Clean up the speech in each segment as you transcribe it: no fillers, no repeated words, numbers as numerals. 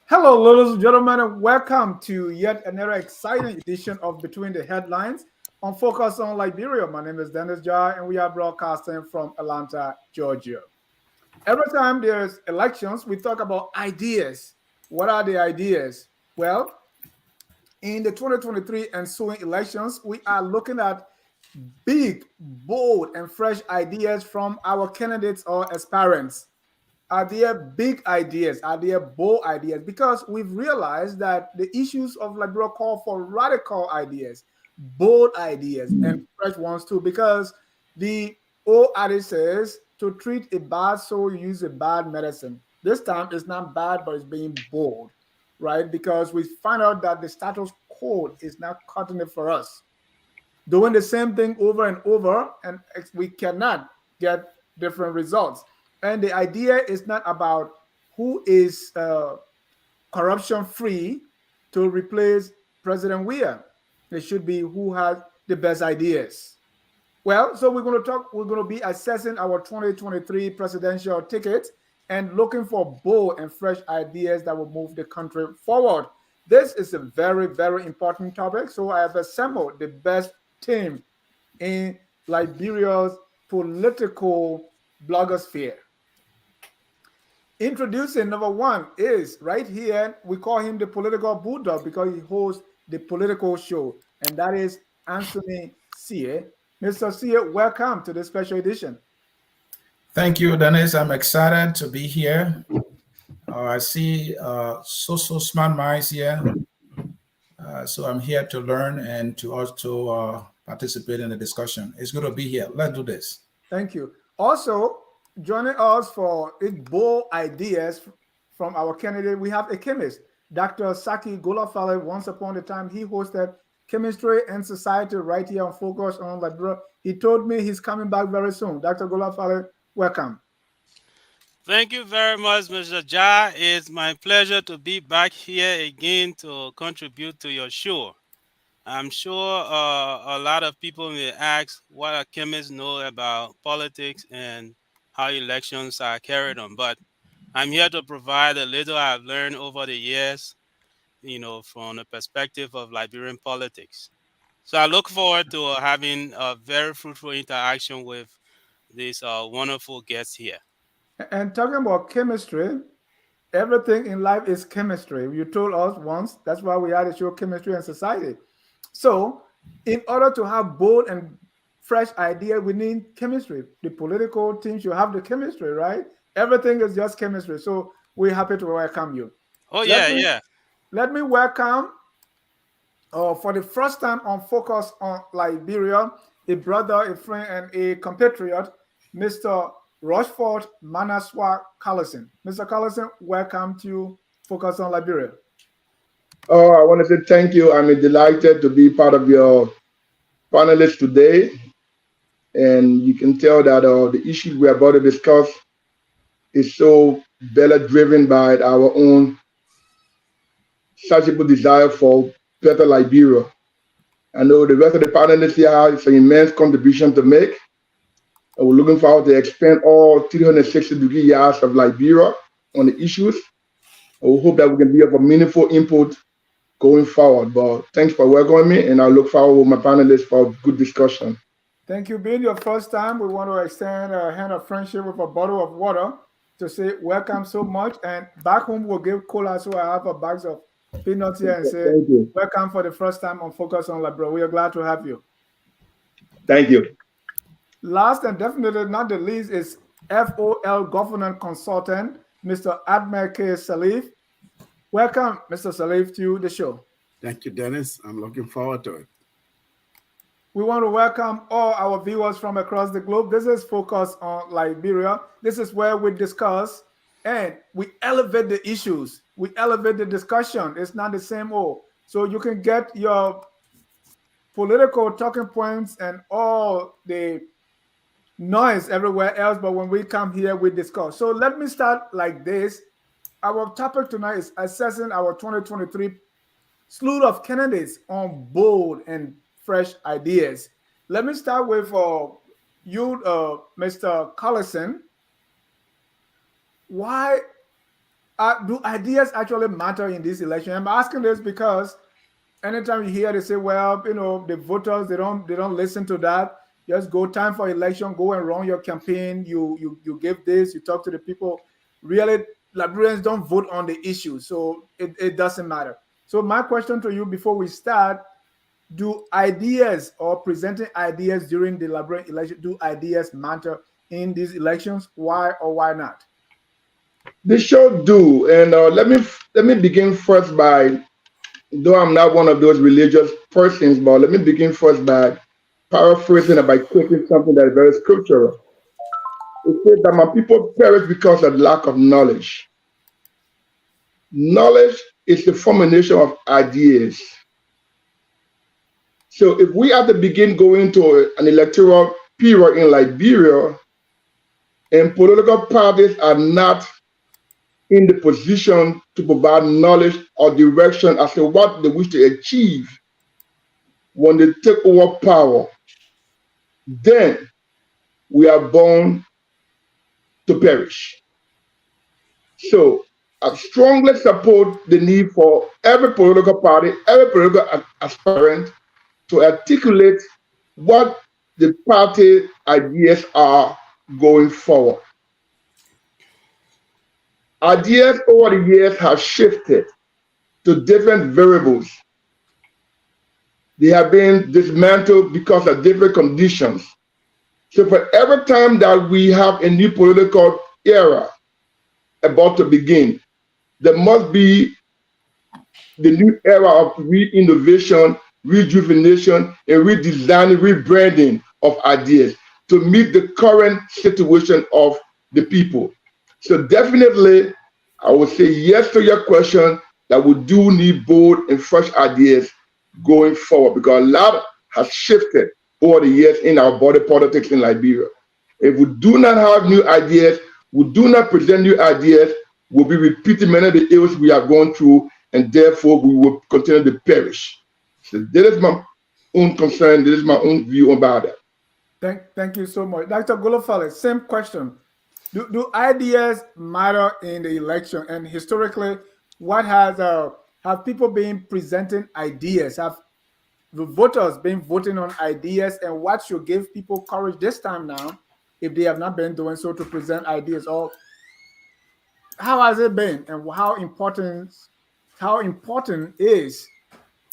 Hello, ladies and gentlemen, and welcome to yet another exciting edition of Between the Headlines on Focus on Liberia. My name is Dennis Jar, and we are broadcasting from Atlanta, Georgia. Every time there's elections, we talk about ideas. What are the ideas? Well, in the 2023 ensuing elections, we are looking at big, bold, and fresh ideas from our candidates or aspirants. Are there big ideas? Are there bold ideas? Because we've realized that the issues of Liberia call for radical ideas, bold ideas, and fresh ones too. Because the old adage says, to treat a bad soul, use a bad medicine. This time it's not bad, but it's being bold, right? Because we find out that the status quo is not cutting it for us. Doing the same thing over and over, and we cannot get different results. And the idea is not about who is corruption free to replace President Weah. It should be who has the best ideas. Well, so we're going to be assessing our 2023 presidential ticket and looking for bold and fresh ideas that will move the country forward. This is a very, very important topic. So I have assembled the best team in Liberia's political blogosphere. Introducing number one is right here. We call him the political bulldog because he hosts the political show, and that is Ansony Sieh. Mr. Sieh, welcome to this special edition. Thank you, Dennis. I'm excited to be here. I see so smart minds here. So I'm here to learn and to also participate in the discussion. It's good to be here. Let's do this. Thank you. Also, joining us for bold ideas from our candidate, we have a chemist, Dr. Saki Golafale. Once upon a time, he hosted Chemistry and Society right here on Focus on Liberia. He told me he's coming back very soon. Dr. Golafale, welcome. Thank you very much, Mr. Jai. It's my pleasure to be back here again to contribute to your show. I'm sure a lot of people may ask what a chemist know about politics and how elections are carried on. But I'm here to provide a little I've learned over the years, from the perspective of Liberian politics. So I look forward to having a very fruitful interaction with these wonderful guests here. And talking about chemistry, everything in life is chemistry. You told us once, that's why we had a show, Chemistry and Society. So in order to have bold and fresh idea, we need chemistry. The political team should have the chemistry, right? Everything is just chemistry. So we're happy to welcome you. Oh, yeah. Let me welcome, for the first time on Focus on Liberia, a brother, a friend, and a compatriot, Mr. Rochford Manasuah Korlison. Mr. Korlison, welcome to Focus on Liberia. Oh, I want to say thank you. I'm delighted to be part of your panelists today. And you can tell that the issue we're about to discuss is so better driven by our own insatiable desire for better Liberia. I know the rest of the panelists here have an immense contribution to make. And we're looking forward to expand all 360-degree yards of Liberia on the issues. And we hope that we can be of a meaningful input going forward. But thanks for welcoming me, and I look forward with my panelists for a good discussion. Thank you. Being your first time, we want to extend a hand of friendship with a bottle of water to say welcome so much. And back home, we'll give cola, so I have a bag of peanuts here and say welcome for the first time on Focus on Liberia. We are glad to have you. Thank you. Last and definitely not the least is FOL governance consultant, Mr. Ahmed Sirleaf. Welcome, Mr. Sirleaf, to the show. Thank you, Dennis. I'm looking forward to it. We want to welcome all our viewers from across the globe. This is Focus on Liberia. This is where we discuss and we elevate the issues. We elevate the discussion. It's not the same old. So you can get your political talking points and all the noise everywhere else, but when we come here, we discuss. So let me start like this. Our topic tonight is assessing our 2023 slew of candidates on bold and fresh ideas. Let me start with you, Mr. Korlison. Why do ideas actually matter in this election? I'm asking this because anytime you hear they say, well, the voters they don't listen to that. Just go time for election, go and run your campaign. You give this, you talk to the people. Really, Liberians don't vote on the issue, so it doesn't matter. So my question to you before we start, do ideas or presenting ideas during the Liberian election, do ideas matter in these elections? Why or why not? They sure do. And let me begin first by, though I'm not one of those religious persons, but let me begin first by paraphrasing and by quoting something that is very scriptural. It says that my people perish because of lack of knowledge. Knowledge is the formulation of ideas. So if we have to begin going to an electoral period in Liberia and political parties are not in the position to provide knowledge or direction as to what they wish to achieve when they take over power, then we are born to perish. So I strongly support the need for every political party, every political aspirant to articulate what the party ideas are going forward. Ideas over the years have shifted to different variables. They have been dismantled because of different conditions. So for every time that we have a new political era about to begin, there must be the new era of re-innovation, rejuvenation, and redesigning, rebranding of ideas to meet the current situation of the people. So definitely, I would say yes to your question that we do need bold and fresh ideas going forward because a lot has shifted over the years in our body politics in Liberia. If we do not have new ideas, we do not present new ideas, we'll be repeating many of the ills we have gone through, and therefore we will continue to perish. So that is my own concern, this is my own view about that. Thank you so much. Dr. Golafale, same question. Do ideas matter in the election? And historically, what has have people been presenting ideas? Have the voters been voting on ideas? And what should give people courage this time now, if they have not been doing so, to present ideas? Or how has it been, and how important is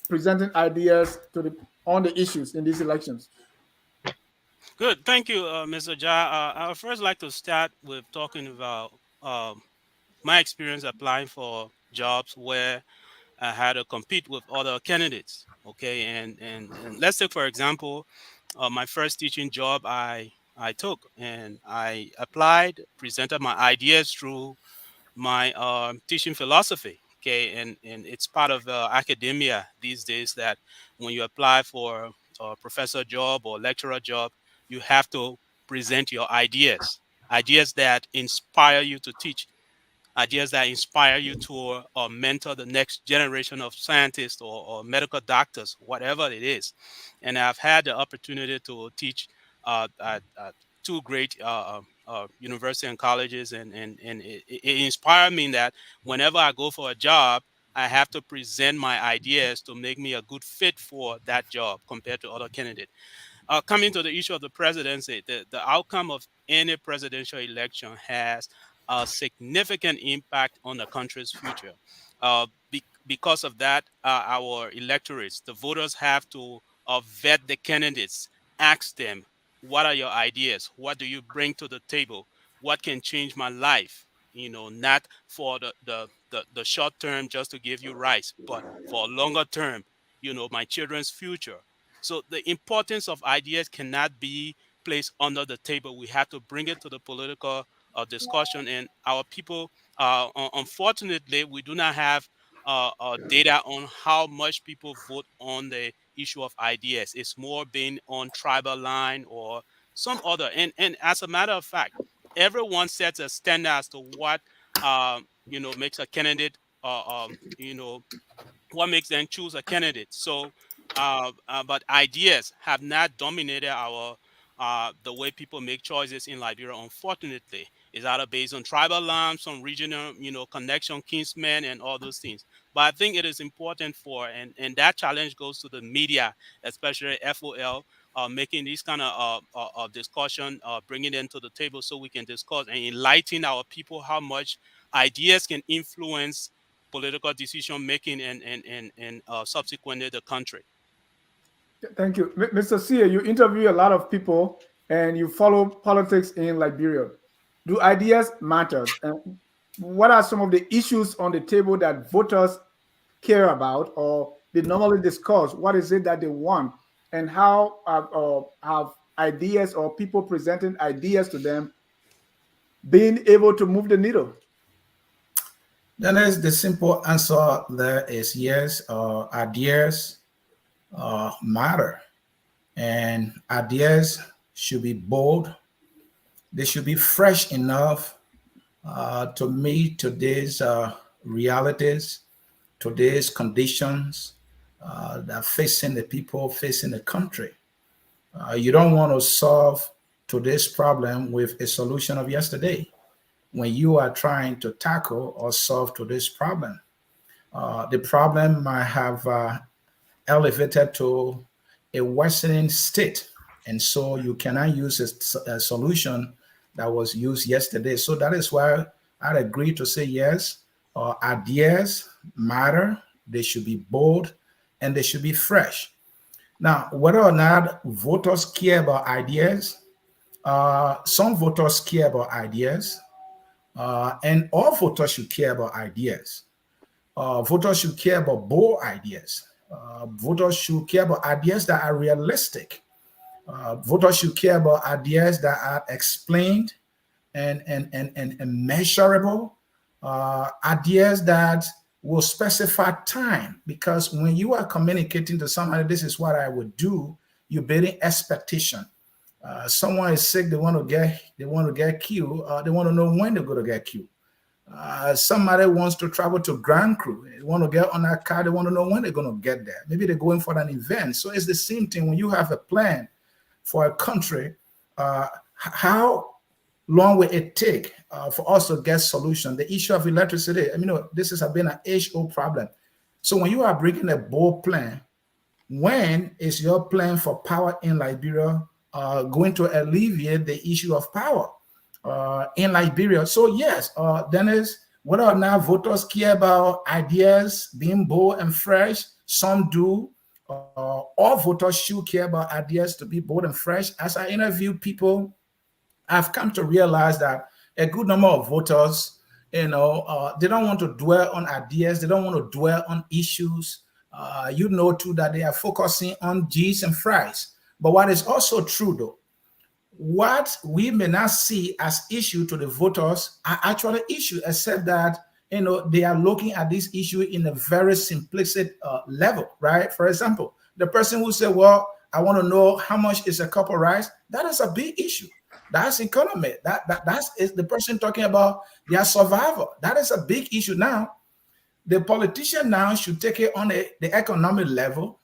presenting ideas on the issues in these elections? Good. Thank you, Mr. Jah. I would first like to start with talking about my experience applying for jobs where I had to compete with other candidates. Okay, and let's take for example, my first teaching job I took, and I applied, presented my ideas through my teaching philosophy. Okay, and it's part of academia these days that when you apply for a professor job or lecturer job, you have to present your ideas, ideas that inspire you to teach, ideas that inspire you to mentor the next generation of scientists or medical doctors, whatever it is. And I've had the opportunity to teach at two great university and colleges, and it inspired me that whenever I go for a job, I have to present my ideas to make me a good fit for that job compared to other candidates. Coming to the issue of the presidency, the outcome of any presidential election has a significant impact on the country's future. Because of that, our electorates, the voters, have to vet the candidates, ask them, what are your ideas? What do you bring to the table? What can change my life? You know, not for the short term just to give you rice, but for a longer term, you know, my children's future. So the importance of ideas cannot be placed under the table. We have to bring it to the political discussion. And our people, unfortunately, we do not have data on how much people vote on the issue of ideas. It's more being on tribal line or some other. And as a matter of fact, everyone sets a standard as to what you know, makes a candidate you know, what makes them choose a candidate. So, but ideas have not dominated our the way people make choices in Liberia. Unfortunately, is either based on tribal lines, some regional, you know, connection, kinsmen, and all those things. But I think it is important for, and that challenge goes to the media, especially FOL. Making these kind of discussion, bringing them to the table so we can discuss and enlighten our people how much ideas can influence political decision making and subsequently the country. Thank you. Mr. Sieh, you interview a lot of people and you follow politics in Liberia. Do ideas matter? And what are some of the issues on the table that voters care about or they normally discuss? What is it that they want? And how have ideas or people presenting ideas to them being able to move the needle? Then is the simple answer there is yes, ideas matter. And ideas should be bold. They should be fresh enough to meet today's realities, today's conditions that are facing the people, facing the country. You don't want to solve today's problem with a solution of yesterday when you are trying to tackle or solve today's problem. The problem might have elevated to a worsening state. And so you cannot use a solution that was used yesterday. So that is why I'd agree to say yes, ideas matter, they should be bold, and they should be fresh. Now, whether or not voters care about ideas, some voters care about ideas, and all voters should care about ideas. Voters should care about bold ideas. Voters should care about ideas that are realistic. Voters should care about ideas that are explained and measurable, ideas that will specify time. Because when you are communicating to somebody, this is what I would do, you're building expectation. Someone is sick, they want to get killed. They want to know when they're going to get killed. Somebody wants to travel to Grand Cru. They want to get on that car. They want to know when they're going to get there. Maybe they're going for an event. So it's the same thing when you have a plan for a country. How long will it take for us to get solution? The issue of electricity. I mean, this has been an age-old problem. So when you are bringing a bold plan, when is your plan for power in Liberia going to alleviate the issue of power in Liberia? So yes, Dennis, whether or not voters care about ideas being bold and fresh, some do. All voters should care about ideas to be bold and fresh. As I interview people, I've come to realize that a good number of voters they don't want to dwell on ideas. They don't want to dwell on issues. Too, that they are focusing on G's and fries. But what is also true, though, what we may not see as issue to the voters are actually issue, except that they are looking at this issue in a very simplistic level, right? For example, the person who said, well, I want to know how much is a cup of rice, that is a big issue. That's economy. That's the person talking about their survival. That is a big issue. Now, the politician now should take it on the economic level,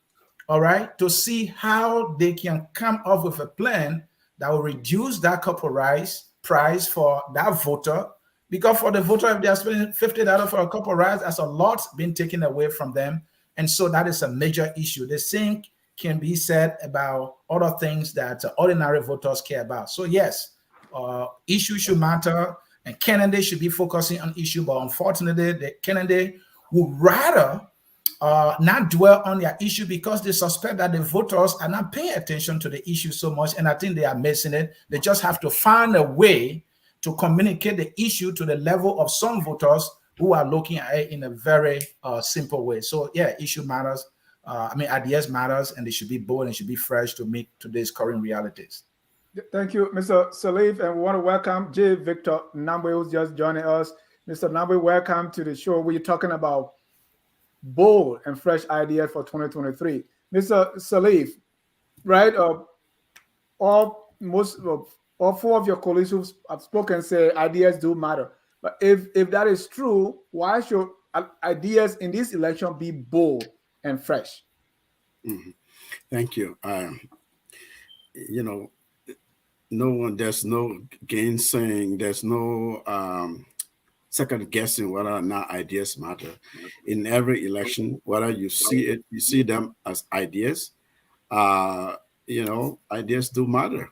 all right, to see how they can come up with a plan that will reduce that cup of rice price for that voter. Because for the voter, if they are spending $50 for a cup of rice, that's a lot being taken away from them. And so that is a major issue. The same can be said about other things that ordinary voters care about. So yes, issues should matter, and candidates should be focusing on issue. But unfortunately, the candidate would rather not dwell on their issue because they suspect that the voters are not paying attention to the issue so much, and I think they are missing it. They just have to find a way to communicate the issue to the level of some voters who are looking at it in a very simple way. So yeah, issue matters. Ideas matters, and they should be bold and should be fresh to meet today's current realities. Thank you, Mr. Sirleaf, and we want to welcome J. Victor Nagbe, who's just joining us. Mr. Nagbe, welcome to the show. We're talking about bold and fresh ideas for 2023. Mr. Sirleaf, right? All four of your colleagues who have spoken say ideas do matter. But if that is true, why should ideas in this election be bold and fresh? Mm-hmm. Thank you. There's no gainsaying, there's no second guessing whether or not ideas matter. In every election, whether you see them as ideas, ideas do matter.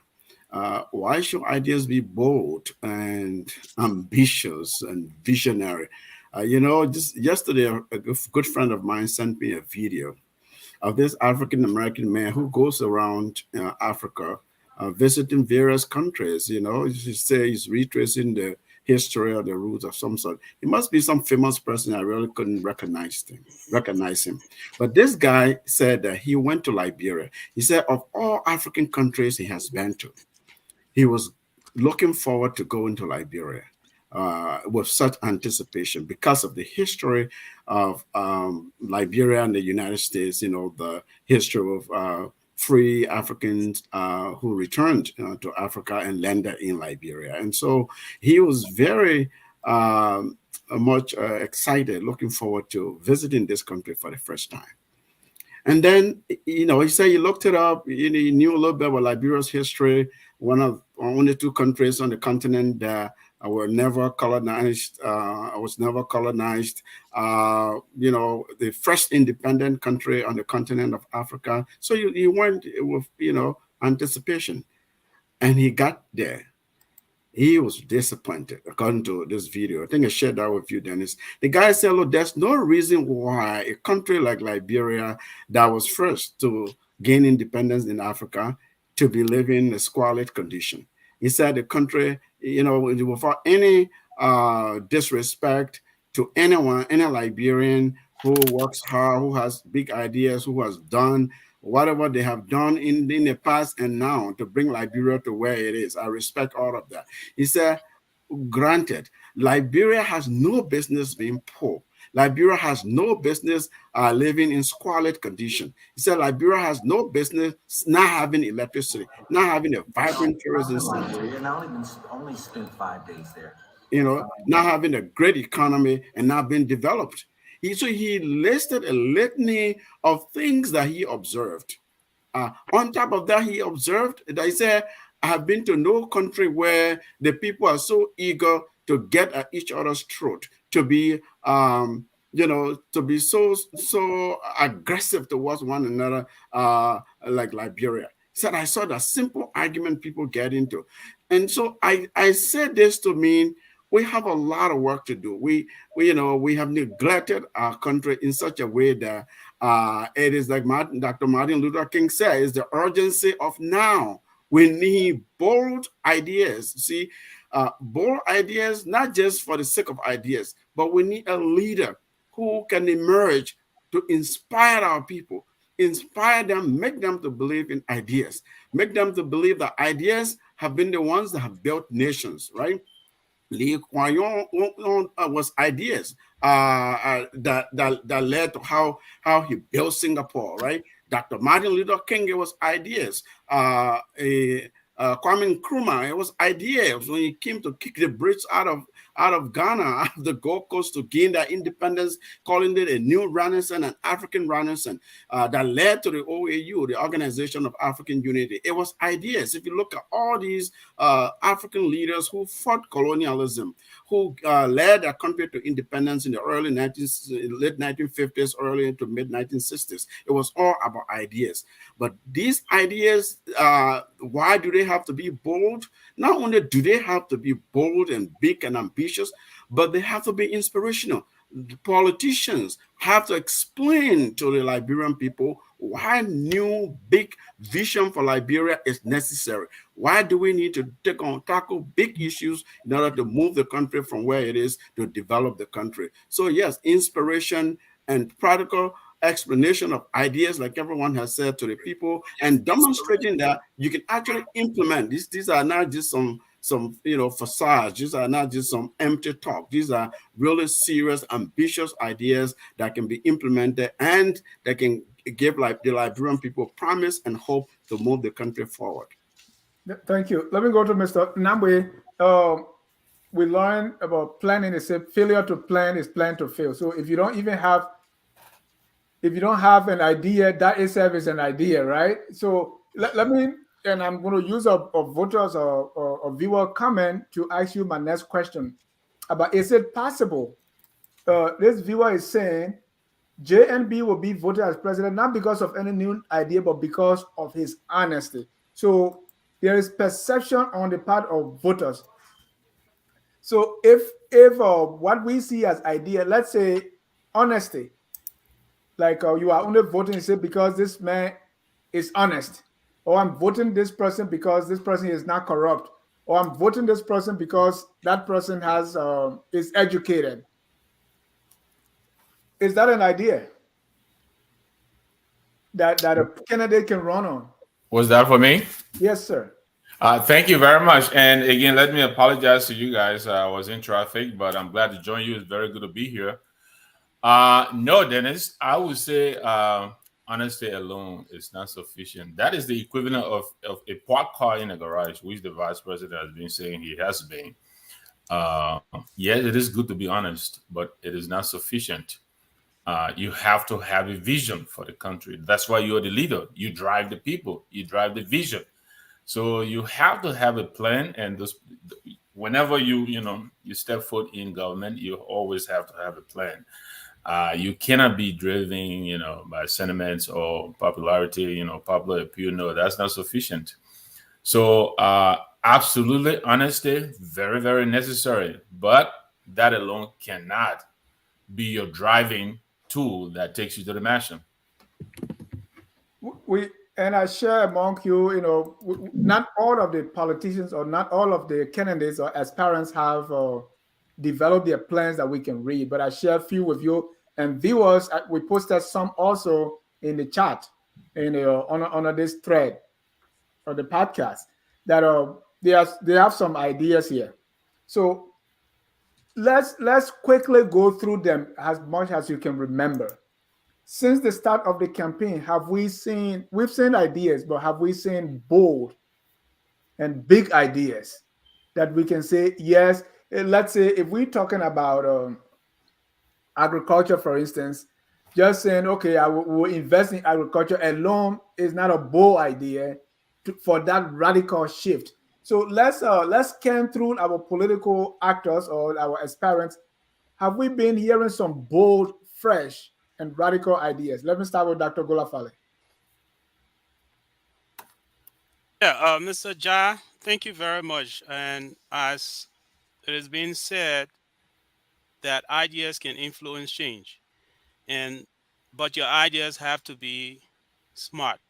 Why should ideas be bold and ambitious and visionary? Just yesterday, a good friend of mine sent me a video of this African-American man who goes around Africa visiting various countries. He says he's retracing the history or the roots of some sort. He must be some famous person. I really couldn't recognize him. But this guy said that he went to Liberia. He said of all African countries he has been to, he was looking forward to going to Liberia with such anticipation because of the history of Liberia and the United States, the history of free Africans who returned to Africa and landed in Liberia. And so he was very much excited, looking forward to visiting this country for the first time. And then, he said he looked it up. He knew a little bit about Liberia's history, one of only two countries on the continent that were never colonized. Was never colonized. The first independent country on the continent of Africa. So he went with anticipation, and he got there. He was disappointed, according to this video. I think I shared that with you, Dennis. The guy said, look, there's no reason why a country like Liberia, that was first to gain independence in Africa, to be living in a squalid condition. He said the country, without any disrespect to anyone, any Liberian who works hard, who has big ideas, who has done whatever they have done in the past and now to bring Liberia to where it is. I respect all of that. He said, granted, Liberia has no business being poor. Liberia has no business living in squalid condition. He said Liberia has no business not having electricity, not having a vibrant tourism center. Only spent 5 days there. Not having a great economy and not being developed. So he listed a litany of things that he observed. On top of that, he observed that he said, I have been to no country where the people are so eager to get at each other's throat, to be to be so aggressive towards one another, like Liberia. He said, I saw that simple argument people get into. And so I said this to mean we have a lot of work to do. We have neglected our country in such a way that it is like Dr. Martin Luther King said, it's the urgency of now. We need bold ideas. See, Bold ideas, not just for the sake of ideas, but we need a leader who can emerge to inspire our people, inspire them, make them to believe in ideas, make them to believe that ideas have been the ones that have built nations, right? Lee Kuan Yew was ideas that led to how he built Singapore, right? Dr. Martin Luther King, it was ideas. Kwame Nkrumah, it was ideas when he came to kick the Brits out of Ghana, out of the Gold Coast to gain their independence, calling it a new renaissance, an African renaissance that led to the OAU, the Organization of African Unity. It was ideas. If you look at all these African leaders who fought colonialism, who led their country to independence in the late 1950s, early into mid 1960s, it was all about ideas. But these ideas, why do they have to be bold? Not only do they have to be bold and big and ambitious, but they have to be inspirational. The politicians have to explain to the Liberian people why new big vision for Liberia is necessary. Why do we need to tackle big issues in order to move the country from where it is to develop the country? So yes, inspiration and practical explanation of ideas, like everyone has said, to the people, and demonstrating that you can actually implement these. These are not just some facades. These are not just some empty talk. These are really serious, ambitious ideas that can be implemented and that can give like the Liberian people promise and hope to move the country forward. Thank you. Let me go to Mr. Nagbe. We learned about planning. It's a failure to plan is plan to fail. So if you don't have an idea, that itself is an idea, right? So let me, and I'm going to use a voters or a viewer comment to ask you my next question about, is it possible? This viewer is saying JNB will be voted as president not because of any new idea, but because of his honesty. So there is perception on the part of voters. So if what we see as idea, let's say honesty, like you are only voting say because this man is honest, or I'm voting this person because this person is not corrupt, or I'm voting this person because that person has is educated. Is that an idea that a candidate can run on? Was that for me? Yes, sir. Thank you very much. And again, let me apologize to you guys. I was in traffic, but I'm glad to join you. It's very good to be here. No, Dennis, I would say honesty alone is not sufficient. That is the equivalent of a parked car in a garage, which the vice president has been saying he has been. Yes, it is good to be honest, but it is not sufficient. You have to have a vision for the country. That's why you're the leader. You drive the people. You drive the vision. So you have to have a plan, and whenever you step foot in government, you always have to have a plan. You cannot be driven, by sentiments or popularity, popular appeal. No, that's not sufficient. So absolutely, honesty, very, very necessary. But that alone cannot be your driving tool that takes you to the mansion. We and I share among you, not all of the politicians or not all of the candidates or aspirants have developed their plans that we can read, but I share a few with you and viewers. We posted some also in the chat on this thread or the podcast that they have some ideas here. So let's quickly go through them as much as you can remember. Since the start of the campaign, we've seen ideas, but have we seen bold and big ideas that we can say, yes, let's say if we're talking about agriculture, for instance, just saying, okay, I will invest in agriculture alone is not a bold idea for that radical shift. So let's scan through our political actors or our aspirants. Have we been hearing some bold, fresh, and radical ideas? Let me start with Dr. Golafale. Yeah, Mr. Ja, thank you very much. And as it has been said, that ideas can influence change, but your ideas have to be smart.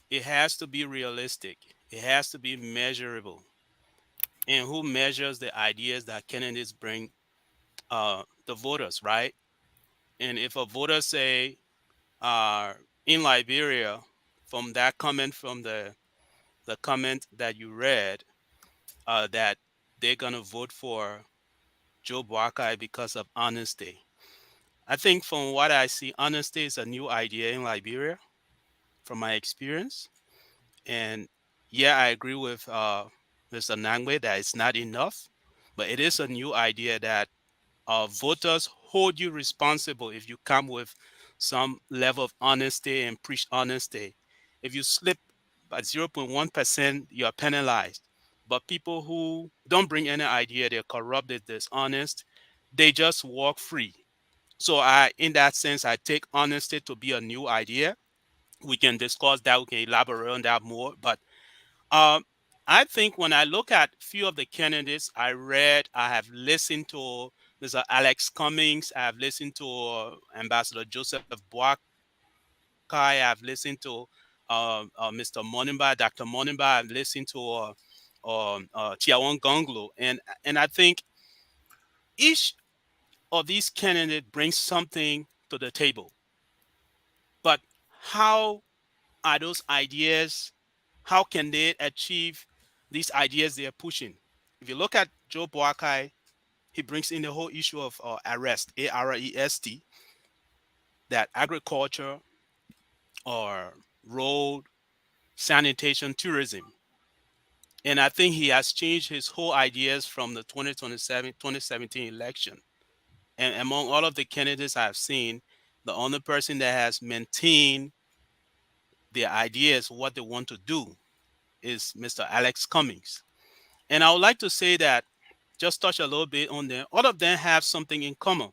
It has to be realistic. It has to be measurable. and who measures the ideas that candidates bring the voters, right? And if a voter say in Liberia, from that comment from the comment that you read, that they're gonna vote for Joe Boakai because of honesty. I think from what I see, honesty is a new idea in Liberia, from my experience. And yeah, I agree with Mr. Nangwe that it's not enough, but it is a new idea that voters hold you responsible if you come with some level of honesty and preach honesty. If you slip by 0.1%, you are penalized. But people who don't bring any idea, they're corrupt, they're dishonest, they just walk free. So in that sense, I take honesty to be a new idea. We can discuss that, we can elaborate on that more. But um, I think when I look at few of the candidates I read, I have listened to Mr. Alex Cummings, I have listened to Ambassador Joseph Boakai, I've listened to Mr. Monimba, Dr. Monimba, I've listened to Chiawon Gonglo, and I think each of these candidates brings something to the table. But how are those ideas? How can they achieve these ideas they are pushing? If you look at Joe Boakai, he brings in the whole issue of arrest, AREST, that agriculture or road, sanitation, tourism. And I think he has changed his whole ideas from the 2017 election. And among all of the candidates I've seen, the only person that has maintained their ideas, what they want to do, is Mr. Alex Cummings. And I would like to say that, just touch a little bit on them. All of them have something in common.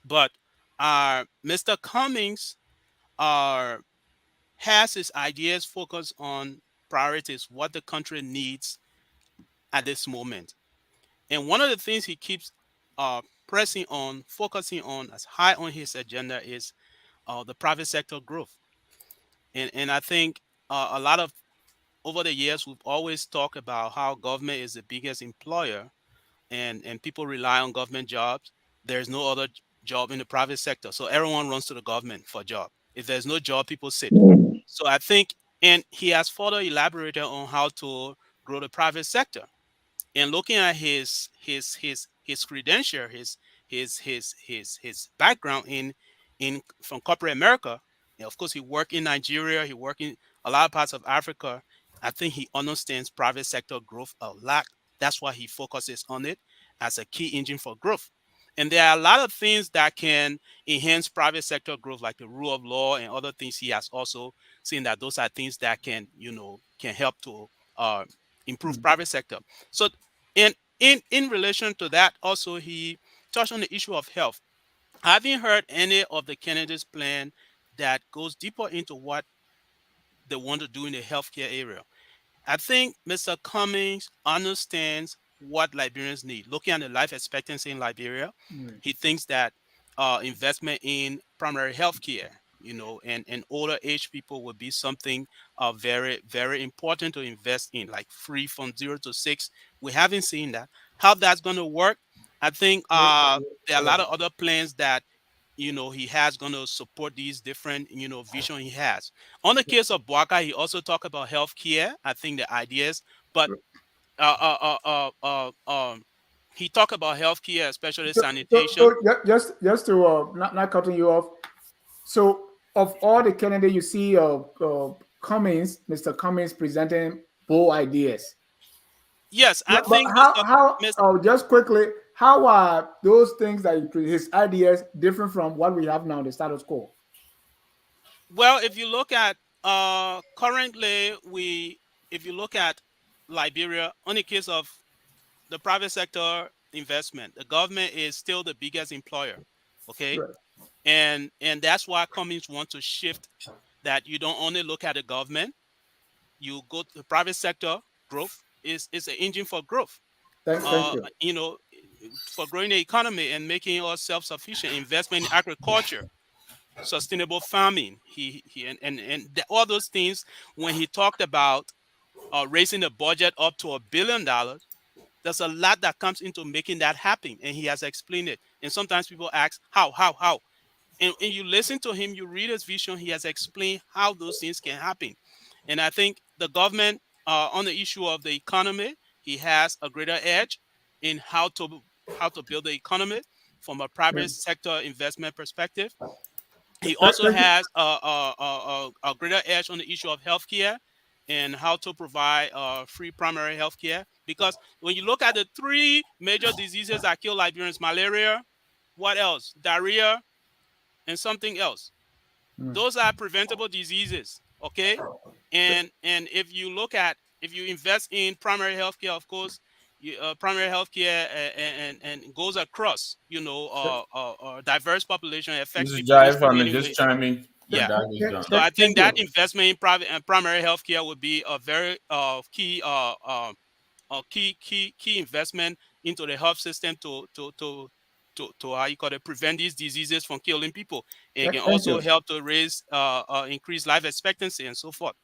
But Mr. Cummings uh, has his ideas focused on priorities, what the country needs at this moment. And one of the things he keeps pressing on, focusing on as high on his agenda is the private sector growth. And I think a lot of over the years, we've always talked about how government is the biggest employer, and people rely on government jobs. There's no other job in the private sector. So everyone runs to the government for a job. If there's no job, people sit. So I think, and he has further elaborated on how to grow the private sector. And looking at his credential, his background in from corporate America, and of course he worked in Nigeria, he worked in a lot of parts of Africa. I think he understands private sector growth a lot. That's why he focuses on it as a key engine for growth. And there are a lot of things that can enhance private sector growth, like the rule of law and other things. He has also seen that those are things that can, can help to improve private sector. So, in relation to that, also he touched on the issue of health. I haven't heard any of the candidates' plan that goes deeper into what they want to do in the healthcare area. I think Mr. Cummings understands what Liberians need. Looking at the life expectancy in Liberia, he thinks that investment in primary health care, and older age people would be something very, very important to invest in, like free from 0 to 6. We haven't seen that. How that's going to work, I think there are a lot of other plans that he has going to support these different vision he has. On the case of Boaka, he also talked about healthcare. I think the ideas, but uh, uh, uh, uh, uh, um, he talked about healthcare, especially sanitation. Just to not cutting you off. So of all the candidates you see, Cummings, Mr. Cummings presenting bold ideas. Yes, I But think how Mr. just quickly, how are those things that his ideas different from what we have now, the status quo? Well, if you look at currently, if you look at Liberia, on the case of the private sector investment, the government is still the biggest employer. Okay, Right. and that's why companies want to shift, that you don't only look at the government, you go to the private sector. Growth is an engine for growth. Thank you. For growing the economy and making us self-sufficient. Investment in agriculture, sustainable farming. He all those things. When he talked about raising the budget up to $1 billion, There's a lot that comes into making that happen, and he has explained it. And sometimes people ask, how? And you listen to him, you read his vision, he has explained how those things can happen. And I think the government, on the issue of the economy, he has a greater edge in how to build the economy from a private sector investment perspective. He also has a greater edge on the issue of healthcare and how to provide free primary healthcare. Because when you look at the 3 major diseases that kill Liberians, malaria, what else? Diarrhea, and something else. Those are preventable diseases, okay? And if you invest in primary healthcare, of course, primary healthcare and goes across, diverse population, affects Mr. people Jai, if I equally may anyway. just chime in when Yeah. that is done. So I think Thank that you. investment in private and primary healthcare would be a very key key investment into the health system to how you call it, prevent these diseases from killing people. And it can Thank also you. help to raise increase life expectancy and so forth.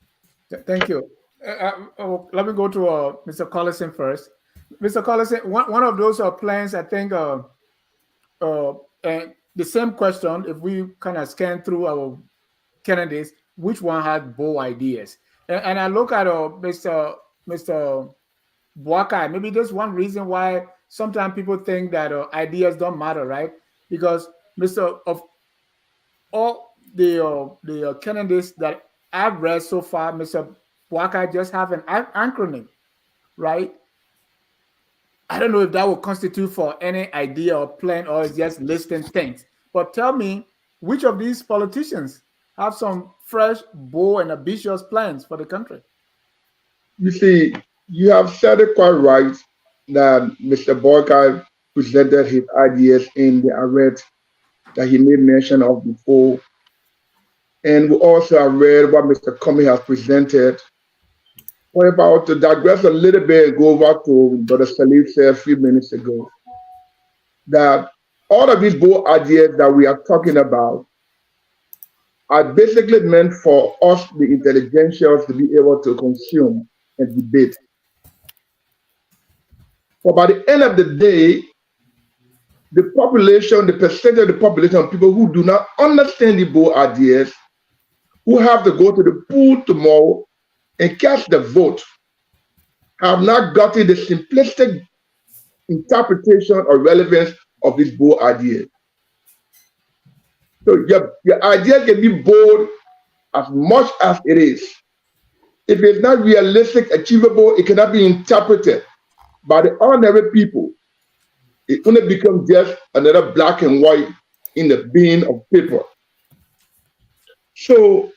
Thank you. Let me go to Mr. Korlison first. Mr. Korlison, one of those plans, I think, and the same question, if we kind of scan through our candidates, which one had bold ideas? And I look at Mr. Boakai. Maybe there's one reason why sometimes people think that ideas don't matter, right? Because Mr. of all the candidates that I've read so far, Mr. Boakai just have an acronym, right? I don't know if that will constitute for any idea or plan or it's just listing things. But tell me, which of these politicians have some fresh, bold, and ambitious plans for the country? You see, you have said it quite right that Mr. Borkai presented his ideas in the arret that he made mention of before. And we also have read what Mr. Comey has presented. What about to digress a little bit and go over to Brother Sirleaf said a few minutes ago, that all of these bold ideas that we are talking about are basically meant for us, the intelligentials, to be able to consume and debate. But by the end of the day, the population, the percentage of the population of people who do not understand the bold ideas, who have to go to the poll tomorrow and cast the vote, have not gotten the simplistic interpretation or relevance of these bold ideas. So your idea can be bold as much as it is. If it's not realistic, achievable, it cannot be interpreted by the ordinary people. It only becomes just another black and white in the bin of paper. So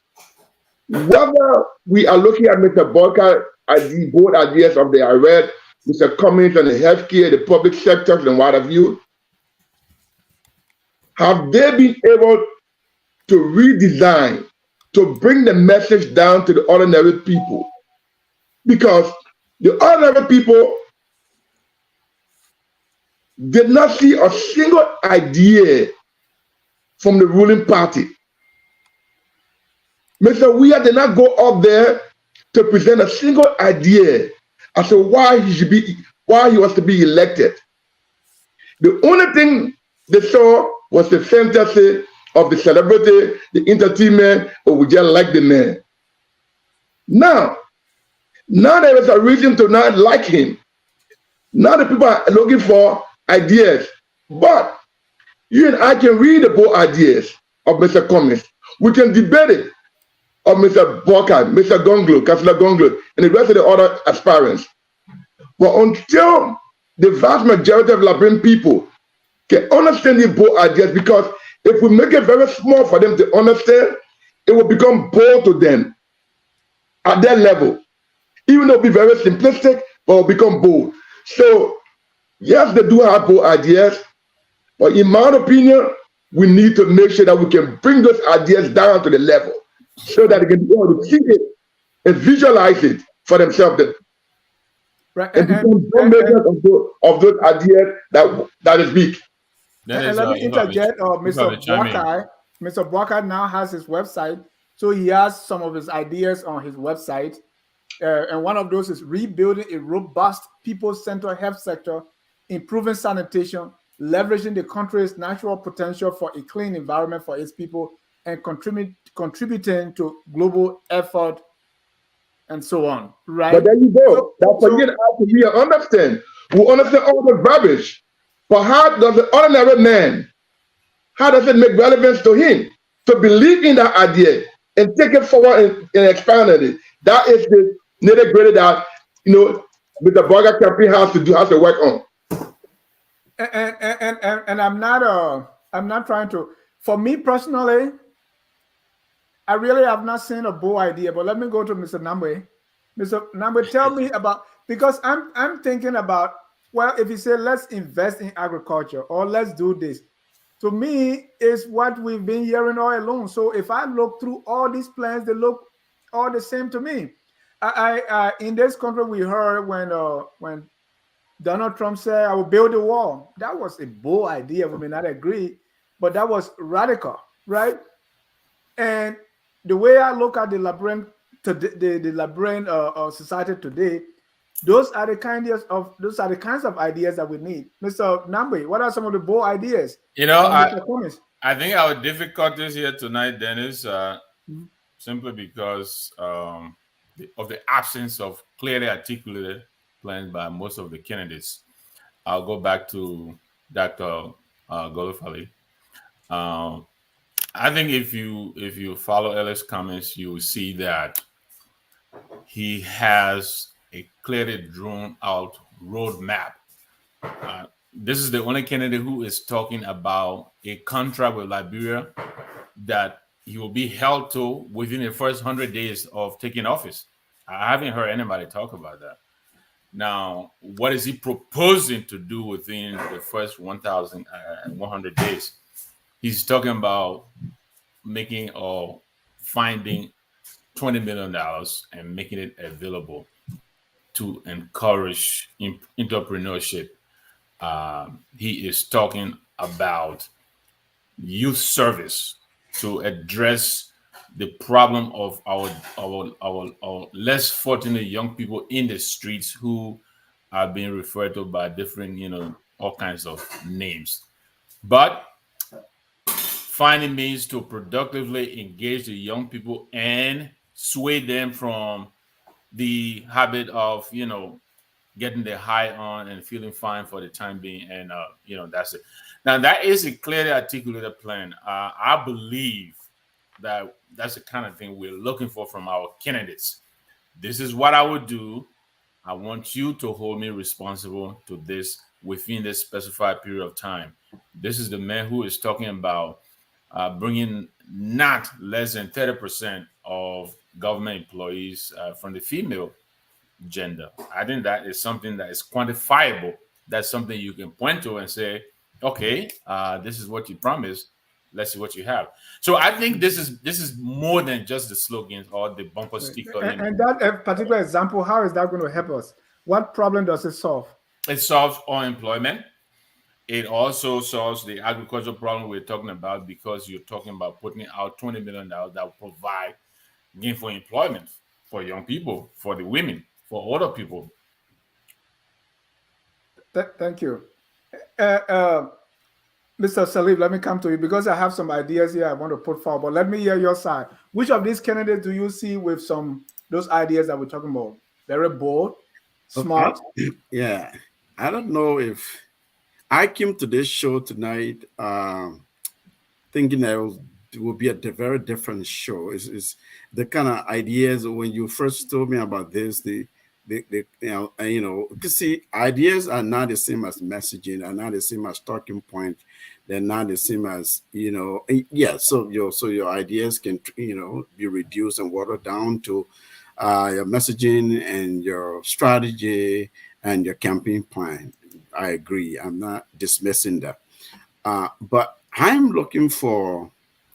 whether we are looking at Mr. Borkai as the bold ideas of the IRED, Mr. Cummings and the healthcare, the public sectors, and what have you, have they been able to redesign, to bring the message down to the ordinary people? Because the ordinary people did not see a single idea from the ruling party. Mr. Weir did not go up there to present a single idea as to why he was to be elected. The only thing they saw was the fantasy of the celebrity, the entertainment, or we just like the man. Now there is a reason to not like him. Now the people are looking for ideas. But you and I can read the bold ideas of Mr. Cummings. We can debate it of Mr. Borkai, Mr. Gonglo, Councillor Gonglo, and the rest of the other aspirants. But until the vast majority of Liberian people can understand these bold ideas, because if we make it very small for them to understand, it will become bold to them at their level. Even though it will be very simplistic, but it will become bold. So, yes, they do have bold ideas, but in my opinion, we need to make sure that we can bring those ideas down to the level so that they can be able to see it and visualize it for themselves. Right. And become makers of those ideas that is big. And let me interject, Mr. Boakai. Mr. Boakai now has his website, so he has some of his ideas on his website. And one of those is rebuilding a robust people-centered health sector, improving sanitation, leveraging the country's natural potential for a clean environment for its people, and contributing to global effort, and so on. Right? But there you go. That's what you have to really understand. We understand all the rubbish. But how does the ordinary man, how does it make relevance to him to believe in that idea and take it forward and expand on it? That is the nitty-gritty that, with the burger company has to work on. And I'm not trying to. For me personally, I really have not seen a bold idea. But let me go to Mr. Nagbe. Mr. Nagbe, tell me about, because I'm thinking about, well, if you say let's invest in agriculture or let's do this, to me is what we've been hearing all along. So if I look through all these plans, they look all the same to me. I in this country we heard when Donald Trump said, I will build a wall. That was a bold idea. We may not agree, but that was radical, right? And the way I look at the labyrinth society today, those are the kinds of ideas that we need. Mr. Nagbe, what are some of the bold ideas? I think our difficulties here tonight, Dennis, simply because of the absence of clearly articulated plans by most of the candidates. I'll go back to Dr. Golafale. I think if you follow Ellis' comments, you will see that he has a clearly drawn out roadmap. This is the only candidate who is talking about a contract with Liberia that he will be held to within the first 100 days of taking office. I haven't heard anybody talk about that. Now, what is he proposing to do within the first 1,100 days? He's talking about making or finding $20 million and making it available to encourage entrepreneurship. He is talking about youth service to address the problem of our less fortunate young people in the streets who are being referred to by different, all kinds of names. But finding means to productively engage the young people and sway them from the habit of, getting their high on and feeling fine for the time being. And, that's it. Now, that is a clearly articulated plan. I believe that that's the kind of thing we're looking for from our candidates. This is what I would do. I want you to hold me responsible to this within this specified period of time. This is the man who is talking about bringing not less than 30% of government employees from the female gender. I think that is something that is quantifiable. That's something you can point to and say, okay, this is what you promised. Let's see what you have. So I think this is more than just the slogans or the bumper sticker. And that particular example, how is that going to help us? What problem does it solve? It solves unemployment. It also solves the agricultural problem we're talking about, because you're talking about putting out $20 million that will provide gainful employment for young people, for the women, for older people. Thank you. Mr. Sirleaf, let me come to you because I have some ideas here I want to put forward, but let me hear your side. Which of these candidates do you see with those ideas that we're talking about? Very bold, smart? Yeah. I don't know if I came to this show tonight thinking that it will be a very different show. It's the kind of ideas when you first told me about this, because see, ideas are not the same as messaging, are not the same as talking point. They're not the same as, so your ideas can, be reduced and watered down to your messaging and your strategy and your campaign plan. I agree. I'm not dismissing that. But I'm looking for,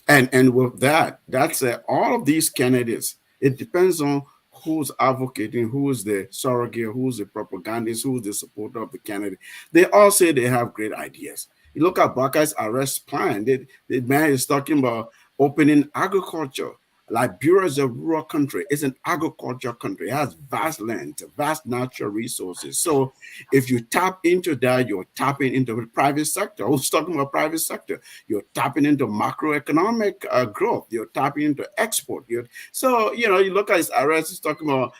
and with that's all of these candidates, it depends on who's advocating, who's the surrogate, who's the propagandist, who's the supporter of the candidate. They all say they have great ideas. You look at Buckeye's arrest plan. The man is talking about opening agriculture. Liberia is a rural country. It's an agriculture country. It has vast land, vast natural resources. So if you tap into that, you're tapping into the private sector. I was talking about private sector. You're tapping into macroeconomic growth. You're tapping into export. So, you know, you look at his arrest, he's talking about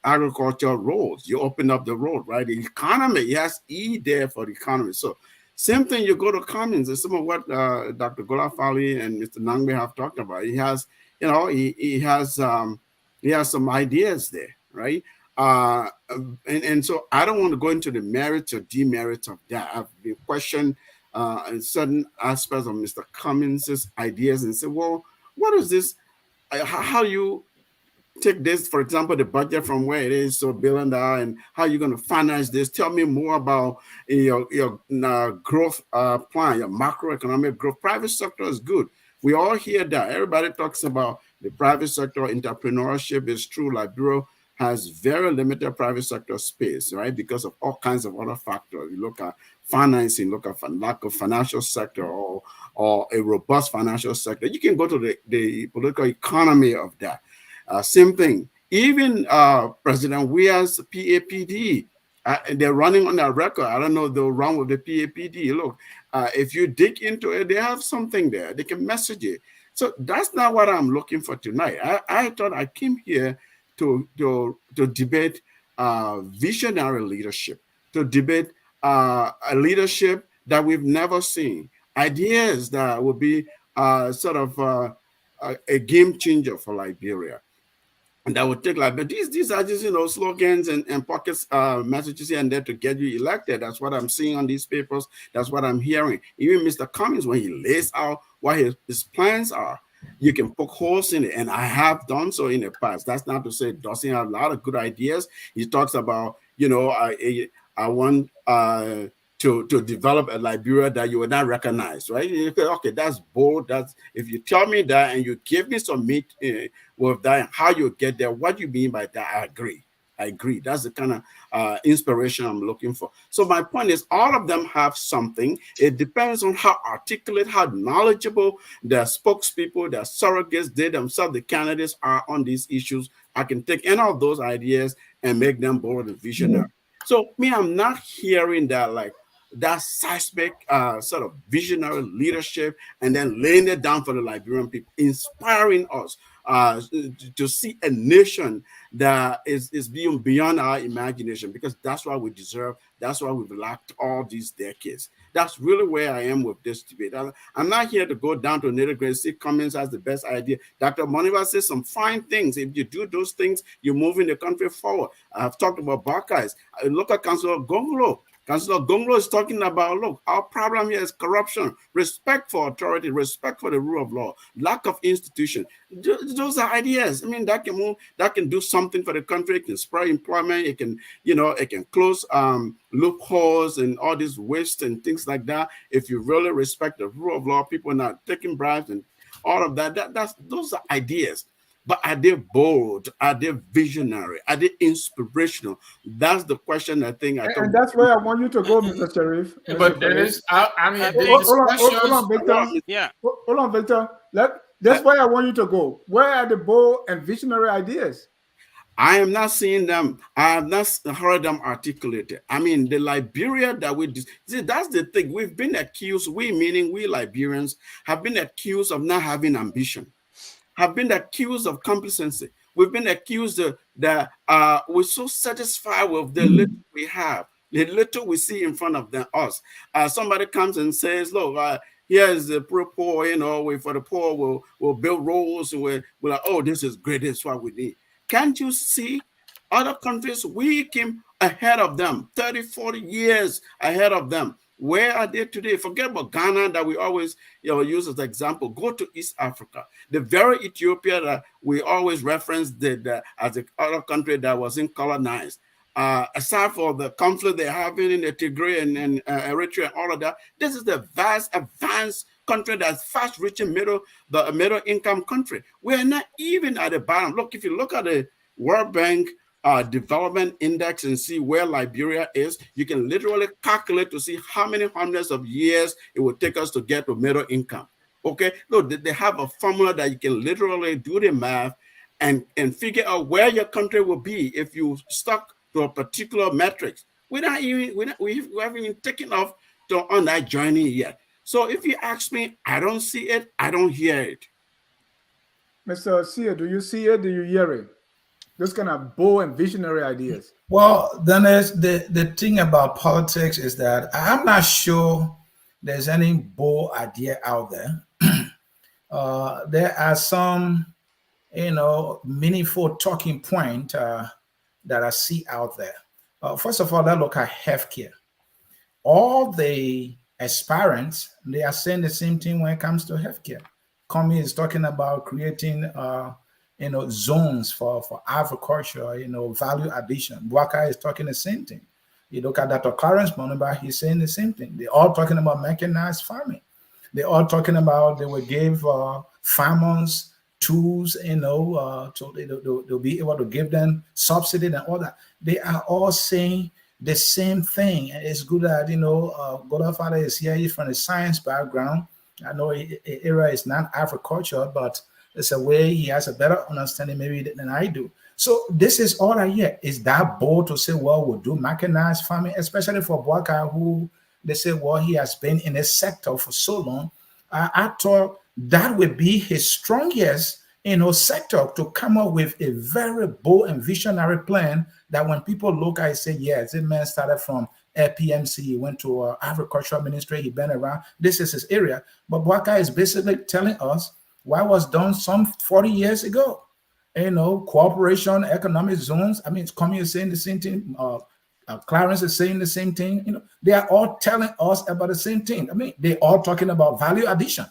agricultural roads. You open up the road, right? The economy, he has E there for the economy. So same thing, you go to Commons, and some of what Dr. Golafale and Mr. Nagbe have talked about. He has, you know, he has some ideas there, right? And so I don't want to go into the merits or demerits of that. I've been questioned in certain aspects of Mr. Cummins' ideas and say, well, what is this? How you take this, for example, the budget from where it is, so $1 billion, and how you're going to finance this. Tell me more about your growth plan, your macroeconomic growth. Private sector is good. We all hear that. Everybody talks about the private sector. Entrepreneurship is true. Liberia has very limited private sector space, right? Because of all kinds of other factors. You look at financing, look at lack of financial sector or a robust financial sector. You can go to the political economy of that. Same thing. Even President Weah's PAPD, they're running on that record. I don't know if they'll run with the PAPD. Look, if you dig into it, they have something there. They can message it. So that's not what I'm looking for tonight. I thought I came here to debate visionary leadership, to debate a leadership that we've never seen, ideas that will be sort of a game changer for Liberia. And that would take like, but these are just, you know, slogans and pockets messages here and there to get you elected. That's what I'm seeing on these papers. That's what I'm hearing. Even Mr. Cummins, when he lays out what his plans are, you can poke holes in it. And I have done so in the past. That's not to say it doesn't have a lot of good ideas. He talks about, you know, I want to develop a Liberia that you would not recognize, right? Okay, that's bold. That's, if you tell me that and you give me some meat with that, how you get there, what you mean by that, I agree. I agree. That's the kind of inspiration I'm looking for. So my point is, all of them have something. It depends on how articulate, how knowledgeable their spokespeople, their surrogates, they themselves, the candidates are on these issues. I can take any of those ideas and make them bold and visionary. So me, I'm not hearing that like that seismic sort of visionary leadership and then laying it down for the Liberian people, inspiring us to see a nation that is beyond our imagination, because that's what we deserve. That's what we've lacked all these decades. That's really where I am with this debate. I'm not here to go down to nitty-gritty. See, Cummins has the best idea. Dr. Moniva says some fine things. If you do those things, you're moving the country forward. I've talked about Buckeyes. Look at Councillor Gonglo. Councillor Gonglo is talking about, look, our problem here is corruption, respect for authority, respect for the rule of law, lack of institution. Those are ideas. I mean, that can move, that can do something for the country. It can spur employment. It can, you know, it can close loopholes and all this waste and things like that. If you really respect the rule of law, people not taking bribes and all of that. Those are ideas. But are they bold? Are they visionary? Are they inspirational? That's the question I think I And that's where I want you to go, Mr. Sirleaf. But Dennis, I mean, the hold on, discussions. Victor. Yeah. Hold on, Victor. That's where I want you to go. Where are the bold and visionary ideas? I am not seeing them. I have not heard them articulated. I mean, the Liberia that we see, that's the thing. We've been accused, we meaning we Liberians, have been accused of not having ambition, have been accused of complacency. We've been accused that we're so satisfied with the little we have, the little we see in front of us. Somebody comes and says, look, here's the poor, you know, for the poor, we'll build roads, and we're like, oh, this is great, this is what we need. Can't you see other countries, we came ahead of them, 30, 40 years ahead of them. Where are they today? Forget about Ghana that we always use as an example. Go to East Africa. The very Ethiopia that we always reference as a other country that wasn't colonized. Aside from the conflict they're having in the Tigray and Eritrea and all of that, this is the vast, advanced country that's fast reaching middle income country. We're not even at the bottom. Look, if you look at the World Bank development index and see where Liberia is, you can literally calculate to see how many hundreds of years it will take us to get to middle income. Okay, no, they have a formula that you can literally do the math and figure out where your country will be if you stuck to a particular metrics. We haven't even taken off on that journey yet. So if you ask me, I don't see it, I don't hear it. Mr. Sieh, do you see it? Do you hear it? Those kind of bold and visionary ideas. Well, then there's the thing about politics is that I'm not sure there's any bold idea out there. There are some, meaningful talking point that I see out there. First of all, let's look at healthcare. All the aspirants, they are saying the same thing when it comes to healthcare. Comey is talking about creating, zones for agriculture, value addition. Bwaka is talking the same thing. You look at Dr. Clarence Monaba, he's saying the same thing. They're all talking about mechanized farming. They're all talking about they will give farmers tools, so they'll be able to give them subsidy and all that. They are all saying the same thing. And it's good that, Golafale is here. He's from a science background. I know area is not agriculture, but it's a way he has a better understanding maybe than I do. So this is all I hear. Is that bold to say, well, we'll do mechanized farming, especially for Bwaka, who they say, well, he has been in this sector for so long. I thought that would be his strongest, sector to come up with a very bold and visionary plan that when people look at it, say, yes, this man started from PMC, he went to agricultural ministry, he been around. This is his area. But Bwaka is basically telling us what was done some 40 years ago. Cooperation, economic zones. I mean, it's coming saying the same thing. Clarence is saying the same thing. They are all telling us about the same thing. I mean, they're all talking about value addition.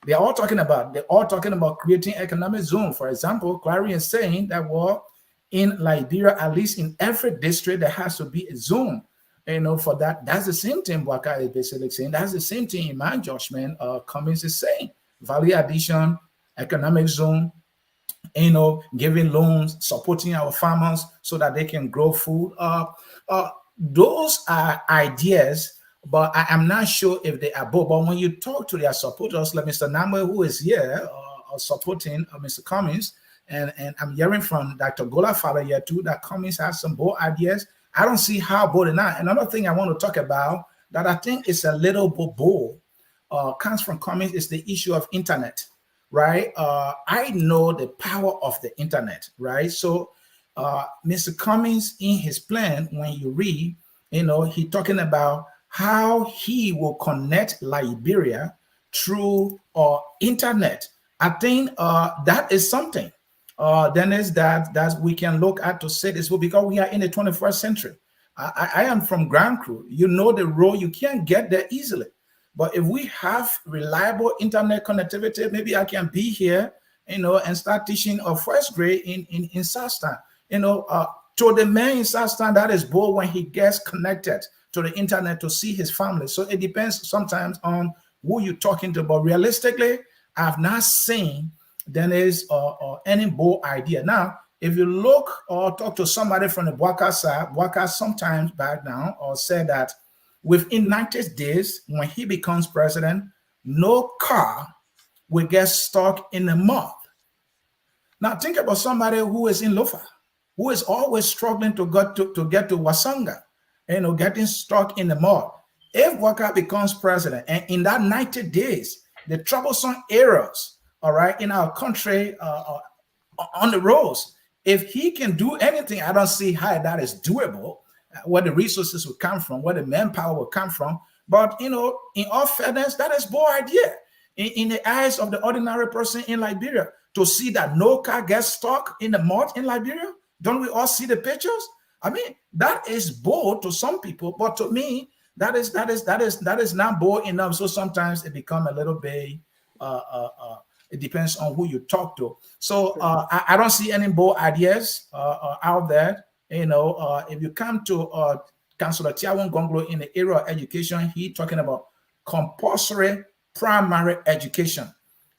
They're all talking about creating economic zone. For example, Clarence is saying that, well, in Liberia, at least in every district, there has to be a zone. For that. That's the same thing Bwaka is basically saying. That's the same thing, in my judgment, Cummings is saying. Value addition, economic zone, giving loans, supporting our farmers so that they can grow food. Those are ideas, but I am not sure if they are both. But when you talk to their supporters, like Mr. Nagbe, who is here supporting Mr. Cummings, and I'm hearing from Dr. Golafale here too, that Cummings has some bold ideas. I don't see how bold or not. Another thing I want to talk about that I think is a little bit bold comes from Cummings is the issue of internet, right? I know the power of the internet, right? So Mr. Cummings, in his plan, when you read, he talking about how he will connect Liberia through internet. I think that is something. Then is that we can look at to say this, because we are in the 21st century. I am from ground crew. The road, you can't get there easily. But if we have reliable internet connectivity, maybe I can be here, and start teaching first grade in Southtown. To the man in Southtown, that is bold when he gets connected to the internet to see his family. So it depends sometimes on who you're talking to. But realistically, I've not seen there is any bold idea. Now, if you look or talk to somebody from the Bwaka side, Bwaka sometimes back down or said that within 90 days, when he becomes president, no car will get stuck in the mud. Now, think about somebody who is in Lofa, who is always struggling to get to Wasanga, getting stuck in the mud. If Bwaka becomes president, and in that 90 days, the troublesome areas, all right, in our country, on the roads, if he can do anything, I don't see how that is doable, where the resources will come from, where the manpower will come from. But, in all fairness, that is bold idea in the eyes of the ordinary person in Liberia to see that no car gets stuck in the mud in Liberia. Don't we all see the pictures? I mean, that is bold to some people, but to me, that is not bold enough. So sometimes it becomes a little bit, it depends on who you talk to. So I don't see any bold ideas out there. If you come to Councillor Tiawon Gonglo in the area of education, he talking about compulsory primary education.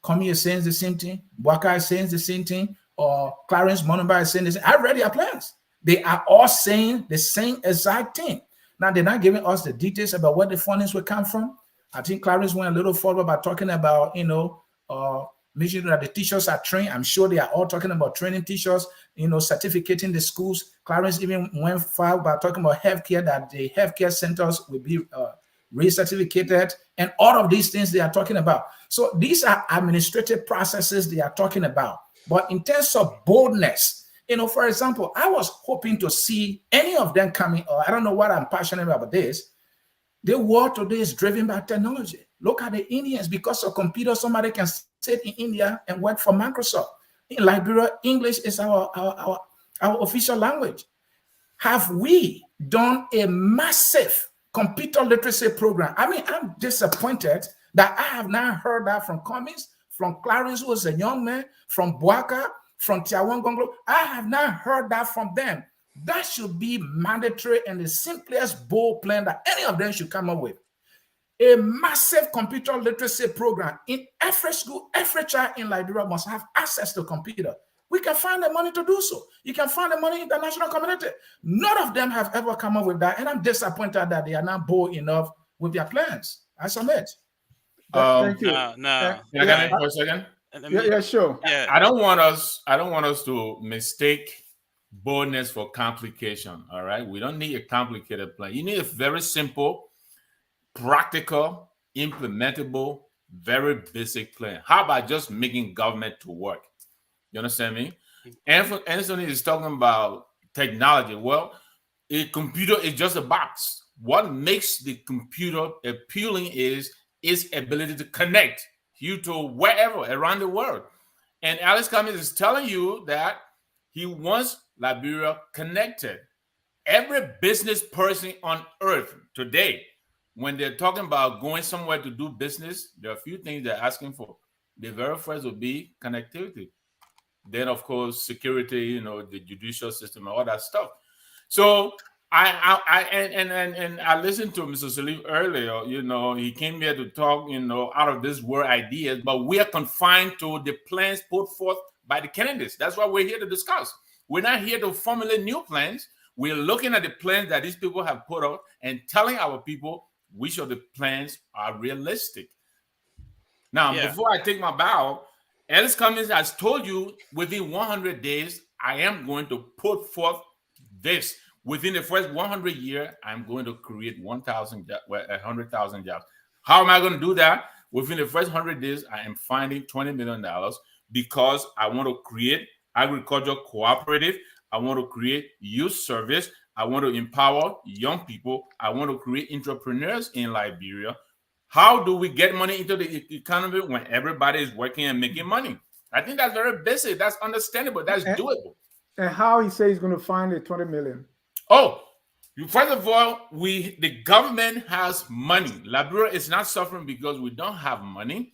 Comey is saying the same thing. Bwaka is saying the same thing. Or Clarence Monaba is saying the same. I read their plans. They are all saying the same exact thing. Now, they're not giving us the details about where the fundings will come from. I think Clarence went a little further by talking about, making sure that the teachers are trained. I'm sure they are all talking about training teachers, certificating the schools. Clarence even went far by talking about healthcare, that the healthcare centers will be recertificated, and all of these things they are talking about. So these are administrative processes they are talking about. But in terms of boldness, for example, I was hoping to see any of them coming, or I don't know what I'm passionate about this. The world today is driven by technology. Look at the Indians. Because of computers, somebody can sit in India and work for Microsoft. In Liberia, English is our official language. Have we done a massive computer literacy program? I mean, I'm disappointed that I have not heard that from Cummings, from Clarence, who was a young man, from Boaka, from Tiawan Gonglo. I have not heard that from them. That should be mandatory and the simplest bold plan that any of them should come up with. A massive computer literacy program in every school, every child in Liberia must have access to a computer. We can find the money to do so. You can find the money in the international community. None of them have ever come up with that, and I'm disappointed that they are not bold enough with their plans. I submit. Thank you. Can I come in for a second? Yeah, sure. Yeah. I don't want us to mistake boldness for complication. All right. We don't need a complicated plan. You need a very simple, practical, implementable, very basic plan. How about just making government to work? You understand me? Ansony is talking about technology. Well, a computer is just a box. What makes the computer appealing is its ability to connect you to wherever around the world. And Alex Cummings is telling you that he wants Liberia connected. Every business person on earth today, when they're talking about going somewhere to do business, there are a few things they're asking for. The very first will be connectivity. Then, of course, security, the judicial system, and all that stuff. So I listened to Mr. Sirleaf earlier. He came here to talk, out of this world ideas, but we are confined to the plans put forth by the candidates. That's what we're here to discuss. We're not here to formulate new plans. We're looking at the plans that these people have put out and telling our people which of the plans are realistic. Now, before I take my bow, Alex Cummings has told you within 100 days, I am going to put forth this. Within the first 100 years, I'm going to create 100,000 jobs. How am I going to do that? Within the first 100 days, I am finding $20 million because I want to create agriculture cooperative. I want to create youth service. I want to empower young people. I want to create entrepreneurs in Liberia. How do we get money into the economy when everybody is working and making money? I think that's very basic. That's understandable. That's doable. And how he says he's going to find the 20 million? Oh, first of all, the government has money. Liberia is not suffering because we don't have money.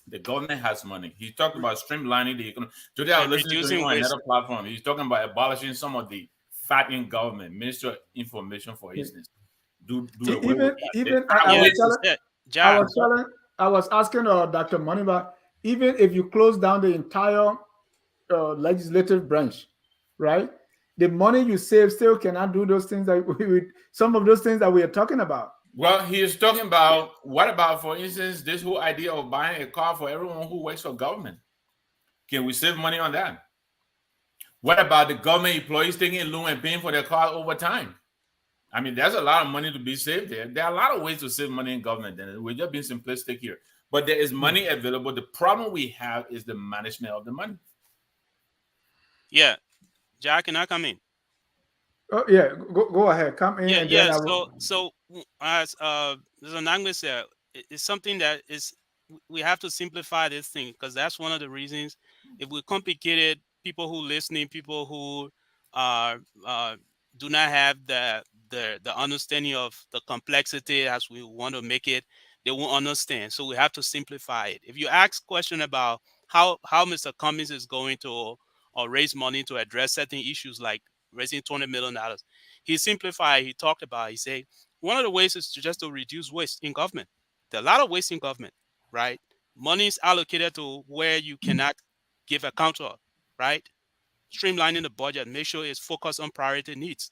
The government has money. He talked about streamlining the economy. Today I was listening to him on another platform. He's talking about abolishing some of the fat in government, Ministry of Information, for instance. I was asking Dr. Moniba, even if you close down the entire legislative branch, right? The money you save still cannot do those things some of those things that we are talking about. Well, he is talking about, what about, for instance, this whole idea of buying a car for everyone who works for government? Can we save money on that? What about the government employees taking a loan and paying for their car over time? I mean, there's a lot of money to be saved there. There are a lot of ways to save money in government. And we're just being simplistic here. But there is money available. The problem we have is the management of the money. Yeah. Jack, can I come in? Oh, yeah. Go ahead. Come in. So as Mr. Nagbe said, it's something that we have to simplify this thing, because that's one of the reasons. If we complicated, people who listening, people who do not have the understanding of the complexity as we want to make it, they won't understand. So we have to simplify it. If you ask question about how Mr. Cummings is going to raise money to address certain issues like raising $20 million, he simplified. He talked about. He said one of the ways is just to reduce waste in government. There are a lot of waste in government, right? Money is allocated to where you cannot give account of, right? Streamlining the budget, make sure it's focused on priority needs.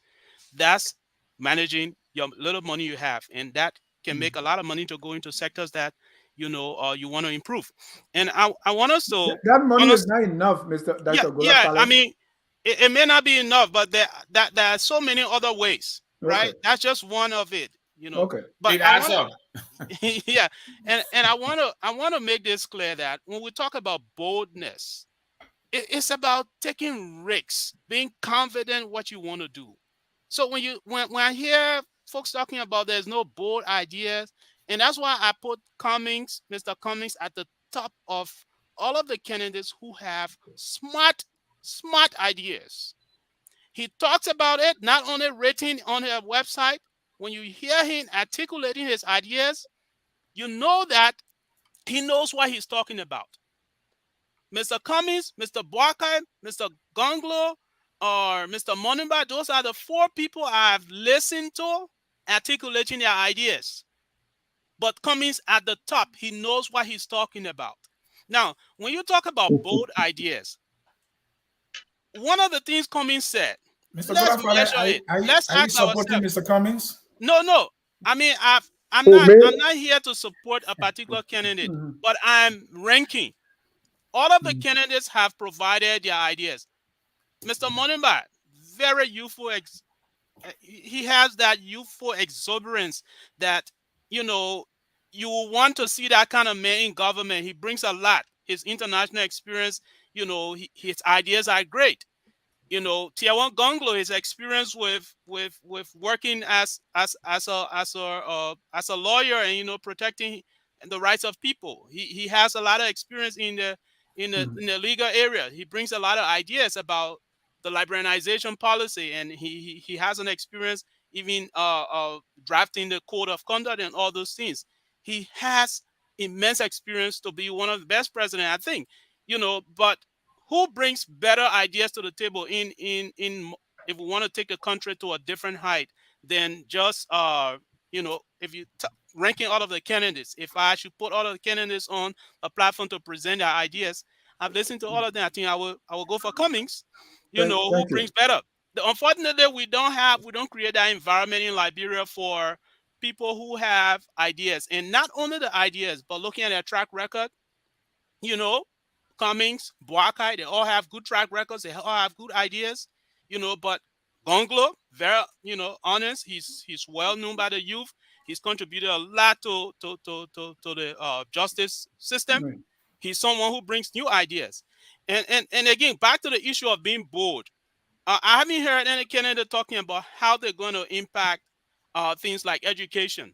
That's managing your little money you have, and that can make a lot of money to go into sectors that you want to improve. And I want us to that money is not enough, Mr. Dr. Yeah. Golafale. I mean, it may not be enough, but there are so many other ways, right? Okay. That's just one of it, Okay. But It adds up. yeah, and I want to make this clear that when we talk about boldness, it's about taking risks, being confident what you want to do. So when I hear folks talking about there's no bold ideas, and that's why I put Mr. Cummings, at the top of all of the candidates who have smart ideas. He talks about it, not only written on his website. When you hear him articulating his ideas, you know that he knows what he's talking about. Mr. Cummings, Mr. Boakai, Mr. Gonglo, or Mr. Monimba, those are the 4 people I've listened to articulating their ideas. But Cummings at the top, he knows what he's talking about. Now, when you talk about bold ideas, one of the things Cummings said, Mr. let's Golafale, are you ask supporting ourselves. Mr. Cummings? No. I mean, I'm not here to support a particular candidate, but I'm ranking. All of the candidates have provided their ideas. Mr. Monimba, very youthful. He has that youthful exuberance that, you will want to see that kind of man in government. He brings a lot. His international experience, his ideas are great. Tiawan Gonglo, his experience with working as a lawyer and protecting the rights of people. He has a lot of experience in the legal area. He brings a lot of ideas about the liberalization policy, and he has an experience even drafting the code of conduct and all those things. He has immense experience to be one of the best presidents, I think. But who brings better ideas to the table in if we want to take the country to a different height than just if you ranking all of the candidates? If I should put all of the candidates on a platform to present their ideas, I've listened to all of them. I think I will go for Cummings. Who brings better. Unfortunately, we don't create that environment in Liberia for people who have ideas, and not only the ideas, but looking at their track record. Cummings, Boakai, they all have good track records. They all have good ideas, but Gonglo, very, honest. He's well known by the youth. He's contributed a lot to the justice system. Right. He's someone who brings new ideas. And again, back to the issue of being bold. I haven't heard any candidate talking about how they're going to impact things like education.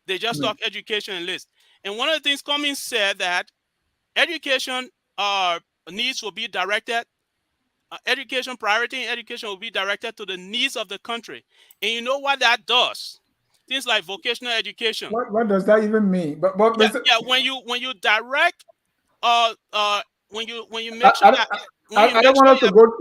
They just talk education and list. And one of the things Cummings said that education needs will be directed, education priority in education will be directed to the needs of the country. And you know what that does? Things like vocational education. What does that even mean? But when you direct, when you make sure that. I don't want us to go.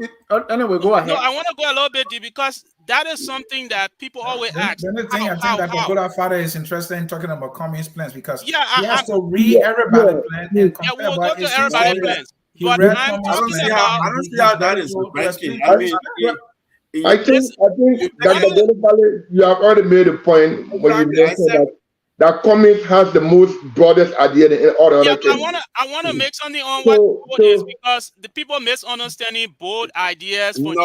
Anyway, go ahead. No, I want to go a little bit deep because that is something that people always ask. The only thing I think that the Golafale is interested in talking about Cummings' plans because he has to read everybody's plan and compare. We'll go to everybody's plans. But I'm talking about. I don't see how that is ranking. I think Dr. Golafale, you have already made a point when you mentioned that Cummings has the most broadest idea in all the other cases. I want to make something on what bold is because the people misunderstanding bold ideas for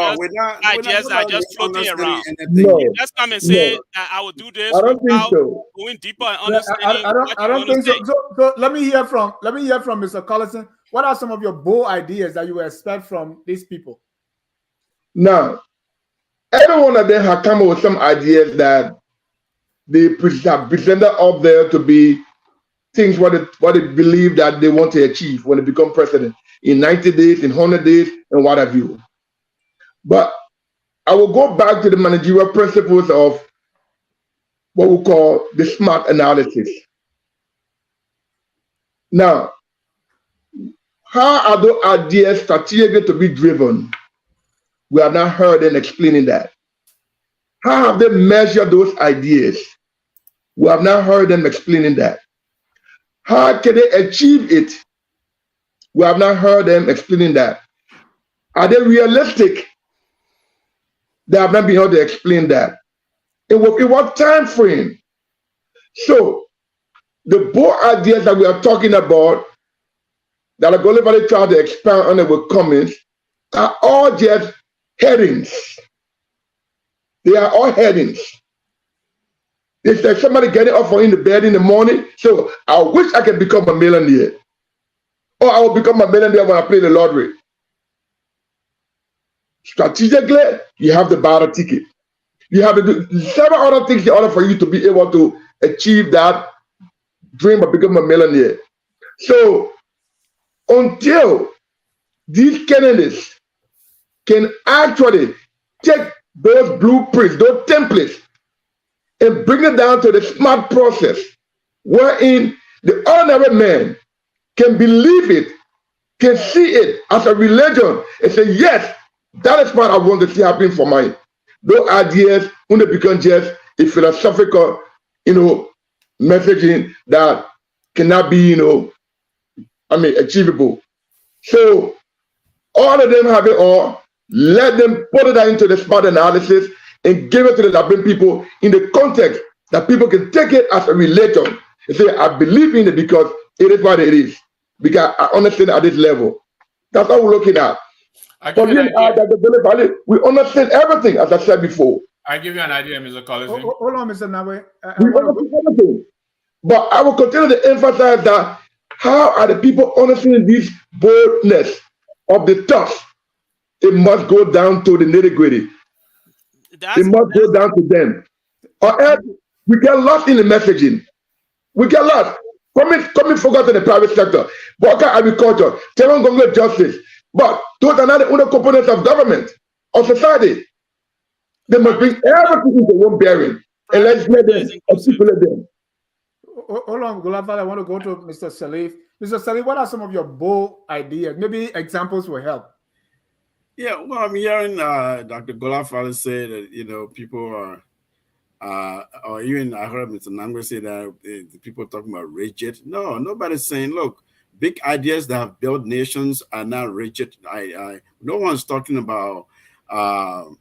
ideas that are just floating around. You just come and say that I will do this. I don't think so. Going deeper and understanding. I don't think so. So let me hear from Mr. Korlison. What are some of your bold ideas that you expect from these people? Now, every one of them have come up with some ideas that they have presented up there to be things what they believe that they want to achieve when they become president in 90 days, in 100 days, and what have you. But I will go back to the managerial principles of what we call the SMART analysis. Now, how are those ideas strategically to be driven? We have not heard them explaining that. How have they measured those ideas? We have not heard them explaining that. How can they achieve it? We have not heard them explaining that. Are they realistic? They have not been able to explain that. In what time frame? So the bold ideas that we are talking about, that are going to try to expand on it with comments, are all just headings. They are all headings. It's like somebody getting up for in the bed in the morning. So I wish I could become a millionaire. Or I will become a millionaire when I play the lottery. Strategically, you have to buy the ticket. You have to do several other things in order for you to be able to achieve that dream of becoming a millionaire. So until these candidates can actually take those blueprints, those templates, and bring it down to the smart process, wherein the ordinary man can believe it, can see it as a religion, and say, yes, that is what I want to see happen for mine. Those ideas, when they become just a philosophical, messaging that cannot be, achievable. So all of them have it all. Let them put it into the smart analysis and give it to the Nagbe people in the context that people can take it as a religion and say, I believe in it because it is what it is. Because I understand at this level. That's all we're looking at. For me, we understand everything, as I said before. I give you an idea, Mr. Korlison. Hold on, Mr. Nagbe. We understand everything. But I will continue to emphasize that how are the people understanding this boldness of the thoughts? It must go down to the nitty-gritty. It must go down to them. Or else we get lost in the messaging. We get lost. Coming focus on the private sector. Worker agriculture, Terran justice. But those are not the only components of government, of society. They must bring everything into one bearing. And let's let them articulate them. Hold on, Golafale, I want to go to Mr. Sirleaf. Mr. Sirleaf, what are some of your bold ideas? Maybe examples will help. Yeah, well, I'm hearing Dr. Golafale say that, people are, or even I heard Mr. Nagbe say that the people talking about rigid. No, nobody's saying, look, big ideas that have built nations are not rigid. No one's talking about on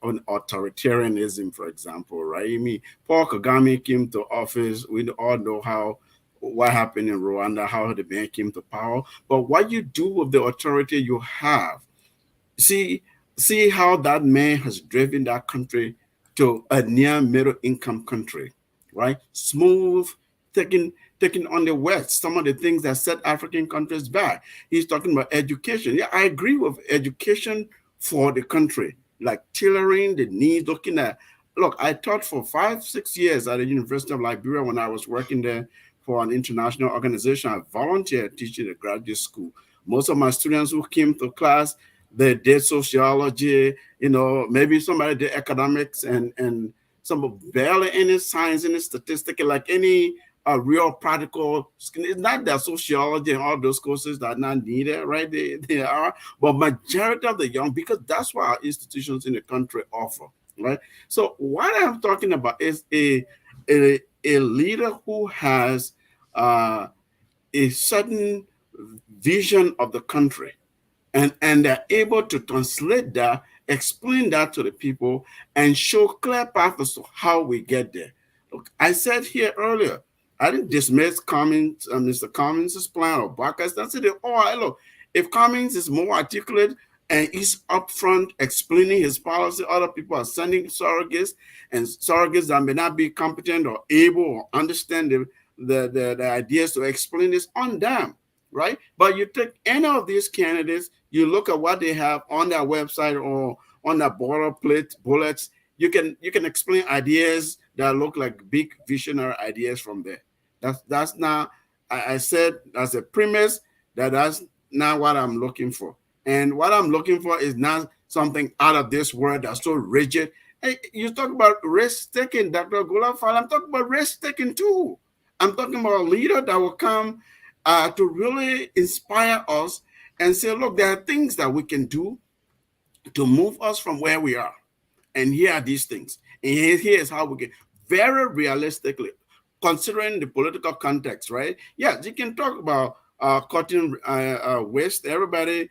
authoritarianism, for example, right? I mean, Paul Kagame came to office. We all know what happened in Rwanda, how the man came to power. But what you do with the authority you have, see how that man has driven that country to a near middle income country, right? Smooth, taking on the West, some of the things that set African countries back. He's talking about education. Yeah, I agree with education for the country, like tailoring the needs, looking at, look, I taught for 5-6 years at the University of Liberia when I was working there for an international organization. I volunteered teaching at graduate school. Most of my students who came to class, they did sociology, maybe somebody did economics and some barely any science, any statistics, like any real practical. It's not that sociology and all those courses that are not needed, right? They are, but majority of the young, because that's what our institutions in the country offer, right? So what I'm talking about is a leader who has a certain vision of the country, and they're able to translate that, explain that to the people, and show clear paths to how we get there. Look, I said here earlier, I didn't dismiss Mr. Cummings' plan or Barker's. I said, look, if Cummings is more articulate and he's upfront explaining his policy, other people are sending surrogates, and surrogates that may not be competent or able or understand the ideas to explain this on them, right? But you take any of these candidates, you look at what they have on their website or on their bullets, you can explain ideas that look like big visionary ideas from there. That's not, I said as a premise that's not what I'm looking for. And what I'm looking for is not something out of this world that's so rigid. Hey, you talk about risk-taking, Dr. Golafale. I'm talking about risk-taking too. I'm talking about a leader that will come to really inspire us and say, look, there are things that we can do to move us from where we are. And here are these things. And here's how we get very realistically, considering the political context, right? Yeah, you can talk about cutting waste. Everybody,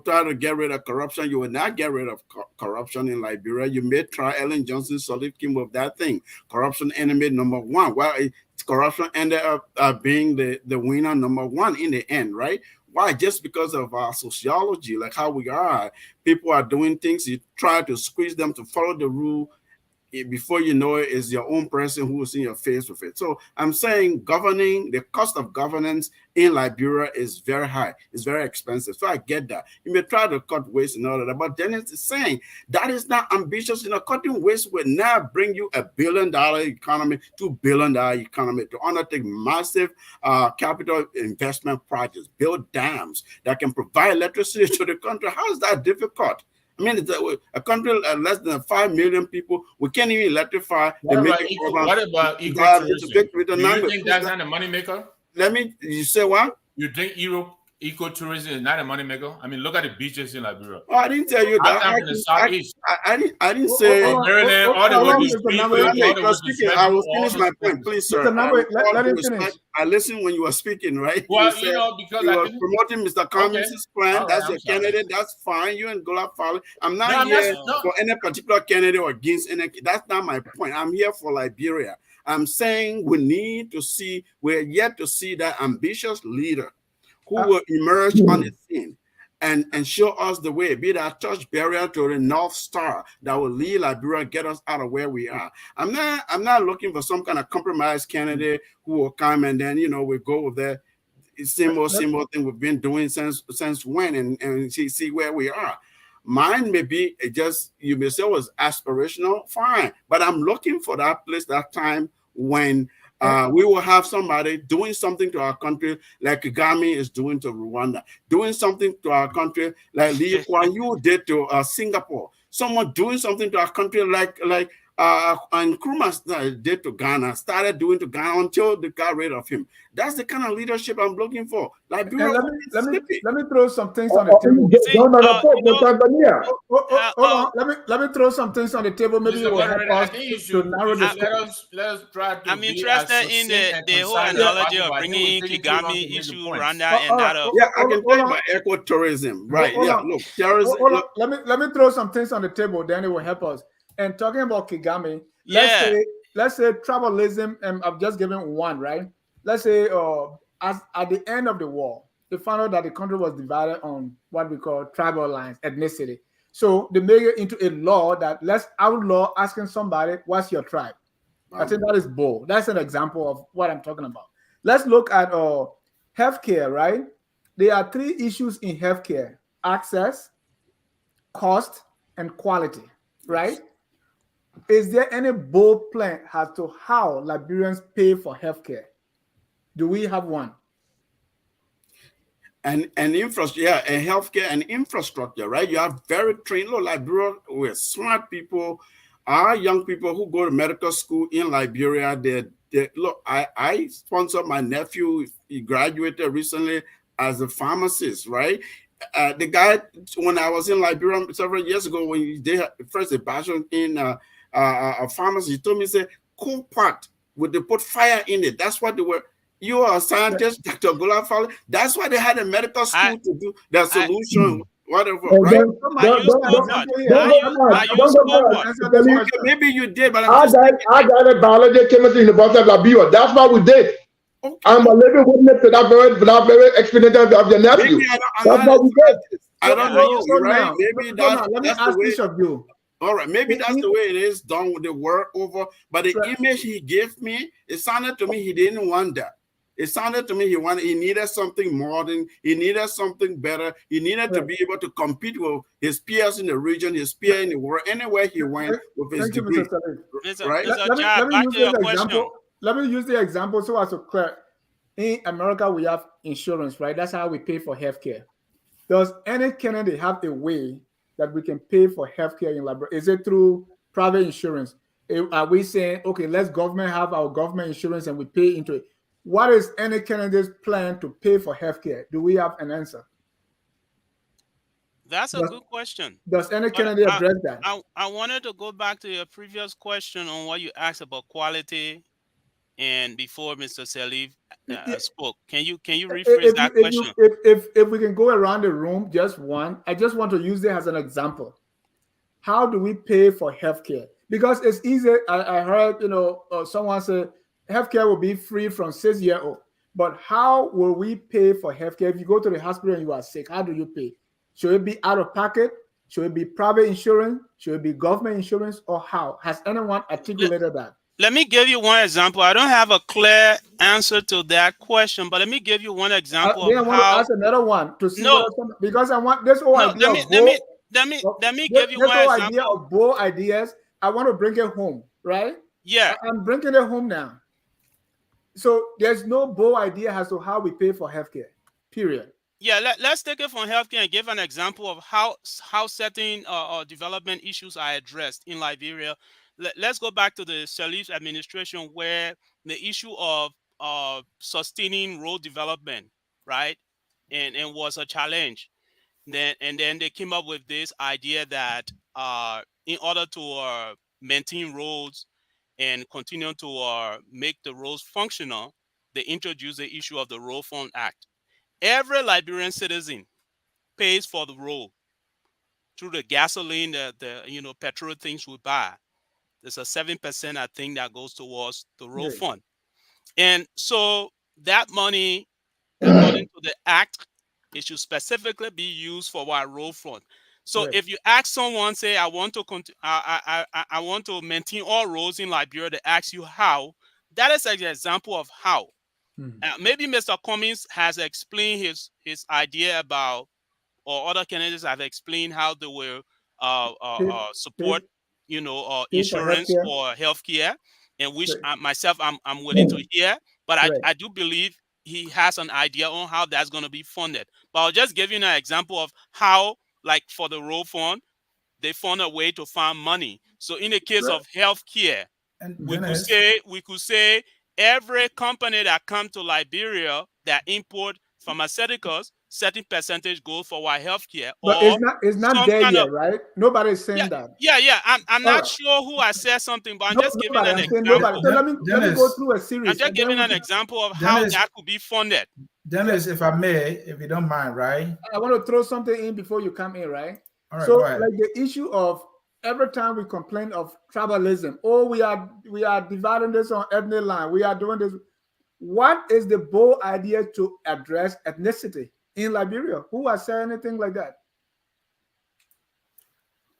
try to get rid of corruption. You will not get rid of corruption in Liberia. You may try. Ellen Johnson Sirleaf came with that thing. Corruption enemy number one. Well, corruption ended up being the winner number one in the end, right? Why? Just because of our sociology, like how we are. People are doing things. You try to squeeze them to follow the rule. Before you know it, is your own person who is in your face with it. So I'm saying the cost of governance in Liberia is very high. It's very expensive. So I get that. You may try to cut waste and all of that, but then it's saying that is not ambitious. Cutting waste will now bring you $1 billion economy, $2 billion economy to undertake massive capital investment projects, build dams that can provide electricity to the country. How is that difficult? I mean, it's a country less than 5 million people. We can't even electrify. What about ecotourism? Do you think that's not a moneymaker? You say what? You think ecotourism is not a moneymaker? I mean, look at the beaches in Liberia. Oh, I didn't tell you that. I'm from the southeast. I didn't say. I will finish my point, please, sir. Let him finish. I listened when you were speaking, right? Well, because you were promoting Mr. Cummings' plan. That's your candidate. That's fine. You and Golafale. I'm not here for any particular candidate or against any. That's not my point. I'm here for Liberia. I'm saying we're yet to see that ambitious leader who will emerge on the scene and show us the way, be that touch barrier to the North Star that will lead Liberia, get us out of where we are. I'm not looking for some kind of compromise candidate who will come and then, we go with the same old thing we've been doing since when and see where we are. Mine may be you may say it was aspirational, fine, but I'm looking for that place, that time when we will have somebody doing something to our country like Kagame is doing to Rwanda, doing something to our country like Lee Kuan Yew did to Singapore, someone doing something to our country like and Nkrumah did to Ghana, started doing to Ghana until they got rid of him. That's the kind of leadership I'm looking for. Liberia, let me throw some things on the table. Hold on. Let me throw some things on the table. Maybe it will help us to narrow the let us try to. I'm interested in the whole analogy of bringing Kagame issue, Rwanda, and that of. Yeah, I can tell you about ecotourism, right? Look, terrorism. Let me throw some things on the table. Then it will help us. And talking about Kagame, let's say tribalism, and I've just given one, right? Let's say as at the end of the war, they found out that the country was divided on what we call tribal lines, ethnicity. So they made it into a law that let's outlaw asking somebody, what's your tribe? I think that is bold. That's an example of what I'm talking about. Let's look at healthcare, right? There are 3 issues in healthcare: access, cost, and quality, right? Is there any bold plan as to how Liberians pay for healthcare? Do we have one? And infrastructure, and healthcare and infrastructure, right? You have very trained Liberia with smart people. Our young people who go to medical school in Liberia, look, I sponsor my nephew. He graduated recently as a pharmacist, right? The guy, when I was in Liberia several years ago, when they had first a bachelor in a pharmacy, he told me, say, coal pot, would they put fire in it? That's what they were. You are a scientist, Dr. Golafale. That's why they had a medical school to do the solution, whatever, right? Maybe you did, but I got a biology chemistry in the University of Liberia. That's what we did. Okay. I'm a living witness to that very experience of your nephew. That's what we did. I don't know, right? Maybe let me ask each of you. All right, maybe that's the way it is done with the work over. But the image he gave me, it sounded to me he didn't want that. It sounded to me he needed something modern, he needed something better, he needed to be able to compete with his peers in the region, his peers in the world, anywhere he went with his degree. Right? Let me use the example so as to clear. In America, we have insurance, right? That's how we pay for healthcare. Does any candidate have a way that we can pay for healthcare in Liberia? Is it through private insurance? Are we saying, okay, let's government have our government insurance and we pay into it? What is any candidate's plan to pay for healthcare? Do we have an answer? That's a good question. Does any candidate address that? I wanted to go back to your previous question on what you asked about quality, and before Mr. Sirleaf spoke. Can you rephrase that question? If we can go around the room, just one. I just want to use it as an example. How do we pay for healthcare? Because it's easy. I heard someone say healthcare will be free from 6 years old. But how will we pay for healthcare if you go to the hospital and you are sick? How do you pay? Should it be out of pocket? Should it be private insurance? Should it be government insurance? Or how? Has anyone articulated that? Let me give you one example. I don't have a clear answer to that question, but let me give you one example Then I of want to how. ask another one to see No, because I want this whole no. idea of Let me give you this one whole idea example. of bold ideas. I want to bring it home, right? Yeah. I'm bringing it home now. So there's no bold idea as to how we pay for healthcare. Period. Yeah, let's take it from healthcare and give an example of how certain development issues are addressed in Liberia. Let's go back to the Sirleaf administration, where the issue of sustaining road development, right, and was a challenge. Then they came up with this idea that in order to maintain roads and continue to make the roads functional, they introduced the issue of the Road Fund Act. Every Liberian citizen pays for the road through the gasoline, the petrol things we buy. There's a 7%, I think, that goes towards the road fund. And so that money, according to the act, it should specifically be used for our road fund. So if you ask someone, say, I want to maintain all roads in Liberia, they ask you how. That is an example of how. Maybe Mr. Cummings has explained his idea about, or other candidates have explained how they will support, insurance for healthcare, and which myself I'm willing to hear. But I do believe he has an idea on how that's going to be funded. But I'll just give you an example of how, like for the road fund, they found a way to find money. So in the case of healthcare, we could say every company that come to Liberia that import pharmaceuticals, certain percentage goes for our healthcare. But it's not there yet, right? Nobody's saying that. Yeah. I'm not sure who has said something, but I'm just giving an example. Nobody. So let me go through a series. I'm just giving an example of how that could be funded. Dennis, if I may, if you don't mind, right? I want to throw something in before you come in, right? All right, so go ahead. Like the issue of every time we complain of tribalism, we are dividing this on ethnic line, we are doing this. What is the bold idea to address ethnicity in Liberia? Who has said anything like that?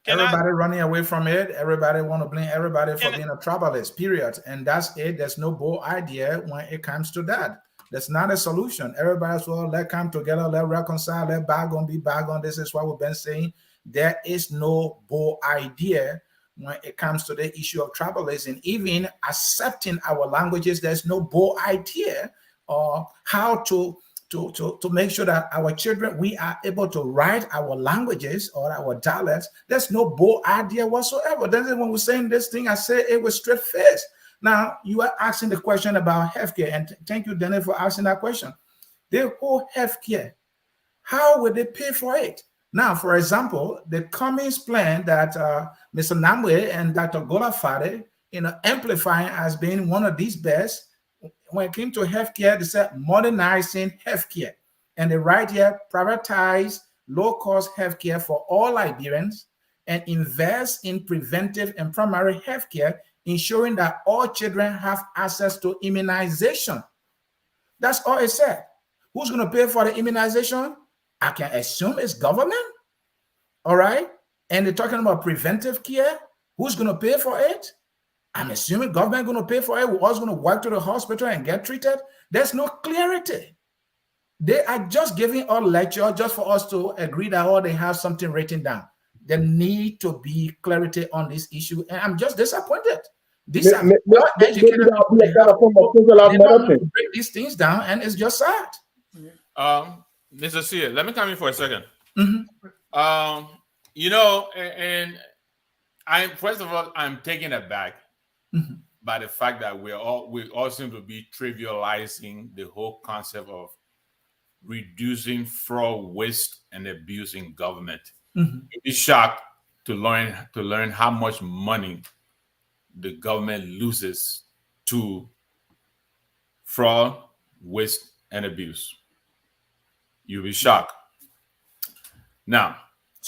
Everybody running away from it. Everybody want to blame everybody for being a tribalist, period. And that's it. There's no bold idea when it comes to that. That's not a solution. Everybody's, well, let's come together, let's reconcile, let bygone be bygone. This is what we've been saying. There is no bold idea when it comes to the issue of tribalism. Even accepting our languages, there's no bold idea or how to make sure that our children, we are able to write our languages or our dialects. There's no bold idea whatsoever. That's when we're saying this thing, I say it was straight face. Now, you are asking the question about healthcare, and thank you, Daniel, for asking that question. The whole healthcare, how will they pay for it? Now, for example, the Cummings plan that Mr. Nagbe and Dr. Golafale, amplifying as being one of these best. When it came to healthcare, they said modernizing healthcare. And they right here privatize low-cost healthcare for all Liberians and invest in preventive and primary healthcare, ensuring that all children have access to immunization. That's all it said. Who's going to pay for the immunization? I can assume it's government. All right. And they're talking about preventive care. Who's going to pay for it? I'm assuming government going to pay for it. We're all going to walk to the hospital and get treated. There's no clarity. They are just giving a lecture just for us to agree that they have something written down. There need to be clarity on this issue. And I'm just disappointed. These are educated people. They don't break these things down, and it's just sad. Mr. Sieh, let me come in for a second. And first of all, I'm taken aback by the fact that we all seem to be trivializing the whole concept of reducing fraud, waste, and abuse in government. You'd be shocked to learn how much money the government loses to fraud, waste, and abuse. You'll be shocked. Now,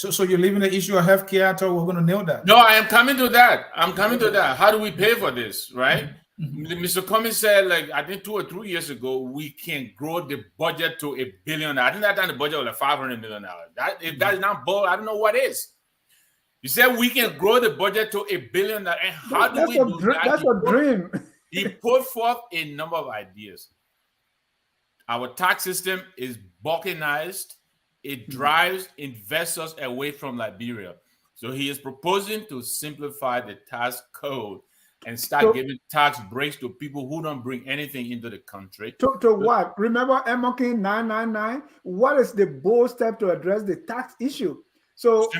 So you're leaving the issue of healthcare. I thought we we're going to nail that. no, I am coming to that. I'm coming to that. How do we pay for this, right? Mr. Cummings said, like, I think 2 or 3 years ago, we can grow the budget to $1 billion. I think that time the budget was like $500 million. If that is not bold, I don't know what is. You said we can grow the budget to $1 billion. And how do we do that? That's a dream. He put forth a number of ideas. Our tax system is balkanized. It drives investors away from Liberia. So he is proposing to simplify the tax code and start giving tax breaks to people who don't bring anything into the country. To what? Remember MOK 999? What is the bold step to address the tax issue? So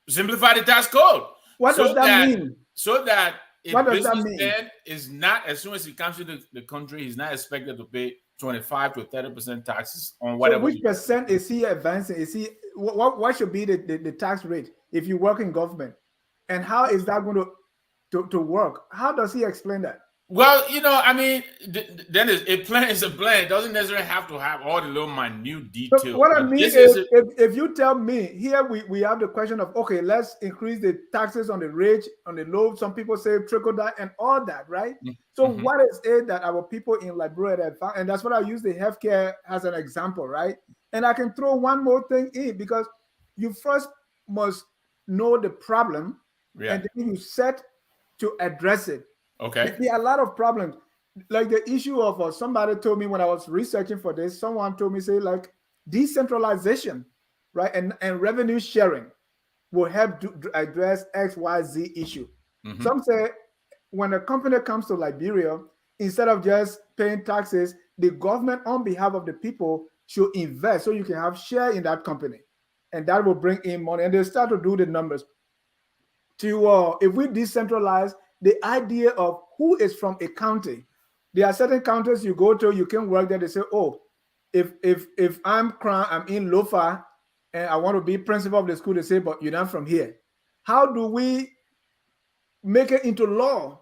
simplify the tax code. What does that mean? So that what does that mean? Businessman is not, as soon as he comes to the country, he's not expected to pay 25 to 30% taxes on whatever. So which percent is he advancing? Is he what should be the tax rate if you work in government? And how is that going to work? How does he explain that? Well, I mean, then a plan is a plan. It doesn't necessarily have to have all the little minute details. So what I mean is, if you tell me, here we have the question of, okay, let's increase the taxes on the rich, on the low. Some people say trickle down and all that, right? So what is it that our people in Liberia have found? And that's what I use the healthcare as an example, right? And I can throw one more thing in, because you first must know the problem, and then you set to address it. Okay. There are a lot of problems. Like the issue of somebody told me when I was researching for this, someone told me, say, like, decentralization, right? And revenue sharing will help to address XYZ issue. Some say when a company comes to Liberia, instead of just paying taxes, the government on behalf of the people should invest so you can have share in that company. And that will bring in money. And they start to do the numbers. If we decentralize, the idea of who is from a county, there are certain counties you go to, you can work there. They say, oh, if I'm in Lofa and I want to be principal of the school, they say, but you're not from here. How do we make it into law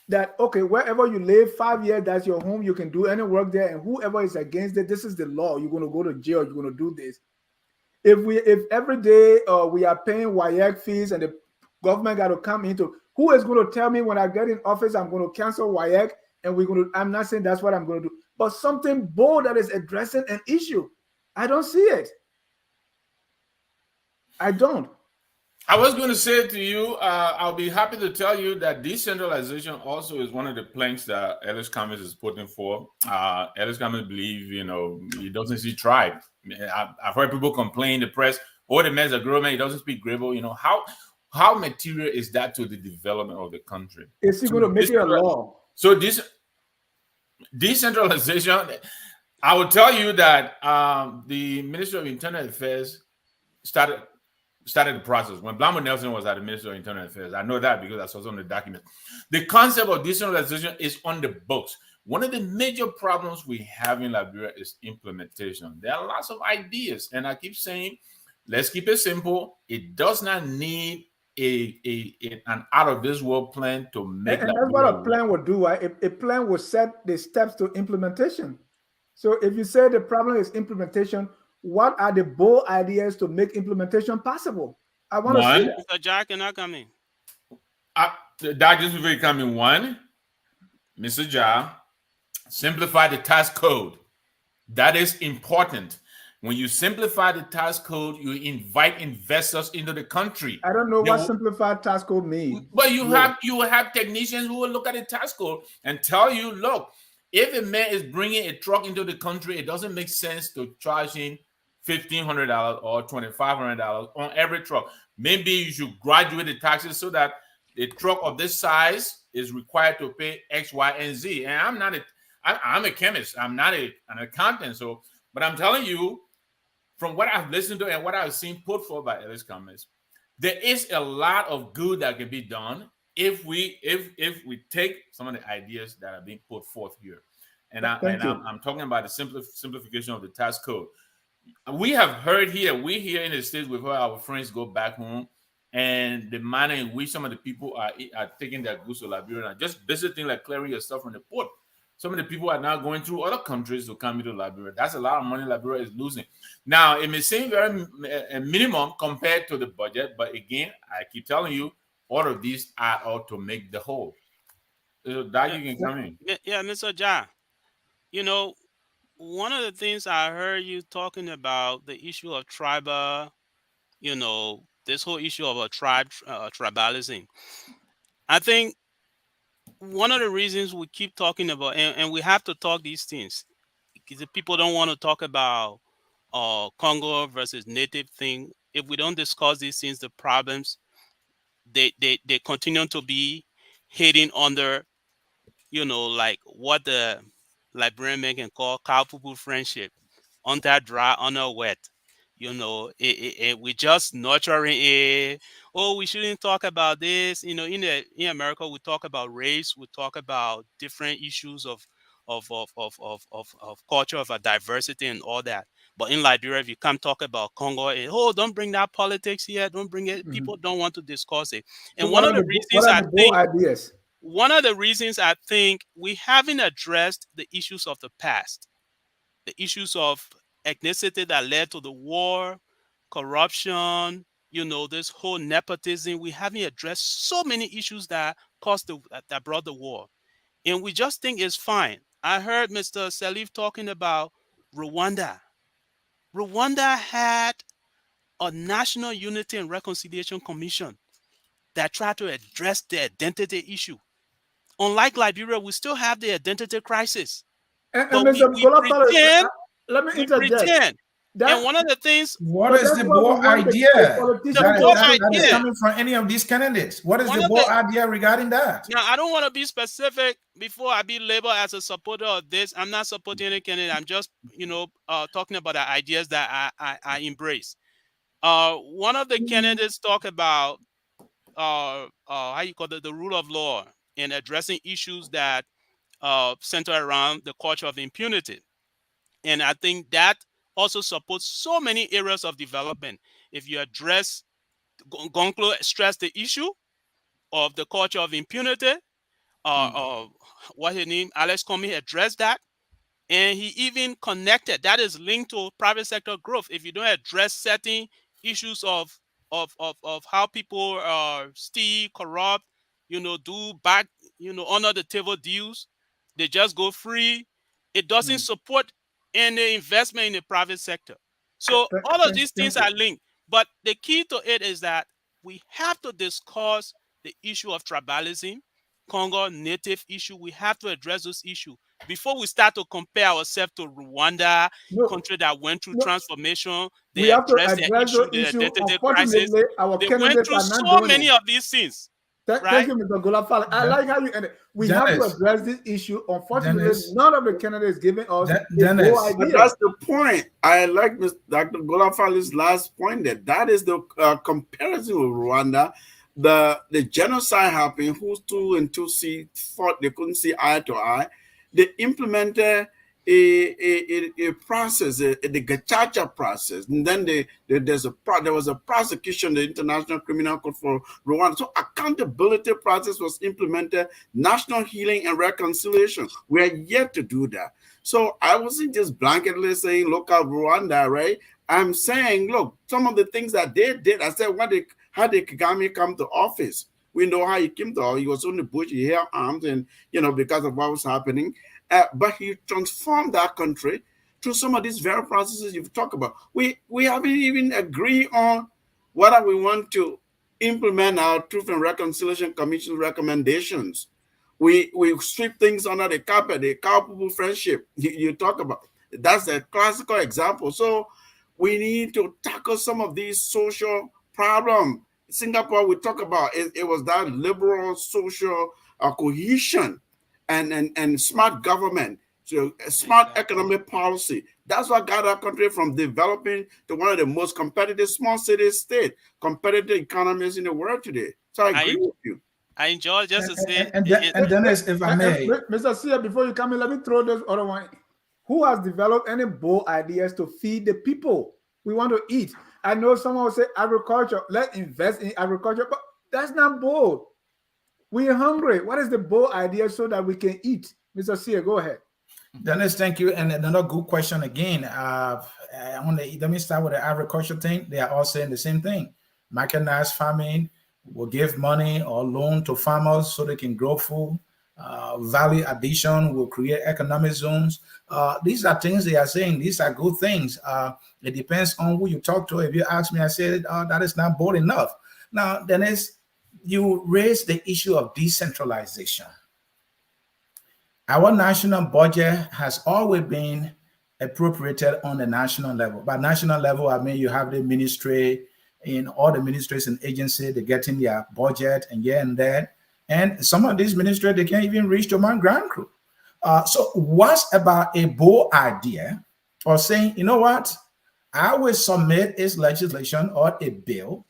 that, okay, wherever you live, 5 years, that's your home, you can do any work there, and whoever is against it, this is the law. You're going to go to jail, you're going to do this. If every day we are paying WIAC fees and the government got to come into, who is going to tell me when I get in office I'm going to cancel WIAC, and I'm not saying that's what I'm going to do, but something bold that is addressing an issue. I don't see it. I don't. I was going to say to you, I'll be happy to tell you that decentralization also is one of the planks that Ellis Cummings is putting forth. Ellis Cummings believes, he doesn't see tribe. I've heard people complain in the press, oh, the man's a grown man, he doesn't speak Grebo. How material is that to the development of the country? Is he going to make it a law? So this decentralization, I will tell you that the Ministry of Internal Affairs started the process when Blamo Nelson was at the Ministry of Internal Affairs. I know that because I saw some of the documents. The concept of decentralization is on the books. One of the major problems we have in Liberia is implementation. There are lots of ideas, and I keep saying, let's keep it simple. It does not need an out-of-this-world plan to make. And that's what a plan would do. Right? A plan will set the steps to implementation. So if you say the problem is implementation, what are the bold ideas to make implementation possible? I want to see that. Mr. Jack cannot come in. That just will come in one. Mr. Ja, simplify the tax code. That is important. When you simplify the tax code, you invite investors into the country. I don't know what simplified tax code means. But you will have technicians who will look at the tax code and tell you, look, if a man is bringing a truck into the country, it doesn't make sense to charge him $1,500 or $2,500 on every truck. Maybe you should graduate the taxes so that a truck of this size is required to pay X, Y, and Z. And I'm a chemist. I'm not an accountant. But I'm telling you, from what I've listened to and what I've seen put forth by Ellis Cummings, there is a lot of good that can be done if we take some of the ideas that are being put forth here. And I'm talking about the simplification of the tax code. We have heard here, we here in the States, we've heard our friends go back home, and the manner in which some of the people are taking their goods to Liberia and just visiting, like clearing your stuff from the port. Some of the people are now going through other countries to come into Liberia. That's a lot of money Liberia is losing. Now, it may seem very minimum compared to the budget, but again, I keep telling you, all of these add up to make the whole. So that you can come in. Yeah, Mr. Ja, you know, one of the things I heard you talking about, the issue of tribal, this whole issue of a tribalism. I think one of the reasons we keep talking about, and we have to talk these things, because if people don't want to talk about Congo versus native thing, if we don't discuss these things, the problems, they continue to be hidden under, like what the Liberian men can call cow poo friendship, under dry, under wet. We just nurturing it. Oh, we shouldn't talk about this. In America, we talk about race, we talk about different issues of culture, of a diversity and all that. But in Liberia, if you come talk about Congo, don't bring that politics here. Don't bring it. People don't want to discuss it. And So what are the bold ideas? one of the reasons I think we haven't addressed the issues of the past, the issues of ethnicity that led to the war, corruption, this whole nepotism. We haven't addressed so many issues that that brought the war. And we just think it's fine. I heard Mr. Sirleaf talking about Rwanda. Rwanda had a National Unity and Reconciliation Commission that tried to address the identity issue. Unlike Liberia, we still have the identity crisis. And But Mr. we Golafale, pretend. let me We interject. pretend. And one of the things, what is the bold idea that is coming from any of these candidates? What is the bold idea regarding that? Now, I don't want to be specific before I be labeled as a supporter of this. I'm not supporting any candidate. I'm just, talking about the ideas that I embrace. One of the candidates talk about how you call it, the rule of law, and addressing issues that center around the culture of impunity. And I think that also supports so many areas of development. If you address, Gonklo stressed the issue of the culture of impunity, what his name, Alex Comey addressed that. And he even connected, that is linked to private sector growth. If you don't address certain issues of how people steal, corrupt, do back, under the table deals, they just go free. It doesn't support any investment in the private sector. So all of these things are linked. But the key to it is that we have to discuss the issue of tribalism, Congo native issue. We have to address those issues before we start to compare ourselves to Rwanda, country that went through transformation. They addressed their issue, the identity crisis. They went through so many of these things. Thank you, Mr. Golafale. I like how you ended. We have to address this issue. Unfortunately, none of the candidates giving us no idea. But that's the point. I like Dr. Golafale's last point that is the comparison with Rwanda. The genocide happened. Who's two and two fought. They couldn't see eye to eye. They implemented a process, the Gachacha process, and then there was a prosecution, the International Criminal Court for Rwanda. So accountability process was implemented, national healing and reconciliation. We are yet to do that. So I wasn't just blanketly saying, look at Rwanda, right? I'm saying, look, some of the things that they did. I said, how did Kagame come to office? We know how he came to office. He was on the bush, he held arms, and because of what was happening. But he transformed that country through some of these very processes you've talked about. We haven't even agreed on whether we want to implement our Truth and Reconciliation Commission recommendations. We sweep things under the carpet, the culpable friendship you talk about. That's a classical example. So we need to tackle some of these social problems. Singapore, we talk about, it was that liberal social cohesion and smart government, so a smart economic policy. That's what got our country from developing to one of the most competitive small city state, competitive economies in the world today. So I agree with you. I enjoy just to say. And Dennis, if I may. Mr. Sieh, before you come in, let me throw this other one. Who has developed any bold ideas to feed the people? We want to eat. I know someone will say agriculture, let's invest in agriculture, but that's not bold. We are hungry. What is the bold idea so that we can eat? Mr. Sieh, go ahead. Dennis, thank you. And another good question again. Let me start with the agriculture thing. They are all saying the same thing. Mechanized farming will give money or loan to farmers so they can grow food. Value addition will create economic zones. These are things they are saying. These are good things. It depends on who you talk to. If you ask me, I said, that is not bold enough. Now, Dennis, you raised the issue of decentralization. Our national budget has always been appropriated on the national level. By national level, I mean you have the ministry, in all the ministries and agencies, they're getting their budget and here and there. And some of these ministries, they can't even reach to my ground crew. So what's about a bold idea or saying, you know what, I will submit this legislation or a bill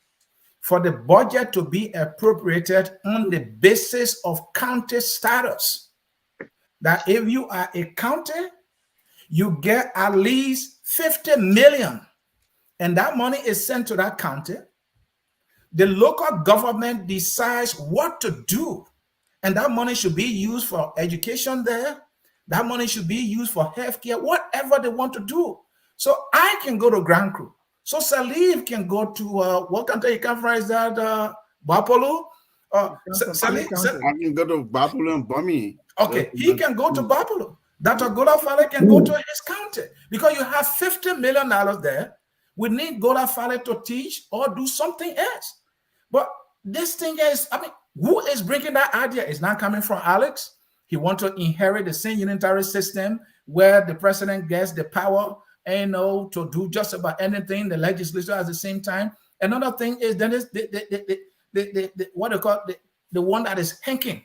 for the budget to be appropriated on the basis of county status. That if you are a county, you get at least 50 million, and that money is sent to that county. The local government decides what to do, and that money should be used for education there. That money should be used for healthcare, whatever they want to do. So I can go to Grand Crew. So Sirleaf can go to what country he come from? Is that Bapolu? I can go to Bapolu and Bumi. Okay, he can go to Bapolu. Dr. Golafale can go to his county because you have $50 million there. We need Golafale to teach or do something else. But this thing is, I mean, who is bringing that idea? It's not coming from Alex. He wants to inherit the same unitary system where the president gets the power, to do just about anything. The legislature at the same time. Another thing is then is the what they call the one that is hanking.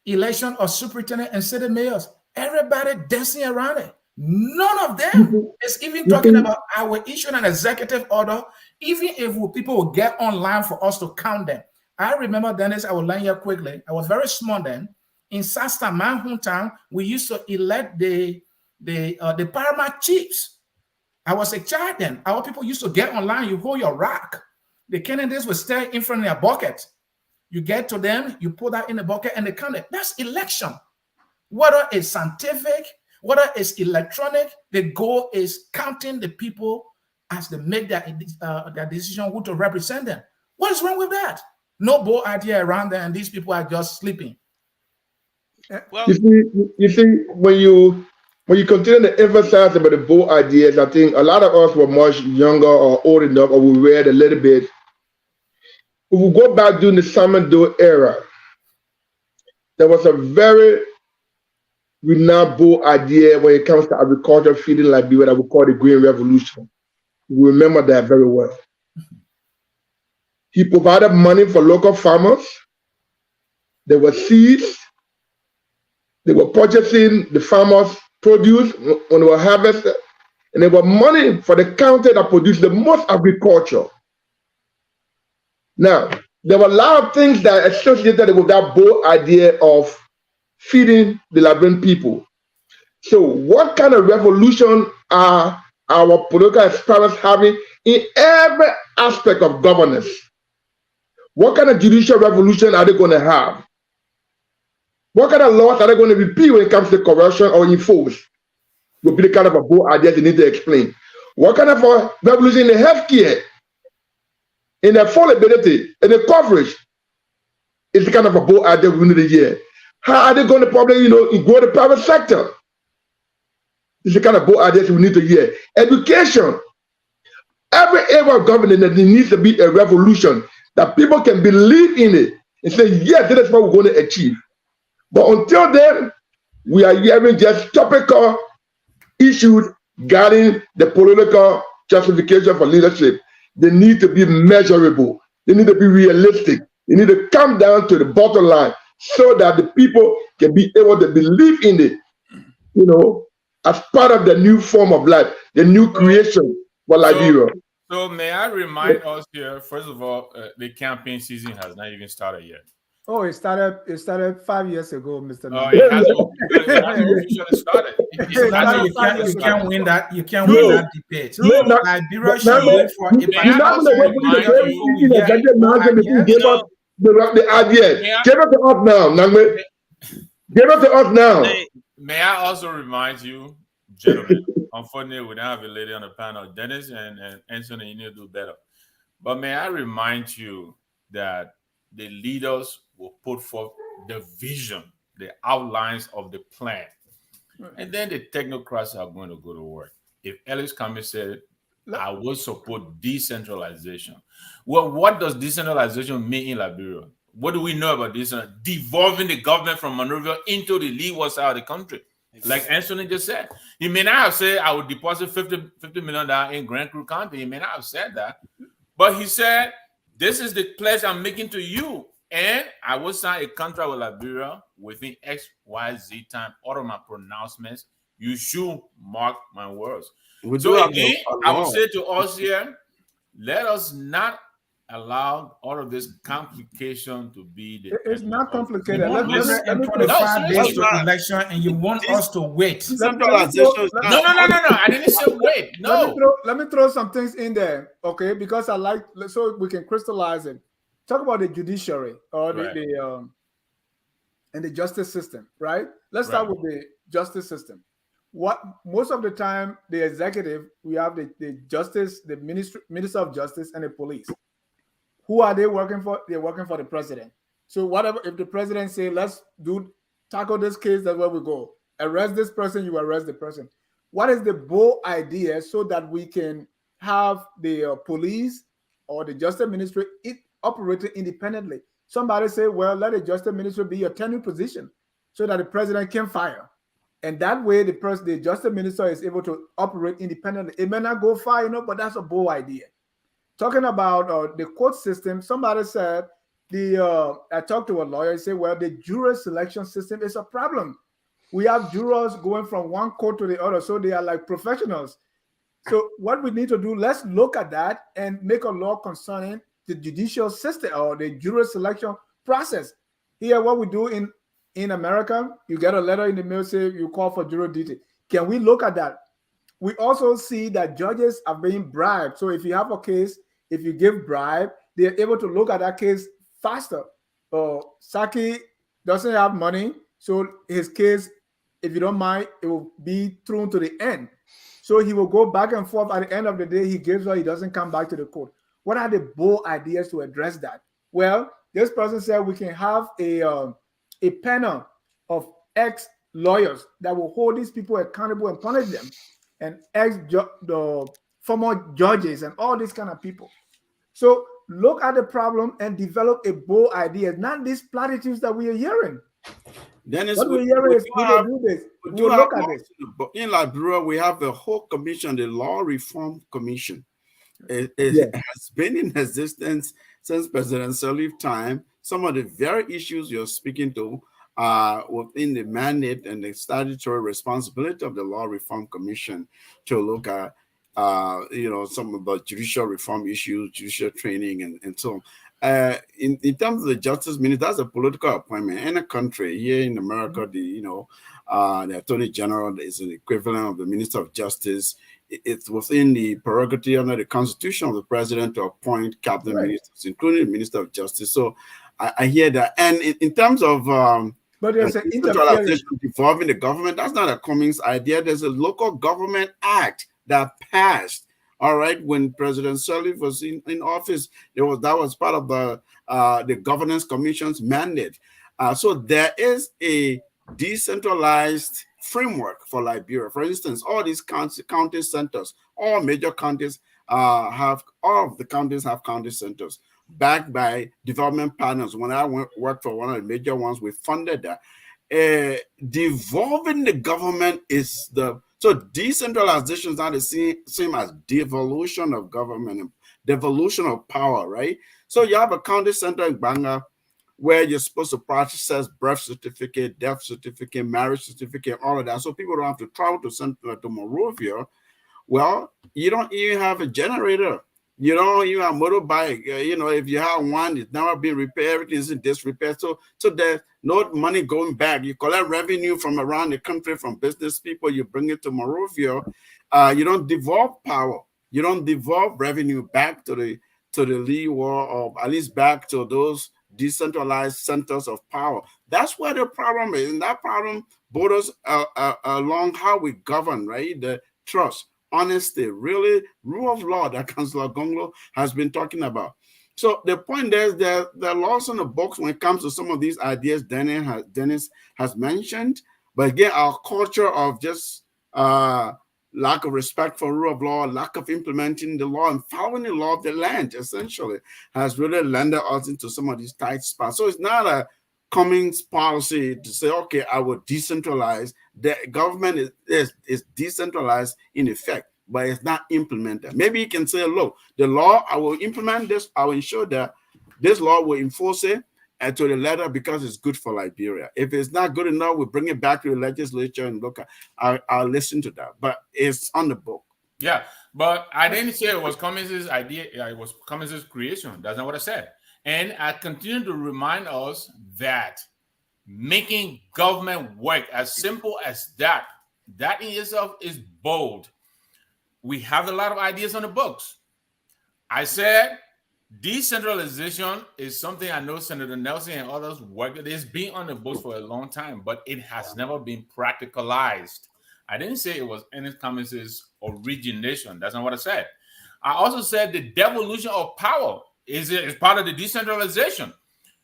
Election of superintendent and city mayors. Everybody dancing around it. None of them is even talking about our issuing an executive order, even if people will get online for us to count them. I remember, Dennis, I will learn here quickly. I was very small then. In Sasta, my hometown, we used to elect the paramount chiefs. I was a child then. Our people used to get online, you hold your rock. The candidates would stay in front of their bucket. You get to them, you put that in the bucket, and they count it. That's election. Whether it's scientific, whether it's electronic, the goal is counting the people as they make their decision who to represent them. What is wrong with that? No bold idea around there, and these people are just sleeping. Well, you see, when you continue to emphasize about the bold ideas, I think a lot of us were much younger or old enough, or we read a little bit. If we go back during the Simon Doe era, there was a very renowned bold idea when it comes to agriculture feeding Liberia that we call the Green Revolution. We remember that very well. He provided money for local farmers. There were seeds. They were purchasing the farmers' produce when they were harvested. And there was money for the county that produced the most agriculture. Now, there were a lot of things that associated with that bold idea of feeding the Liberian people. So what kind of revolution are our political experts having in every aspect of governance? What kind of judicial revolution are they going to have? What kind of laws are they going to repeal when it comes to corruption or enforce? Will be the kind of a bold idea they need to explain. What kind of a revolution in the healthcare, in the affordability, in the coverage is the kind of a bold idea we need to hear. How are they going to probably, grow the private sector? It's the kind of bold ideas we need to hear. Education. Every area of government, there needs to be a revolution that people can believe in it and say, yes, this is what we're going to achieve. But until then, we are hearing just topical issues guarding the political justification for leadership. They need to be measurable. They need to be realistic. They need to come down to the bottom line so that the people can be able to believe in it, as part of the new form of life, the new creation for Liberia. So may I remind us here, first of all, the campaign season has not even started yet. Oh, it started 5 years ago, Mr. It hasn't officially started. You can't win that. You can't win that debate. Liberia should wait for a the idea. Give it to us now, Nagbe. Give it to us now. Hey, May I also remind you, gentlemen, unfortunately, we don't have a lady on the panel. Dennis and Ansony, you need to do better. But may I remind you that the leaders will put forth the vision, the outlines of the plan. And then the technocrats are going to go to work. If Ellis Cummings said, I will support decentralization. Well, what does decentralization mean in Liberia? What do we know about this? Devolving the government from Monrovia into the leeward side of the country. Like Ansony just said. He may not have said, I would deposit $50 million in Grand Crew County. He may not have said that. But he said, this is the pledge I'm making to you. And I will sign a contract with Liberia within XYZ time. All of my pronouncements. You should mark my words. So again, I would say to us here, let us not allow all of this complication to be the. It's not complicated. You want 125 days to election, and you want us to wait. Centralization. No. I didn't say wait. No. Let me throw some things in there, okay? Because I like, so we can crystallize it. Talk about the judiciary or the and the justice system, right? Let's start with the justice system. What most of the time, the executive, we have the justice, the minister of justice, and the police. Who are they working for? They're working for the president. So whatever, if the president say, let's tackle this case, that's where we go. Arrest this person, you arrest the person. What is the bold idea so that we can have the police or the justice ministry operating independently? Somebody say, well, let the justice ministry be a tenure position so that the president can fire. And that way, the justice minister is able to operate independently. It may not go far, but that's a bold idea. Talking about the court system, somebody said, I talked to a lawyer, he said, well, the jury selection system is a problem. We have jurors going from one court to the other, so they are like professionals. So what we need to do, let's look at that and make a law concerning the judicial system or the jury selection process. Here, what we do in America, you get a letter in the mail, say you call for jury duty. Can we look at that? We also see that judges are being bribed. So if you have a case, if you give bribe, they're able to look at that case faster. Saki doesn't have money, so his case, if you don't mind, it will be thrown to the end. So he will go back and forth. At the end of the day, he gives or he doesn't come back to the court. What are the bold ideas to address that? Well, this person said we can have a panel of ex-lawyers that will hold these people accountable and punish them, and the former judges and all these kind of people. So look at the problem and develop a bold idea, not these platitudes that we are hearing. Dennis, what we're hearing is we will do this. We will look at this. In Liberia, we have the whole commission, the Law Reform Commission. It has been in existence since President Sirleaf time. Some of the very issues you're speaking to within the mandate and the statutory responsibility of the Law Reform Commission to look at some of the judicial reform issues, judicial training, and so on. In terms of the justice minister, that's a political appointment. In a country, here in America, the Attorney General is an equivalent of the Minister of Justice. It's within the prerogative under the Constitution of the President to appoint cabinet ministers, including the Minister of Justice. So I hear that. And in terms of but there's an devolving the government, that's not a Cummings idea. There's a Local Government Act that passed. All right, when President Sirleaf was in office, that was part of the Governance Commission's mandate. So there is a decentralized framework for Liberia. For instance, all these county centers, all major counties all of the counties have county centers backed by development partners. When I worked for one of the major ones, we funded that. Devolving the government is so decentralization is not the same as devolution of government and devolution of power, right? So you have a county center in Banga where you're supposed to process birth certificate, death certificate, marriage certificate, all of that. So people don't have to travel to Monrovia. Well, you don't even have a generator. You don't even have a motorbike. If you have one, it's never been repaired. Everything is in disrepair. So there's no money going back. You collect revenue from around the country from business people. You bring it to Monrovia. You don't devolve power. You don't devolve revenue back to the leeward, or at least back to those decentralized centers of power. That's where the problem is. And that problem borders along how we govern, right? The trust, honesty, really rule of law that Councillor Gonglo has been talking about. So the point is that there are laws on the books when it comes to some of these ideas Dennis has mentioned. But again, our culture of just lack of respect for rule of law, lack of implementing the law and following the law of the land, essentially, has really landed us into some of these tight spots. So it's not a Cummings policy to say, okay, I will decentralize. The government is decentralized in effect, but it's not implemented. Maybe you can say, look, the law, I will implement this, I will ensure that this law will enforce it and to the letter because it's good for Liberia. If it's not good enough, we'll bring it back to the legislature and look at, I'll listen to that. But it's on the book. Yeah, but I didn't say it was Cummings' idea. It was Cummings' creation. That's not what I said. And I continue to remind us that making government work as simple as that in itself is bold. We have a lot of ideas on the books. I said decentralization is something I know Senator Nelson and others work. It's been on the books for a long time, but it has never been practicalized. I didn't say it was Ernest Cummings' origination. That's not what I said. I also said the devolution of power is part of the decentralization.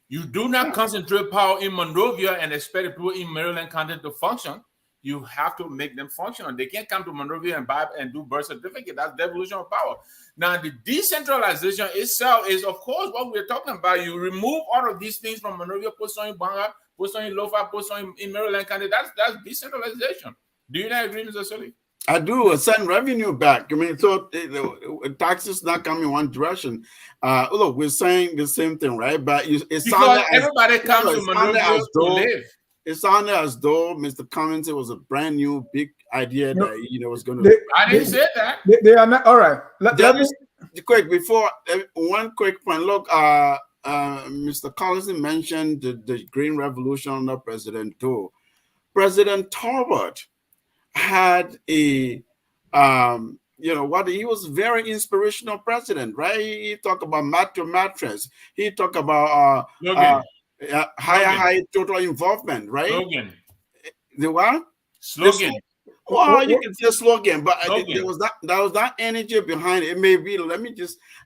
You do not concentrate power in Monrovia and expect the people in Maryland County to function. You have to make them functional. They can't come to Monrovia and buy and do birth certificate. That's devolution of power. Now, the decentralization itself is, of course, what we're talking about. You remove all of these things from Monrovia, post on Banga, post on Lofa, post on in Maryland County. That's decentralization. Do you not agree, Mr. Sirleaf? I do. Send revenue back. I mean, so taxes not come in one direction. Look, we're saying the same thing, right? But it's because everybody comes to Monrovia to live. It sounded as though Mr. Cummings, it was a brand new big idea that was going to. I didn't say that. They are not all right. Quick before one quick point. Look, Mr. Korlison mentioned the Green Revolution under President Doe. President Talbot had a he was very inspirational president, right? He talked about mat to mattress. He talked about high total involvement, right? Slogan. The what? Slogan. Well, you can say slogan, but there was that energy behind it. Maybe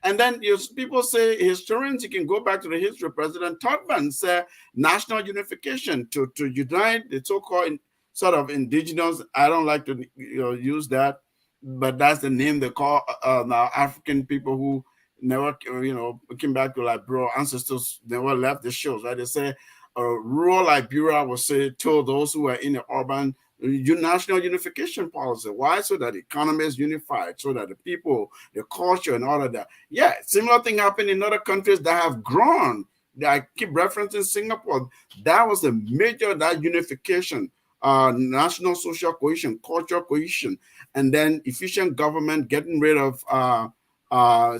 and then people say historians, you can go back to the history. President Tubman said national unification to unite the so-called sort of indigenous. I don't like to use that, but that's the name they call now African people who never came back to Liberia. Ancestors never left the shores, right? They say rural Liberia was told those who are in the urban national unification policy. Why? So that the economy is unified, so that the people, the culture, and all of that. Yeah, similar thing happened in other countries that have grown. I keep referencing Singapore. That was a major unification. National social cohesion, cultural cohesion, and then efficient government getting rid of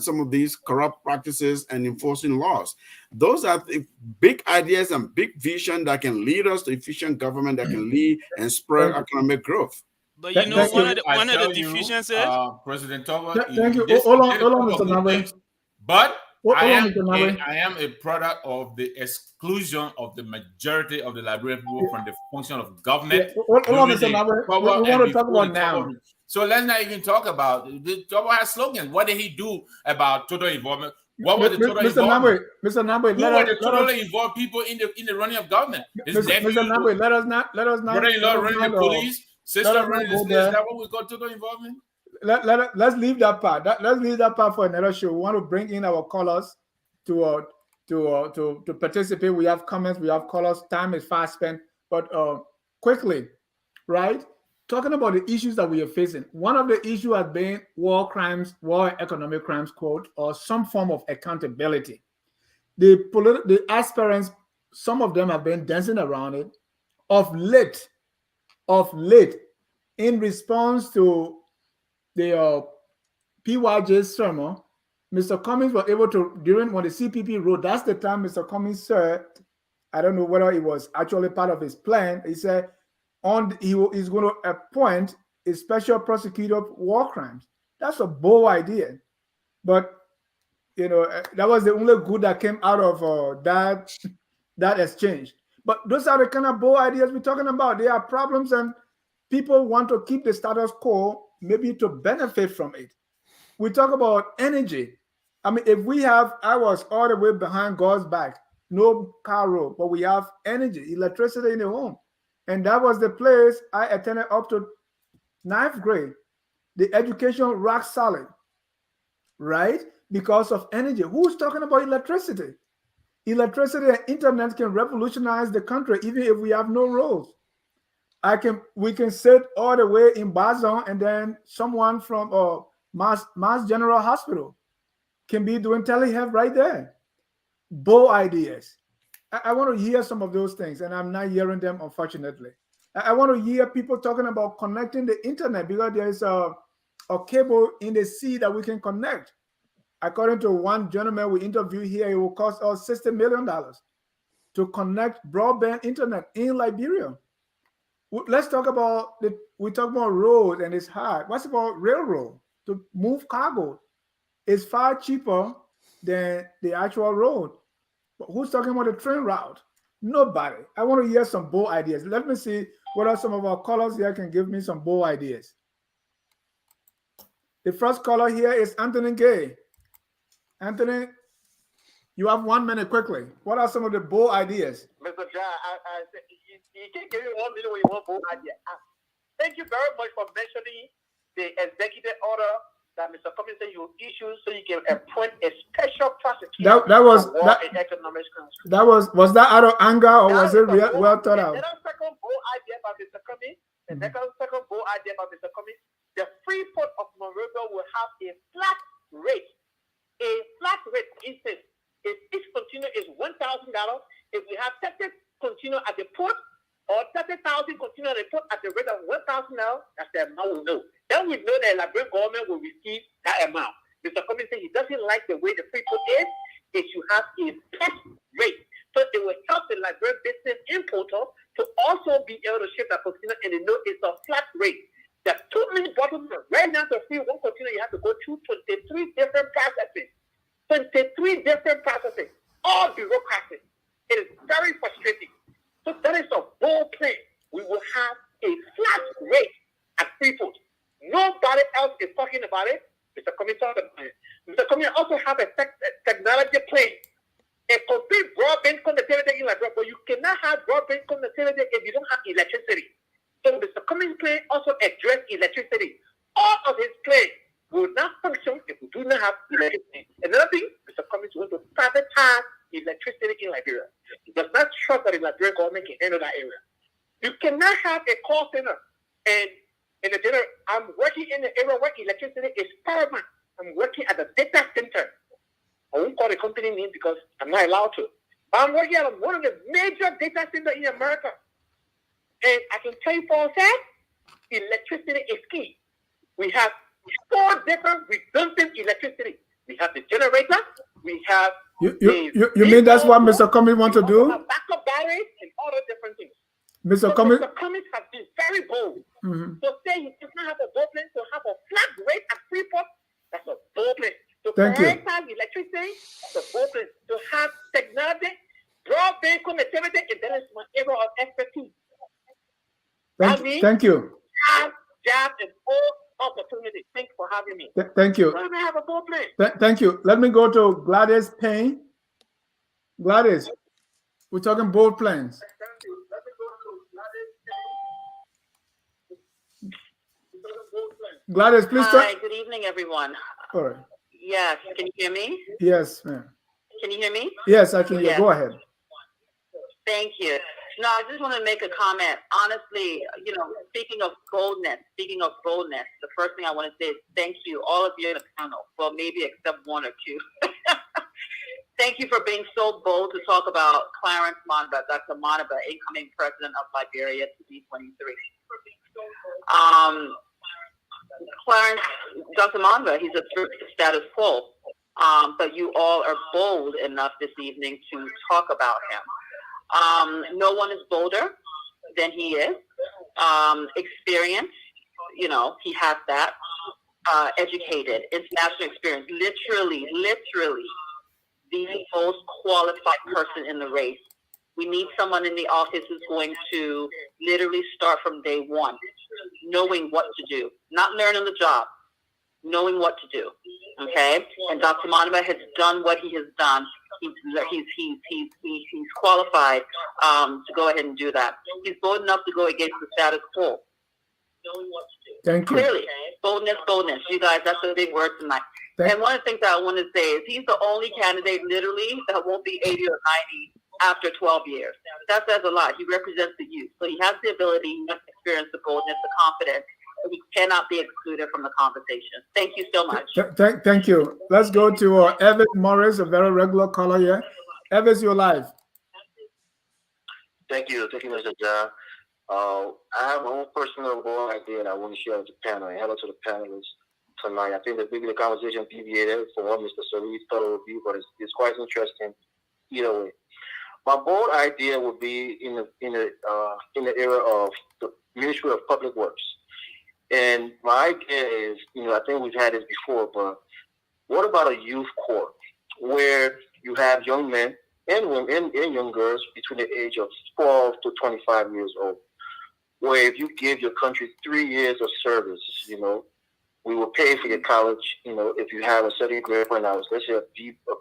some of these corrupt practices and enforcing laws. Those are the big ideas and big vision that can lead us to efficient government that can lead and spread economic growth. But you know, one of the deficiencies. President Talbot. Thank you. Hold on, Mr. Nagbe. But I am a product of the exclusion of the majority of the Liberian people from the function of government. Hold on, Mr. Nagbe. We want to talk about now. So let's not even talk about the Talbot has slogans. What did he do about total involvement? What was the total involvement? Mr. Nagbe, who were the totally involved people in the running of government? Mr. Nagbe, let us not. Brother-in-law running the police, sister running the state. Is that what we call total involvement? Let's leave that part. Let's leave that part for another show. We want to bring in our callers to participate. We have comments, we have callers. Time is fast spent, but quickly, right? Talking about the issues that we are facing. One of the issues has been war crimes, war and economic crimes, quote, or some form of accountability. The aspirants, some of them have been dancing around it. Of late, in response to the PYJ sermon, Mr. Cummings was able to, when the CPP wrote, that's the time Mr. Cummings said, I don't know whether it was actually part of his plan, he said he's going to appoint a special prosecutor of war crimes. That's a bold idea. But that was the only good that came out of that exchange. But those are the kind of bold ideas we're talking about. There are problems, and people want to keep the status quo, maybe to benefit from it. We talk about energy. I mean, if we have hours all the way behind God's back, no car road, but we have energy, electricity in the home. And that was the place I attended up to 9th grade. The education rock solid, right? Because of energy. Who's talking about electricity? Electricity and internet can revolutionize the country, even if we have no roads. We can sit all the way in Bazan, and then someone from Mass General Hospital can be doing telehealth right there. Bold ideas. I want to hear some of those things, and I'm not hearing them, unfortunately. I want to hear people talking about connecting the internet, because there's a cable in the sea that we can connect. According to one gentleman we interviewed here, it will cost us $60 million to connect broadband internet in Liberia. Let's talk about we talk about road, and it's hard. What's about railroad to move cargo? It's far cheaper than the actual road. But who's talking about the train route? Nobody. I want to hear some bold ideas. Let me see what are some of our callers here can give me some bold ideas. The first caller here is Anthony Gay. Anthony, you have 1 minute quickly. What are some of the bold ideas? Mr. John, you can't give me 1 minute when you want bold idea. Thank you very much for mentioning the executive order that Mr. Cummings said you issue so you can appoint a special prosecutor. That was that out of anger, or was it well thought out? The second bold idea about Mr. Cummings, second bold idea about Mr. Cummings, the free port of Monrovia will have a flat rate. A flat rate, for instance, if each container is $1,000, if we have 30 containers at the port, or 30,000 containers at the port at the rate of $1,000, that's the amount we know. Then we know the Liberian government will receive that amount. Mr. Cummings said he doesn't like the way the free port is. It should have a flat rate. So it will help the Liberian business importer to also be able to ship that container, and they know it's a flat rate. There's too many bottlenecks. Right now, to free one container, you have to go through 23 different processes. 23 different processes, all bureaucracy. It is very frustrating. So that is a bold plan. We will have a flat rate at Freeport. Nobody else is talking about it. Mr. Cummings talked about it. Mr. Cummings also have a technology plan. A complete broadband connectivity in Liberia, but you cannot have broadband connectivity if you don't have electricity. So Mr. Cummings' plan also address electricity. All of his plans will not function if we do not have electricity. Another thing, Mr. Cummings wants to privatize electricity in Liberia. He does not trust that the Liberian government can handle that area. You cannot have a call center, and in the dinner, I'm working in the area where electricity is paramount. I'm working at the data center. I won't call the company name because I'm not allowed to. But I'm working at one of the major data centers in America. And I can tell you for a fact, electricity is key. We have 4 different redundant electricity. We have the generator. We have you mean that's what Mr. Cummings wants to do? Backup batteries and all the different things. Mr. Cummings has been very bold. So say he does not have a bold plan to have a flat rate at Freeport. That's a bold plan. To prioritize electricity, that's a bold plan. To have technology, broadband connectivity, and that is my area of expertise. Thank you. Job and all opportunity. Thanks for having me. Thank you. I have a bold plan. Thank you. Let me go to Gladys Payne. Gladys, we're talking bold plans. Gladys, please. Hi, good evening, everyone. All right. Yes, can you hear me? Yes, ma'am. Can you hear me? Yes, I can hear. Yes. Go ahead. Thank you. No, I just want to make a comment. Honestly, speaking of boldness, the first thing I want to say is thank you, all of you in the panel. Well, maybe except one or two. Thank you for being so bold to talk about Clarence Manasuah, Dr. Manasuah, incoming president of Liberia to be 23. Clarence, Dr. Manasuah, he's a status quo, but you all are bold enough this evening to talk about him. No one is bolder than he is. Experience, he has that. educated, international experience, literally the most qualified person in the race. We need someone in the office who's going to literally start from day one, knowing what to do, not learning the job, knowing what to do. Okay, and Dr. Manasuah has done what he has done. He's qualified to go ahead and do that. He's bold enough to go against the status quo. Knowing what to do. Thank you. Clearly, boldness. You guys, that's a big word tonight. And one of the things that I want to say is he's the only candidate literally that won't be 80 or 90 after 12 years. That says a lot. He represents the youth. So he has the ability, he has the experience, the boldness, the confidence. And he cannot be excluded from the conversation. Thank you so much. Thank you. Let's go to Evan Morris, a very regular caller here. Evan, you're live. Thank you, Mr. John. I have my own personal bold idea that I want to share with the panel. And hello to the panelists tonight. I think maybe the conversation deviated from what Mr. Sirleaf thought it would be, but it's quite interesting either way. My bold idea would be in the era of the Ministry of Public Works. And my idea is, I think we've had this before, but what about a youth corps where you have young men and women and young girls between the age of 12 to 25 years old, where if you give your country 3 years of service, we will pay for your college. If you have a certain grade point hours, let's say a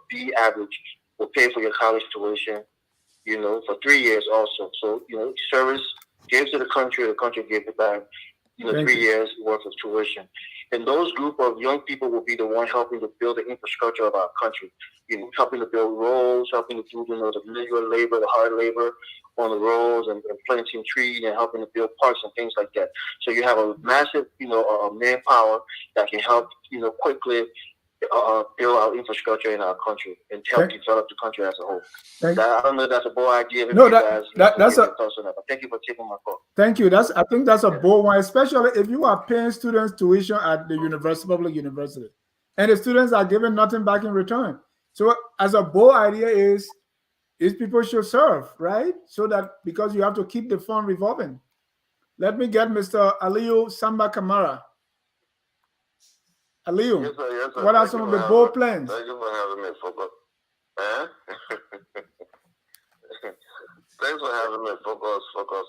B average, we'll pay for your college tuition, for 3 years also. So, service gives to the country gives it back, 3 years worth of tuition. And those group of young people will be the one helping to build the infrastructure of our country, helping to build roads, helping to do, the manual labor, the hard labor on the roads and planting trees and helping to build parks and things like that. So you have a massive, manpower that can help, quickly build our infrastructure in our country and help develop the country as a whole. I don't know if that's a bold idea. No, that's a. Thank you for taking my call. Thank you. I think that's a bold one, especially if you are paying students tuition at the public university, and the students are giving nothing back in return. So, as a bold idea is people should serve, right? So that because you have to keep the fund revolving. Let me get Mr. Aliyu Samba Kamara. Aliyu, yes, sir. What are some of the bold plans? Thank you for having me, Focus. Thanks for having me, Focus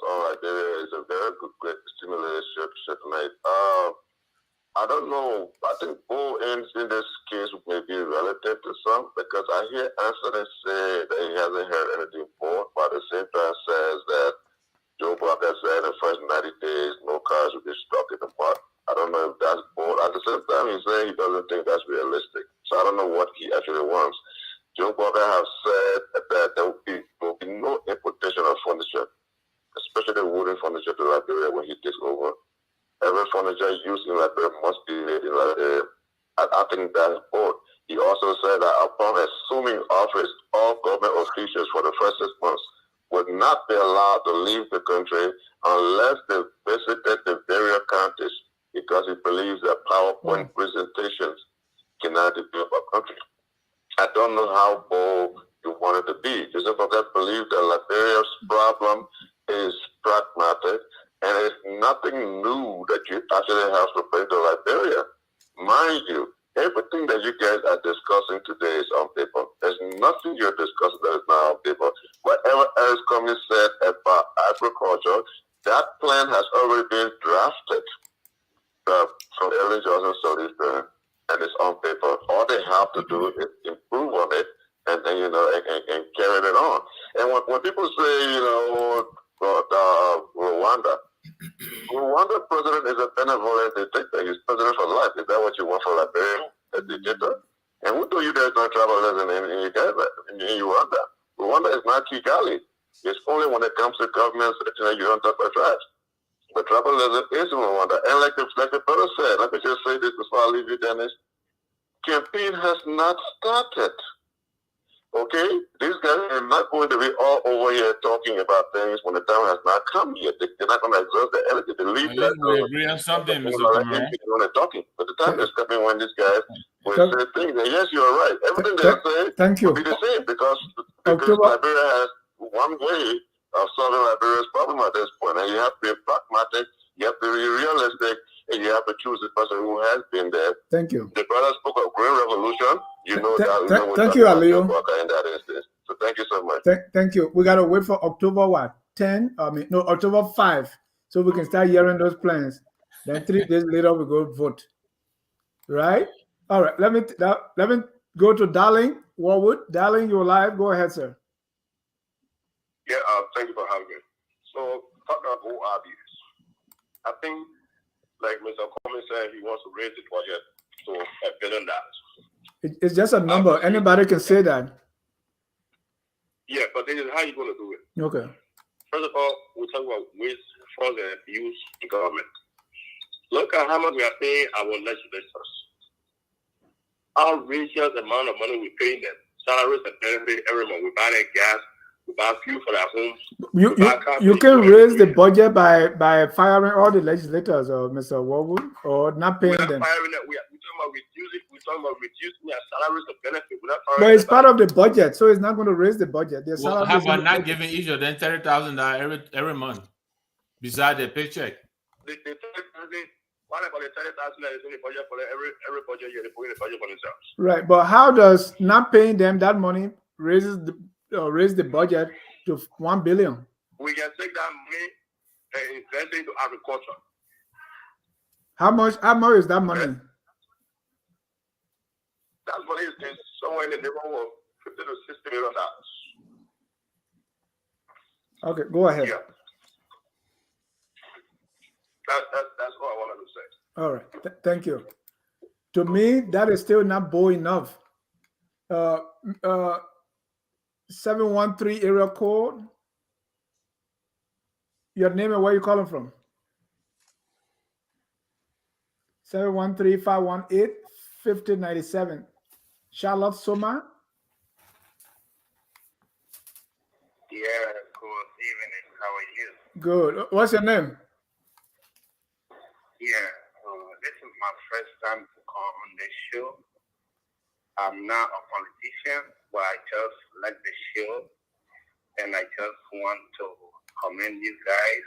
on Liberia. It's a very good, great stimulation tonight. I don't know. I think bold ends in this case may be relative to some, because I hear Ansony say that he hasn't heard anything bold, but at the same time says that Joe Biden said in the first 90 days, no cars will be stuck in the mud. I don't know if that's bold. At the same time, he's saying he doesn't think that's realistic. So I don't know what he actually wants. Joe Biden has said that there will be no importation of furniture, especially wooden furniture, to Liberia when he takes over. Every furniture used in Liberia must be made in Liberia. I think that's bold. He also said that upon assuming office, all government officials for the first 6 months would not be allowed to leave the country unless they visited the various counties, because he believes that PowerPoint presentations cannot develop a country. I don't know how bold you want it to be. Joseph Ogat believes that Liberia's problem is pragmatic, and it's nothing new that you actually have to bring to Liberia. Mind you, everything that you guys are discussing today is on paper. There's nothing you're discussing that is not on paper. Whatever else Comey said about agriculture, that plan has already been drafted from Ellen Johnson Sirleaf, and it's on paper. All they have to do is improve on it, and then and carry it on. And when people say Rwanda president is a benevolent dictator. He's president for life. Is that what you want for Liberia, a dictator? And who told you there's no tribalism in Rwanda? Rwanda is not Kigali. It's only when it comes to governments that you don't talk about tribes. But tribalism is in Rwanda. And like the brother said, let me just say this before I leave you, Dennis. Campaign has not started. Okay? These guys are not going to be all over here talking about things when the time has not come yet. They're not going to exert the energy to leave that. We agree on something, Mr. Kamara. When they're talking. But the time is coming when these guys will say things. And yes, you're right. Everything they're saying will be the same, because Liberia has one way of solving Liberia's problem at this point. And you have to be pragmatic, you have to be realistic, and you you have to choose the person who has been there. Thank you. The brother spoke of green revolution. You know that. Thank you, Aliyu. In that instance. So thank you so much. Thank you. We gotta wait for October what? 10? October 5, so we can start hearing those plans. Then 3 days later we go vote. Right? All right. Let me go to Darling Warwood. Darling, you're live. Go ahead, sir. Yeah, thank you for having me. So, talking about ORBs, I think, like Mr. Coleman said, he wants to raise the budget to $1 billion. It's just a number. Anybody can say that. Yeah, but this is how you're going to do it. Okay. First of all, we talk about waste, fraud, and abuse in government. Look at how much we are paying our legislators. Outrageous amount of money we pay them. Salaries and benefits every month. We buy their gas. We buy fuel for their homes. You can raise the budget by firing all the legislators, or Mr. Warwood, or not paying them. We're talking about reducing their salaries and benefits. But it's part of the budget, so it's not going to raise the budget. Well, how about not giving each of them $30,000 every month, beside their paycheck? Why about the $30,000 is in the budget for every budget year? They put in the budget for themselves. Right, but how does not paying them that money raise the budget to $1 billion? We can take that money and invest it into agriculture. How much is that money? That money is somewhere in the neighborhood of $50 to $60 million. Okay, go ahead. Yeah. That's all I wanted to say. All right, thank you. To me, that is still not bold enough. 713 area code. Your name and where you calling from? 713-518-5097. Charlotte Soma. Yeah, good evening. How are you? Good. What's your name? Yeah, this is my first time to call on this show. I'm not a politician, but I just like the show, and I just want to commend you guys.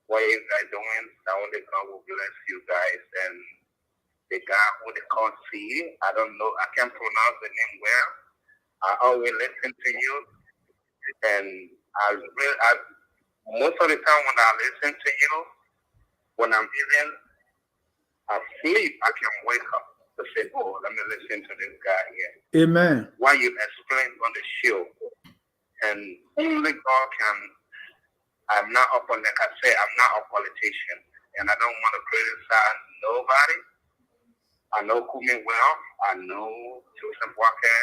What you guys doing? That only God will bless you guys. And the guy who they call Sieh, I don't know, I can't pronounce the name well. I always listen to you, and most of the time when I listen to you, when I'm even asleep, I can wake up to say, oh, let me listen to this guy here. Amen. Why you explain on the show. And only God can, I'm not like I say, I'm not a politician. And I don't want to criticize nobody. I know Kumi well. I know Joseph Walker.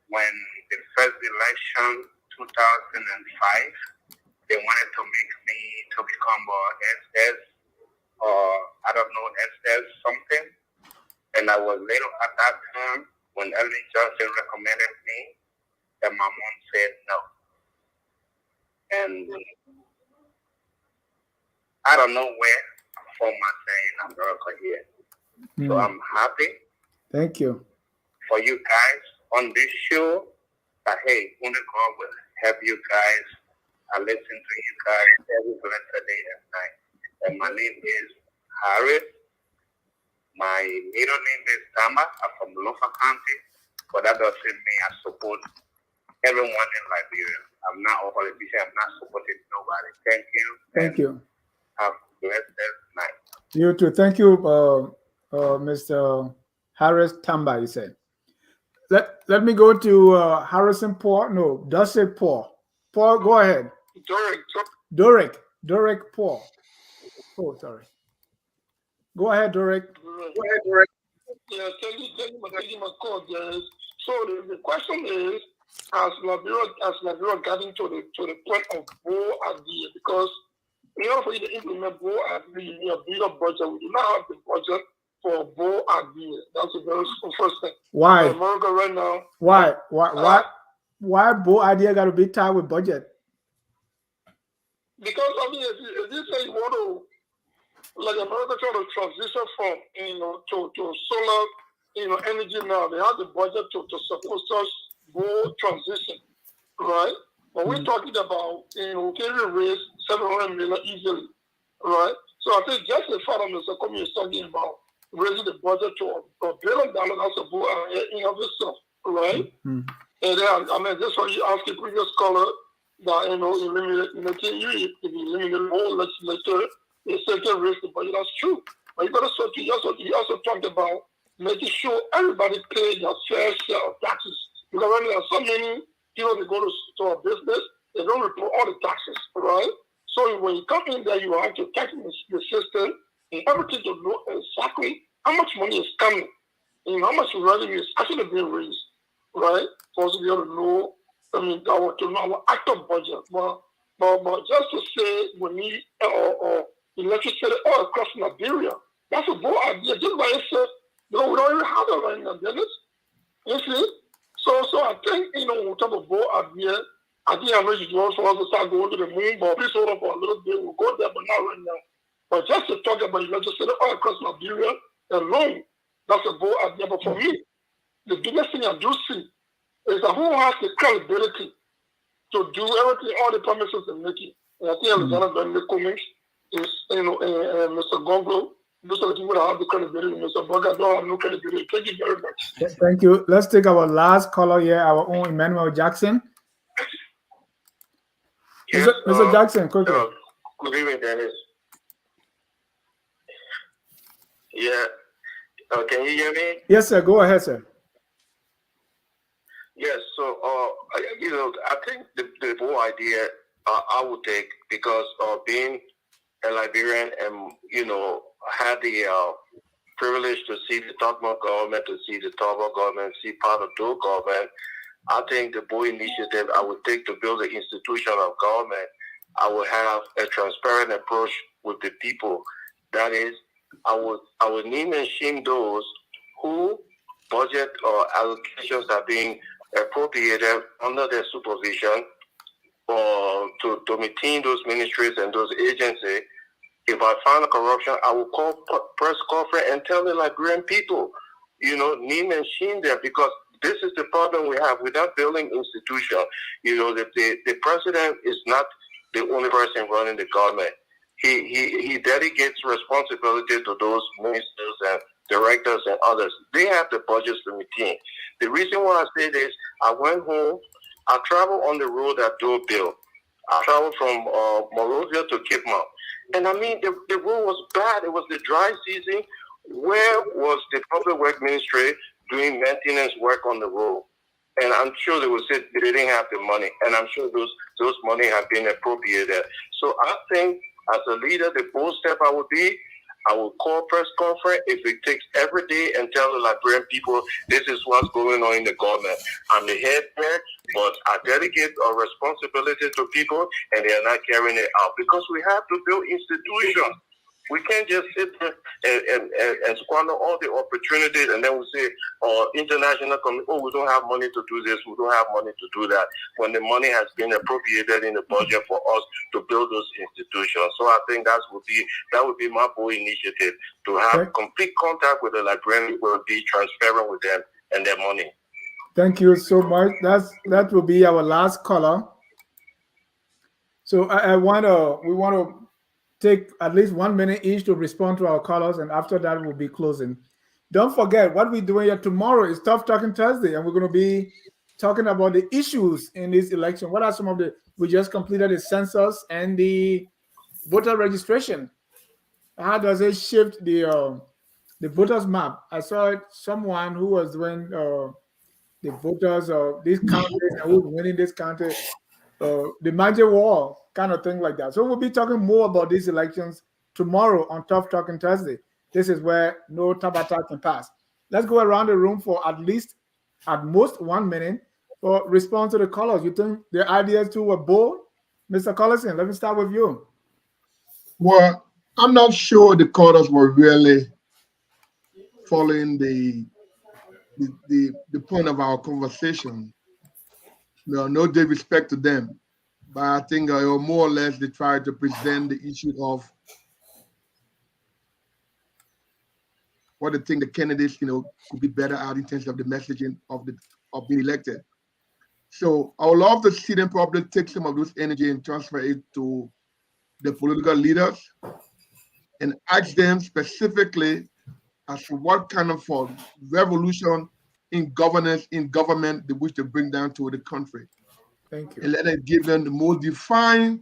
When the first election, 2005, they wanted to make me to become a SS, or I don't know, SS something. And I was little at that time when Ellen Johnson recommended me, and my mom said no. And I don't know where I found myself in America here. So I'm happy. Thank you. For you guys on this show, that hey, only God will help you guys. I listen to you guys every blessed day and night. And my name is Harris. My middle name is Tama. I'm from Lofa County, but that doesn't mean I support everyone in Liberia. I'm not a politician. I'm not supporting nobody. Thank you. Thank you. Have a blessed night. You too. Thank you, Mr. Harris Tamba, you said. Let me go to Harrison Paul. No, Dusset Paul. Paul, go ahead. Doric Paul. Oh, sorry. Go ahead, Doric. Yeah, thank you, my call, guys. So the question is, as Liberia getting to the point of Bo idea, because in order for you to implement Bo idea, you need a bigger budget. We do not have the budget for Bo idea. That's the very first thing. Why? In America right now. Why Bo idea got to be tied with budget? Because I mean, if you say you want to, like America trying to transition from to solar energy now, they have the budget to support such Bo transition, right? But we're talking about can raise $700 million easily, right? So I think just the fact that Mr. Comey is talking about raising the budget to $1 billion, that's a book in of itself, right? Mm-hmm. And then, I mean, this what you asked the previous caller that, eliminating you, if you eliminate the whole legislature, they still can raise the budget. That's true. But you got to he also talked about making sure everybody pays their fair share of taxes. Because when there are so many people that go to a business, they don't report all the taxes, right? So when you come in there, you have to calculate the system and everything to know exactly how much money is coming and how much revenue is actually being raised, right? For us to be able to know, to know our actual budget. But just to say we need electricity all across Nigeria, that's a bold idea. Just by itself, we don't even have that right now, Dennis. You see? So I think, when we talk about bold idea, I think I'm ready for us to start going to the moon, but please hold on for a little bit. We'll go there, but not right now. But just to talk about electricity all across Nigeria alone, that's a bold idea. But for me, the biggest thing I do see is that who has the credibility to do everything, all the promises they're making. And I think Alexander Van Cummings is, Mr. Gonglo, those are the people that have the credibility. Mr. Burger don't have no credibility. Thank you very much. Thank you. Let's take our last caller here, our own Emmanuel Jackson. Yes, Mr. Jackson, quickly. Good evening, Dennis. Yeah. Can you hear me? Yes, sir. Go ahead, sir. Yes. So, I think the whole idea I would take, because being a Liberian and, had the privilege to see the Tokma government, to see the Togo government, see part of the government, I think the bold initiative I would take to build the institution of government, I would have a transparent approach with the people. That is, I would name and shame those who budget or allocations are being appropriated under their supervision or to maintain those ministries and those agencies. If I find a corruption, I will call press conference and tell the Liberian people, name and shame them, because this is the problem we have. Without building institutions, the president is not the only person running the government. He dedicates responsibility to those ministers and directors and others. They have the budgets to maintain. The reason why I say this, I went home, I traveled on the road that Joe built. I traveled from Monrovia to Cape Mount. And the road was bad. It was the dry season. Where was the public work ministry doing maintenance work on the road? And I'm sure they would say they didn't have the money. And I'm sure those money have been appropriated. So I think as a leader, the bold step I would call press conference if it takes every day and tell the Liberian people this is what's going on in the government. I'm the head man, but I dedicate a responsibility to people and they are not carrying it out, because we have to build institutions. We can't just sit there and squander all the opportunities and then we say, international community, we don't have money to do this, we don't have money to do that, when the money has been appropriated in the budget for us to build those institutions. So I think that would be my bold initiative, to have complete contact with the Liberian people, be transparent with them and their money. Thank you so much. That will be our last caller. So we want to take at least 1 minute each to respond to our callers, and after that we'll be closing. Don't forget, what we're doing here tomorrow is Tough Talking Thursday, and we're going to be talking about the issues in this election. What are some of we just completed the census and the voter registration. How does it shift the voters map? I saw someone who was doing the voters of these counties and who's winning this county, the magic wall kind of thing like that. So we'll be talking more about these elections tomorrow on Tough Talking Thursday. This is where no tabata can pass. Let's go around the room for at most 1 minute for response to the callers. You think the ideas too were bold? Mr. Korlison, let me start with you. Well, I'm not sure the callers were really following the point of our conversation. No disrespect to them, but I think more or less they tried to present the issue of what they think the candidates, could be better at in terms of the messaging of being elected. So I would love to see them probably take some of this energy and transfer it to the political leaders and ask them specifically as to what kind of revolution in governance, in government, they wish to bring down to the country. Thank you. And let them give them the most defined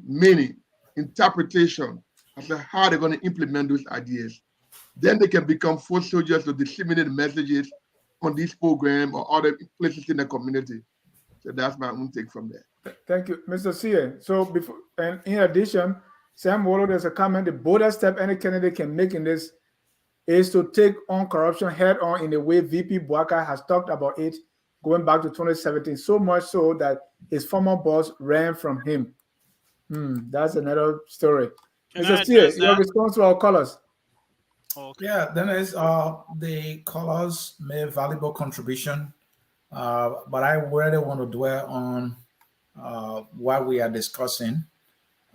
meaning, interpretation as to how they're going to implement those ideas. Then they can become foot soldiers to disseminate messages on this program or other places in the community. So that's my own take from there. Thank you, Mr. Sieh. So before, and in addition, Sam Wallo, there's a comment: the boldest step any candidate can make in this is to take on corruption head on in the way VP Bouaka has talked about it going back to 2017, so much so that his former boss ran from him. That's another story. Mr. Sieh, your response to our callers. Okay. Yeah, then the callers made valuable contribution, but I really want to dwell on what we are discussing.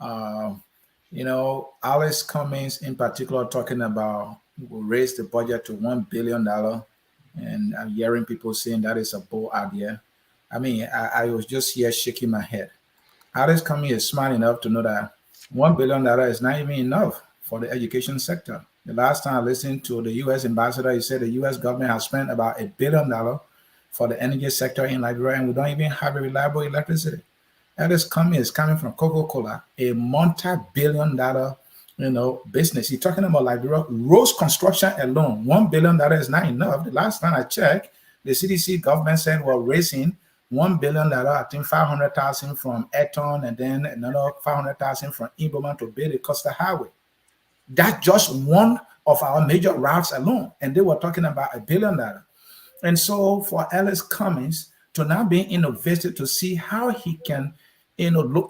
Alice Cummings in particular talking about we'll raise the budget to $1 billion, and I'm hearing people saying that is a bold idea. I mean, I was just here shaking my head. Alice Cummings is smart enough to know that $1 billion is not even enough for the education sector. The last time I listened to the U.S. ambassador, he said the U.S. government has spent about $1 billion for the energy sector in Liberia, and we don't even have a reliable electricity. Alice Cummings is coming from Coca-Cola, a multi-billion-dollar, business. He's talking about Liberia. Roads construction alone, $1 billion is not enough. The last time I checked, the CDC government said we're raising $1 billion, I think 500,000 from Eton, and then another 500,000 from Iboman to build the Coastal Highway. That's just one of our major routes alone, and they were talking about $1 billion. And so for Alice Cummings to now be innovative to see how he can,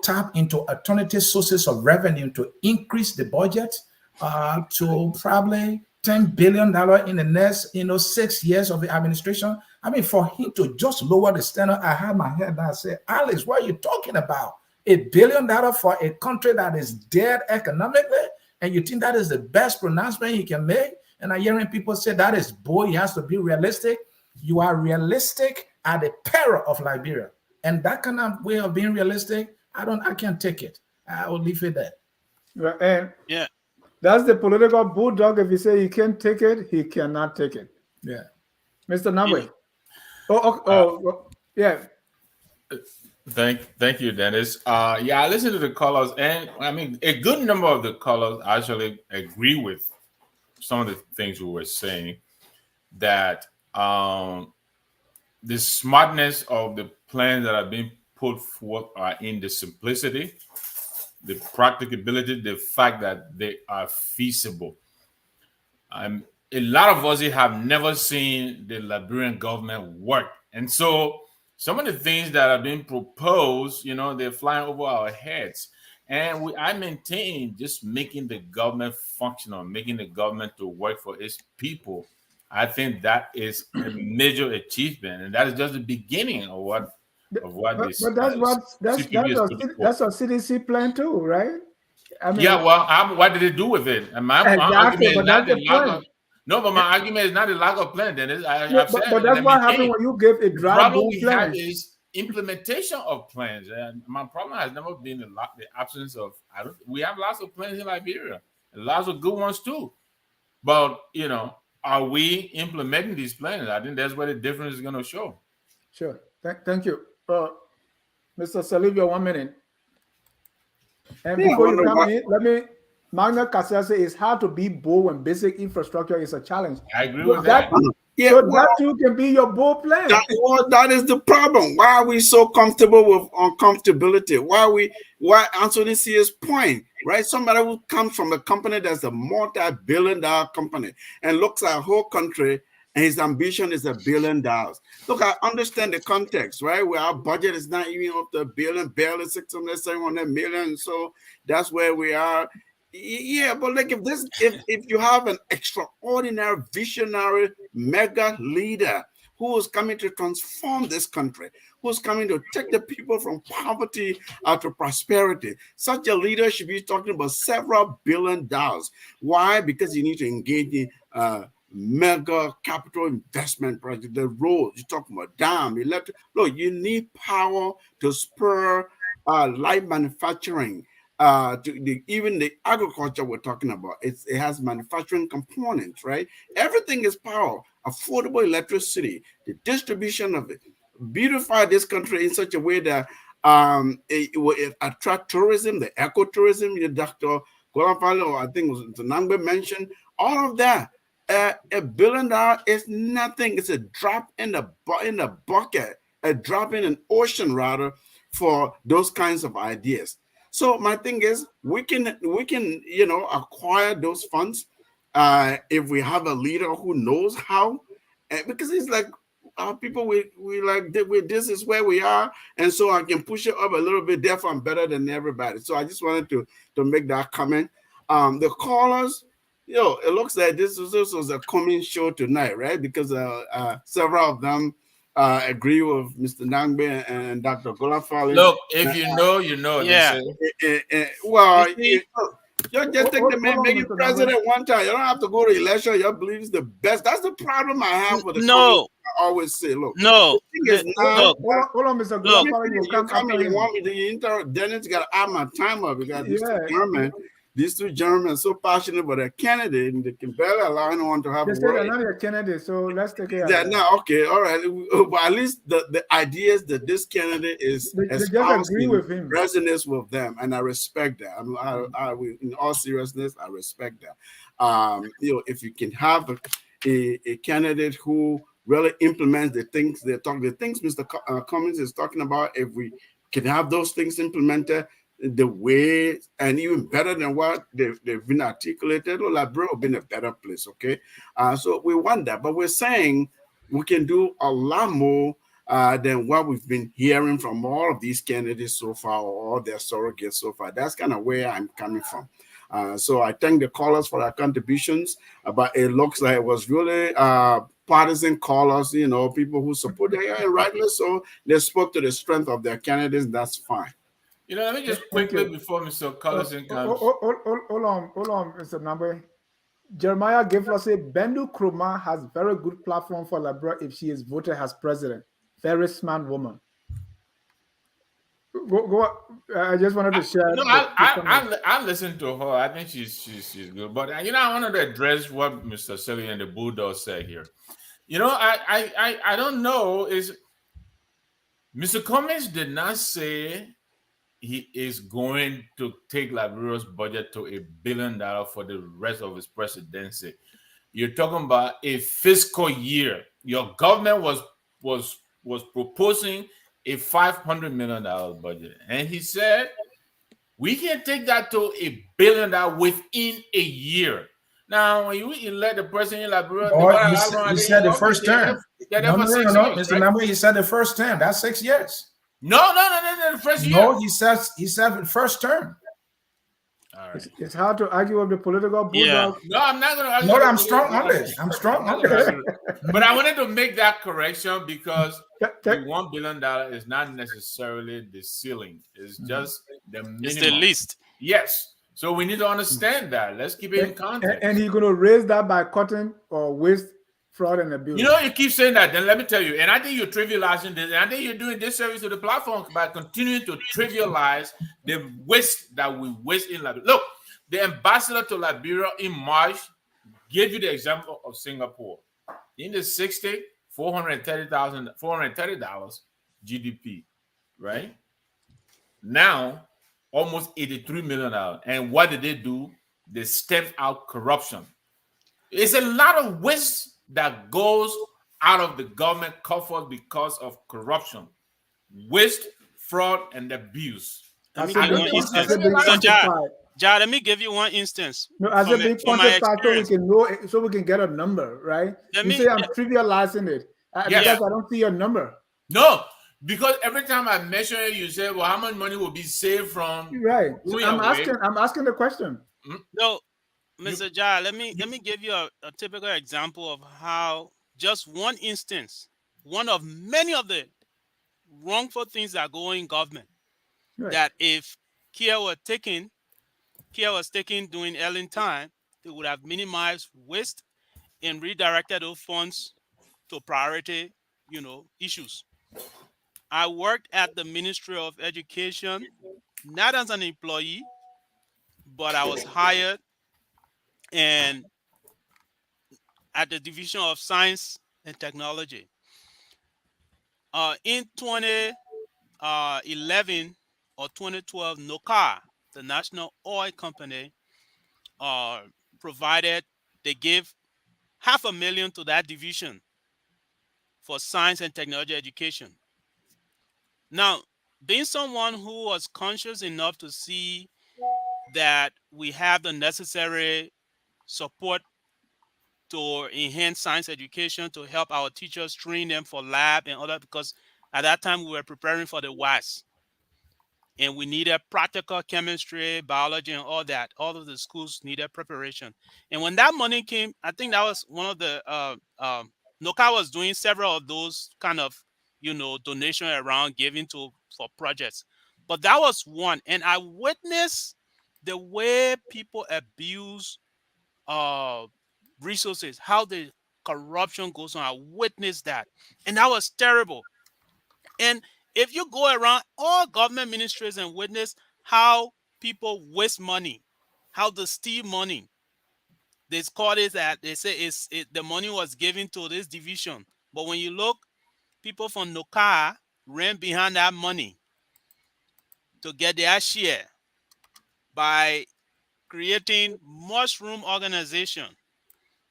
tap into alternative sources of revenue to increase the budget to probably $10 billion in the next, 6 years of the administration. I mean, for him to just lower the standard, I had my head down and said, Alice, what are you talking about? $1 billion for a country that is dead economically? And you think that is the best pronouncement he can make? And I'm hearing people say that is boy, he has to be realistic. You are realistic at the peril of Liberia. And that kind of way of being realistic, I can't take it. I will leave it there. Right. And that's the political bulldog. If you say he can't take it, he cannot take it. Yeah. Mr. Nagbe. Yeah. Thank you, Dennis. I listened to the callers, and I mean, a good number of the callers actually agree with some of the things we were saying. That the smartness of the plans that are being put forth are in the simplicity, the practicability, the fact that they are feasible. A lot of us have never seen the Liberian government work, and so some of the things that are being proposed, they're flying over our heads. And I maintain just making the government functional, making the government to work for its people. I think that is a major achievement, and that is just the beginning of what this. But that's our CDC plan too, right? I mean, what did it do with it? And my argument is not the lack of. No, but my argument is not the lack of plan, Dennis. But that's what happened when you give a dry problem bone we plan. have is implementation of plans, and my problem has never been the absence of. We have lots of plans in Liberia, and lots of good ones too. But are we implementing these plans? I think that's where the difference is going to show. Sure. Thank you, Mr. Sirleaf. 1 minute. And before you come in, let me. Magna Carta says it's hard to be bold when basic infrastructure is a challenge. I agree with that. That too can be your bold plan. That is the problem. Why are we so comfortable with uncomfortability? Why Ansony Sieh's point, right? Somebody who comes from a company that's a multi-billion-dollar company and looks at a whole country and his ambition is $1 billion. Look, I understand the context, right? Where our budget is not even up to $1 billion, barely 600, 700 million. So that's where we are. Yeah, but like if you have an extraordinary visionary mega leader who is coming to transform this country, who's coming to take the people from poverty to prosperity, such a leader should be talking about several $1 billion. Why? Because you need to engage in mega capital investment project, the roads, you're talking about dam, electric. Look, you need power to spur light manufacturing. even the agriculture we're talking about. It has manufacturing components, right? Everything is power, affordable electricity, the distribution of it, beautify this country in such a way that it will attract tourism, the ecotourism. Dr. Golafale, or I think it was Nagbe mentioned, all of that. $1 billion is nothing. It's a drop in the bucket, a drop in an ocean rather, for those kinds of ideas. So my thing is, we can acquire those funds if we have a leader who knows how, because it's like people we like this is where we are, and so I can push it up a little bit. Therefore, I'm better than everybody. So I just wanted to make that comment. The callers, it looks like this was a coming show tonight, right? Because several of them agree with Mr. Nagbe and Dr. Golafale. Look, if you know, you know. Yeah. Well, You you just take the man, make you president one time. You don't have to go to election. Your belief is the best. That's the problem I have with the No. I always say, look, No. this thing is not. Hold on, Mr. Look. Golafale, You come and you want me to Dennis got to add my time up because these two gentlemen are so passionate about their candidate and they can barely allow anyone to have They a said they're word. not your candidate, so let's take it. Yeah, no, okay, all right. But at least the ideas that this candidate is They just espousing agree with him. resonates with them, and I respect that. In all seriousness, I respect that. If you can have a candidate who really implements the things Mr. Cummings is talking about, if we can have those things implemented the way and even better than what they've been articulated, Liberia will be in a better place, okay? So we want that, but we're saying we can do a lot more than what we've been hearing from all of these candidates so far, or all their surrogates so far. That's kind of where I'm coming from. So I thank the callers for their contributions, but it looks like it was really partisan callers, people who support it, and rightly so. They spoke to the strength of their candidates. That's fine. Let me just quickly, before Mr. Korlison comes. Hold on, Mr. Nagbe. Jeremiah Gifler said Bendu Krumah has very good platform for Liberia if she is voted as president. Very smart woman. Go. I just wanted to share. I listened to her. I think she's good. But I wanted to address what Mr. Sieh and the Bulldog said here. I don't know. Is Mr. Cummings did not say he is going to take Liberia's budget to $1 billion for the rest of his presidency. You're talking about a fiscal year. Your government was proposing a $500 million budget, and he said we can take that to $1 billion within a year. Now, when you elect the president in Liberia, he said the first term. No, Mr. Nagbe, he said the first term. That's 6 years. No, the first year. No, he said the first term. All right. It's hard to argue with the political bulldog. Yeah. No, I'm not going to argue. No, I'm strong on this. But I wanted to make that correction because the $1 billion is not necessarily the ceiling. It's just the minimum. It's the least. Yes. So we need to understand that. Let's keep it in context. And he's going to raise that by cutting or waste, fraud, and abuse. You keep saying that. Then let me tell you. And I think you're trivializing this. And I think you're doing disservice to the platform by continuing to trivialize the waste that we waste in Liberia. Look, the ambassador to Liberia in March gave you the example of Singapore. In the 60s, $430 GDP, right? Now, almost $83 million. And what did they do? They stepped out corruption. It's a lot of waste that goes out of the government coffers because of corruption, waste, fraud, and abuse. Let me give you one instance. Let me give you one instance. No, as a big quantifier, so we can get a number, right? You say I'm trivializing it because I don't see a number. No, because every time I mention it, you say, "Well, how much money will be saved from?" Right. I'm asking the question. No. Mr. Jai, let me give you a typical example of how just one instance, one of many of the wrongful things that go in government, that if care was taken during early time, it would have minimized waste and redirected those funds to priority, issues. I worked at the Ministry of Education, not as an employee, but I was hired and at the Division of Science and Technology. In 2011 or 2012, NOCA, the National Oil Company, provided, they gave $500,000 to that division for science and technology education. Now, being someone who was conscious enough to see that we have the necessary support to enhance science education, to help our teachers train them for lab and other, because at that time we were preparing for the WAS. And we needed practical chemistry, biology, and all that. All of the schools needed preparation. And when that money came, I think that was one of the, NOCA was doing several of those kind of, donation around giving for projects. But that was one. And I witnessed the way people abuse resources, how the corruption goes on. I witnessed that. And that was terrible. And if you go around all government ministries and witness how people waste money, how they steal money, they call it that, they say the money was given to this division. But when you look, people from NOCA ran behind that money to get their share by creating mushroom organization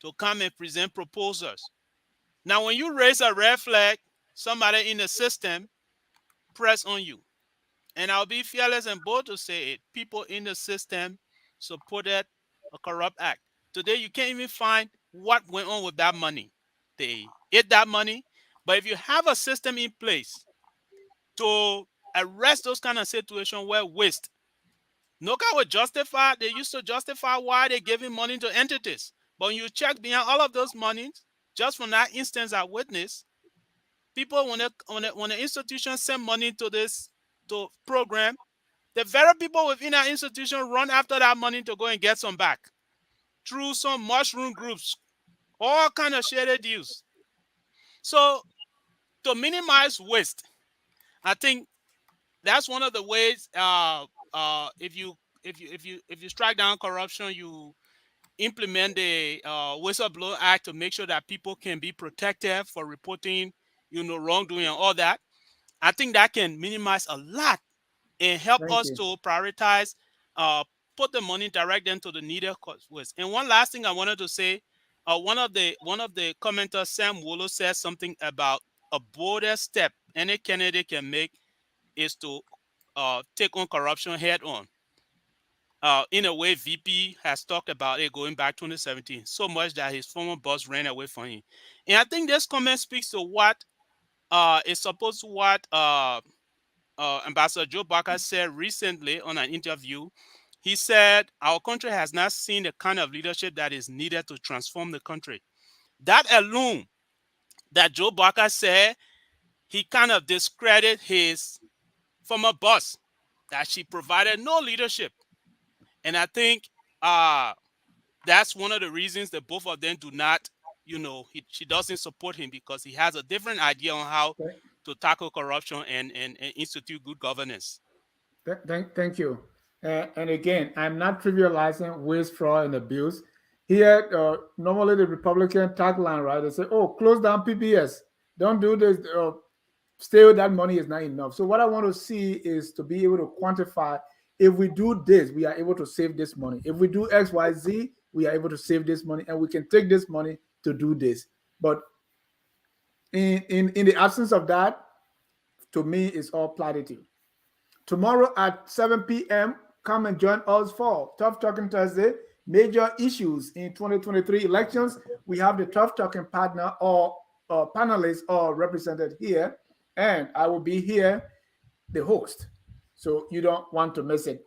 to come and present proposals. Now, when you raise a red flag, somebody in the system press on you. And I'll be fearless and bold to say it. People in the system supported a corrupt act. Today, you can't even find what went on with that money. They ate that money. But if you have a system in place to arrest those kind of situations where waste, NOCA would justify, they used to justify why they're giving money to entities. But when you check behind all of those monies, just from that instance I witnessed, people, when the institution send money to this program, the very people within that institution run after that money to go and get some back through some mushroom groups, all kind of shady deals. So to minimize waste, I think that's one of the ways. If you strike down corruption, you implement the Whistleblower Act to make sure that people can be protected for reporting, wrongdoing and all that. I think that can minimize a lot and help Thank us you. to prioritize, put the money, direct them to the needed causes. And one last thing I wanted to say, one of the commenters, Sam Wolo, said something about a bolder step any candidate can make is to take on corruption head on. In a way, VP has talked about it going back 2017, so much that his former boss ran away from him. And I think this comment speaks to what is supposed to what Ambassador Joe Barker said recently on an interview. He said, our country has not seen the kind of leadership that is needed to transform the country. That alone, that Joe Barker said, he kind of discredited his former boss, that she provided no leadership. And I think that's one of the reasons that both of them do not, she doesn't support him, because he has a different idea on how to tackle corruption and institute good governance. Thank you. And again, I'm not trivializing waste, fraud, and abuse. Here, normally the Republican tagline, right? They say, "Oh, close down PBS. Don't do this. Still, that money is not enough." So what I want to see is to be able to quantify. If we do this, we are able to save this money. If we do X, Y, Z, we are able to save this money, and we can take this money to do this. But in the absence of that, to me, it's all platitude. Tomorrow at 7 p.m., come and join us for Tough Talking Thursday. Major issues in 2023 elections. We have the Tough Talking partner or panelists all represented here, and I will be here, the host. So you don't want to miss it.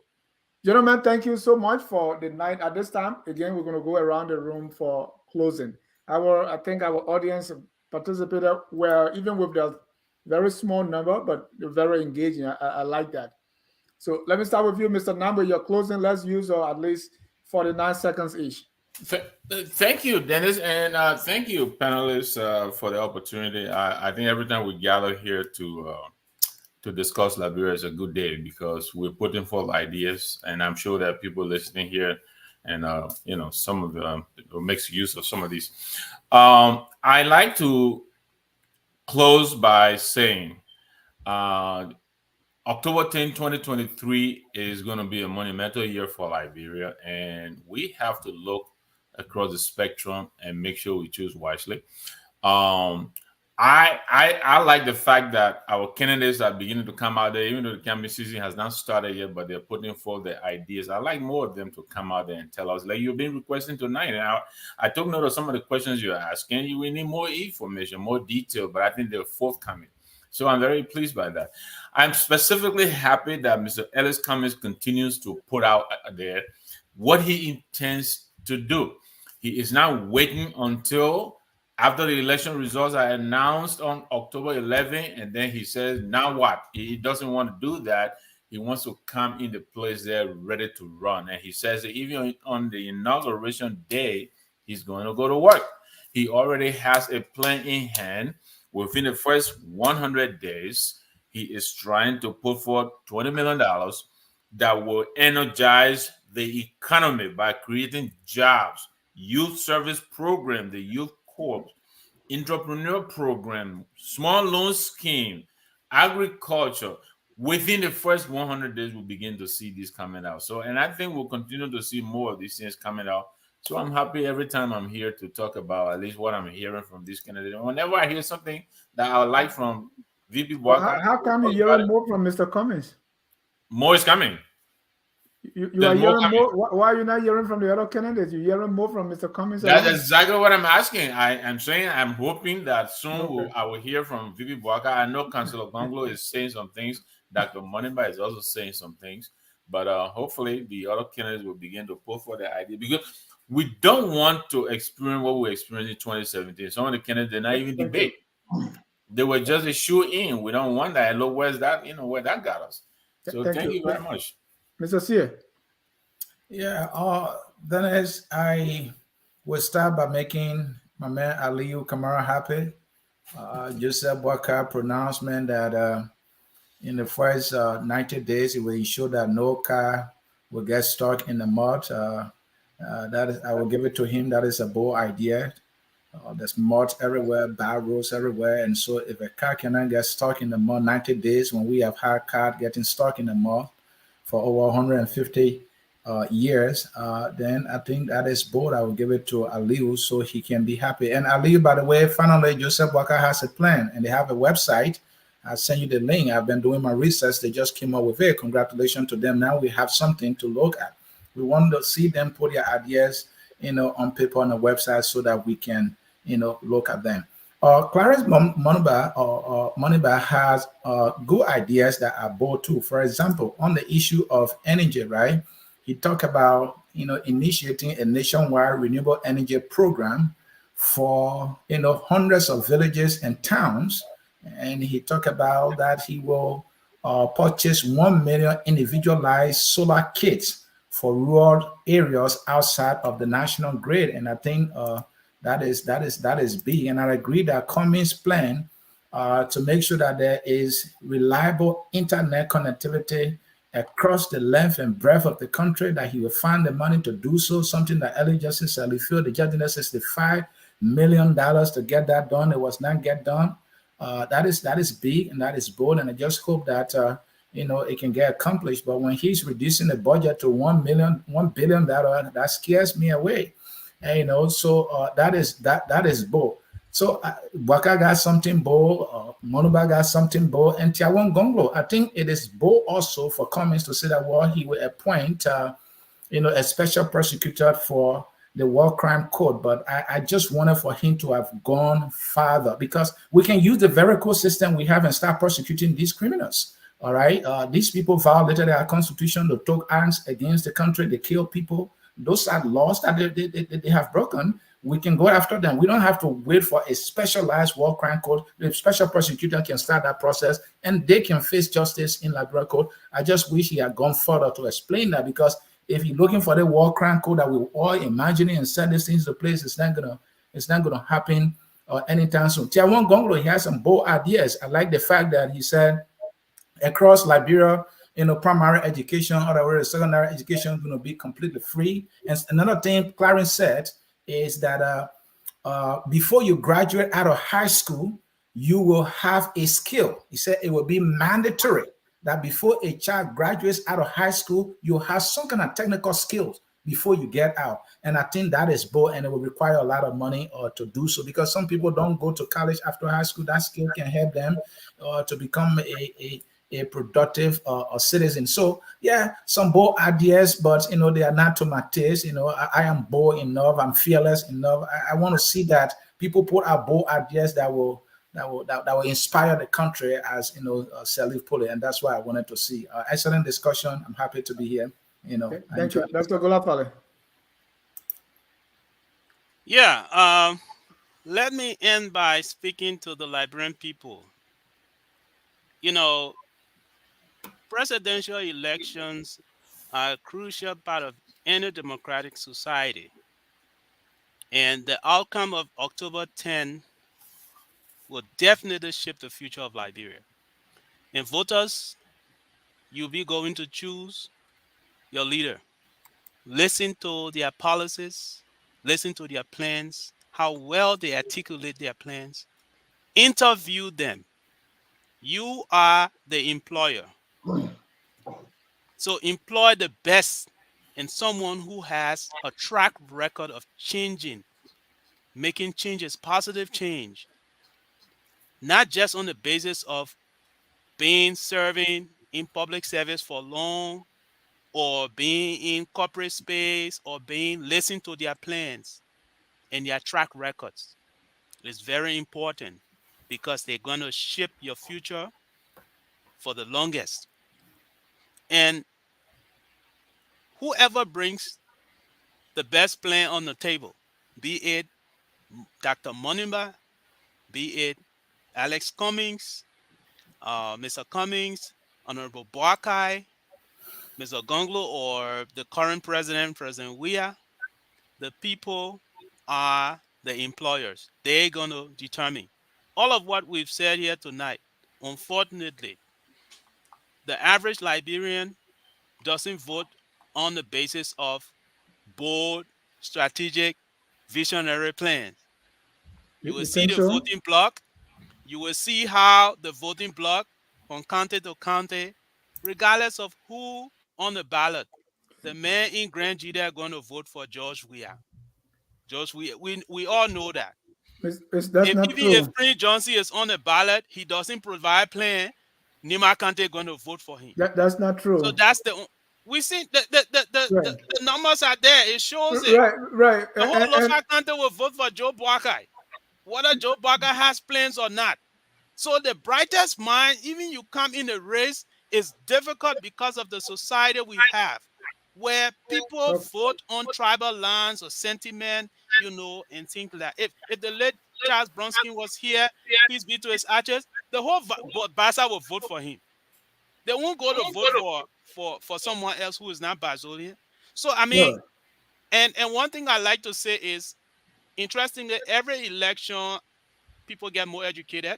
Gentlemen, thank you so much for the night. At this time, again, we're going to go around the room for closing. I think our audience participated well, even with the very small number, but very engaging. I like that. So let me start with you, Mr. Nagbe. Your closing. Let's use at least 49 seconds each. Thank you, Dennis, and thank you, panelists, for the opportunity. I think every time we gather here to to discuss Liberia is a good day because we're putting forth ideas, and I'm sure that people listening here and some of them will make use of some of these. I like to close by saying October 10, 2023 is going to be a monumental year for Liberia, and we have to look across the spectrum and make sure we choose wisely. Um, I like the fact that our candidates are beginning to come out there, even though the campaign season has not started yet, but they're putting forth their ideas. I like more of them to come out there and tell us, like you've been requesting tonight. And I took note of some of the questions you're asking. We need more information, more detail, but I think they're forthcoming. So I'm very pleased by that. I'm specifically happy that Mr. Ellis Cummings continues to put out there what he intends to do. He is now waiting until after the election results are announced on October 11th, and then he says, now what? He doesn't want to do that. He wants to come in the place there ready to run. And he says that even on the inauguration day, he's going to go to work. He already has a plan in hand. Within the first 100 days, he is trying to put forth $20 million that will energize the economy by creating jobs, youth service program, the youth corps, entrepreneur program, small loan scheme, agriculture. Within the first 100 days, we'll begin to see these coming out. So, and I think we'll continue to see more of these things coming out. So I'm happy every time I'm here to talk about at least what I'm hearing from these candidates. Whenever I hear something that I would like from VP Walker, How come you're hearing more from Mr. Cummings? More is coming. You are hearing more. Why are you not hearing from the other candidates? You're hearing more from Mr. Cummings. That's exactly what I'm asking. I'm saying I'm hoping that soon I will hear from VP Walker. I know Councilor Gonglo is saying some things. Dr. Moneyba is also saying some things. But hopefully the other candidates will begin to pull for their idea, because we don't want to experience what we experienced in 2017. Some of the candidates did not even debate. They were just a shoe in. We don't want that. Look, where's that? Where that got us. So thank you very much. Mr. Sieh. Yeah, Dennis, I will start by making my man Aliyu Kamara happy. Joseph Walker pronouncement that in the first 90 days, it will ensure that no car will get stuck in the mud. That is, I will give it to him. That is a bold idea. There's mud everywhere, bad roads everywhere. And so if a car cannot get stuck in the mud 90 days, when we have had cars getting stuck in the mud for over 150 years, then I think that is bold. I will give it to Aliyu so he can be happy. And Aliyu, by the way, finally, Joseph Walker has a plan and they have a website. I'll send you the link. I've been doing my research. They just came up with it. Congratulations to them. Now we have something to look at. We want to see them put their ideas, on paper on the website so that we can, look at them. Clarence Moneyba has good ideas that are bold too. For example, on the issue of energy, right? He talked about, initiating a nationwide renewable energy program for, hundreds of villages and towns. And he talked about that he will purchase 1 million individualized solar kits for rural areas outside of the national grid. And I think that is big. And I agree that Cummings' plan to make sure that there is reliable internet connectivity across the length and breadth of the country, that he will find the money to do so, something that early Justice Sirleaf, the judge $65 million to get that done. It was not get done. That is big and that is bold, and I just hope that it can get accomplished. But when he's reducing the budget to $1 billion, that scares me away. And so that is bold. So Waka got something bold, Monuba got something bold, and Tiawan Gonglo. I think it is bold also for Cummings to say that he will appoint a special prosecutor for the War Crime Code, but I just wanted for him to have gone farther, because we can use the very code system we have and start prosecuting these criminals. All right, these people violated our constitution. They took arms against the country. They killed people. Those are laws that they have broken. We can go after them. We don't have to wait for a specialized War Crime Code. The special prosecutor can start that process and they can face justice in Liberia Code. I just wish he had gone further to explain that, because if you're looking for the War Crime Code that we're all imagining and set these things into place, it's not gonna happen anytime soon. Tiawan Gonglo, he has some bold ideas. I like the fact that he said across Liberia, primary education, otherwise secondary education is going to be completely free. And another thing Clarence said is that before you graduate out of high school, you will have a skill. He said it will be mandatory that before a child graduates out of high school, you'll have some kind of technical skills before you get out. And I think that is bold, and it will require a lot of money to do so, because some people don't go to college after high school. That skill can help them to become a productive citizen. So yeah, some bold ideas, but they are not to my taste. I am bold enough, I'm fearless enough. I want to see that people put out bold ideas that will inspire the country, as Sirleaf put it, and that's why I wanted to see. Excellent discussion. I'm happy to be here. Okay. Thank you, Dr. Golafale. Yeah, let me end by speaking to the Liberian people. Presidential elections are a crucial part of any democratic society, and the outcome of October 10 will definitely shape the future of Liberia. And voters, you'll be going to choose your leader. Listen to their policies, listen to their plans, how well they articulate their plans. Interview them. You are the employer. So employ the best and someone who has a track record of changing, making changes, positive change, not just on the basis of serving in public service for long, or being in corporate space, or listening to their plans and their track records. It's very important, because they're going to shape your future for the longest. And whoever brings the best plan on the table, be it Dr. Monimba, be it Alex Cummings, Mr. Cummings, Honorable Boakai, Mr. Gonglo, or the current president, President Weah, the people are the employers. They're going to determine. All of what we've said here tonight, unfortunately, the average Liberian doesn't vote on the basis of bold, strategic, visionary plans. You will You see think the so? voting block. You will see how the voting block, from county to county, regardless of who on the ballot, the man in Grand Jida are going to vote for George Weah. George Weah, we all know that. That's not If true. Prince Johnson is on the ballot, he doesn't provide plan, Nima Kante going to vote for him. That's not So true. that's we see the numbers are there. It shows it. Right. The whole Lofa Kante will vote for Joe Boakai, whether Joe Boakai has plans or not. So the brightest mind, even you come in a race, is difficult because of the society we have, where people vote on tribal lines or sentiment, and things like that. If the late Charles Bronski was here, peace be to his ashes, the whole Basa will vote for him. They won't go to vote for someone else who is not Bazolian. So I mean, and one thing I like to say is, interestingly, every election, people get more educated.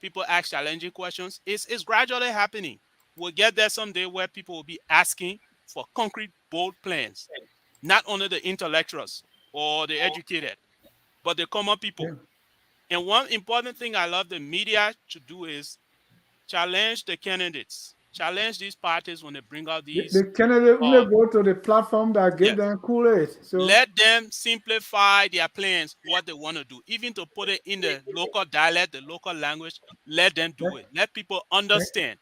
People ask challenging questions. It's gradually happening. We'll get there someday where people will be asking for concrete, bold plans, not only the intellectuals or the educated, but the common people. Yeah. And one important thing I love the media to do is challenge the candidates, challenge these parties when they bring out these. The candidate only go to the platform that give them Kool-Aid. So let them simplify their plans, what they want to do, even to put it in the local dialect, the local language. Let them do it. Let people understand.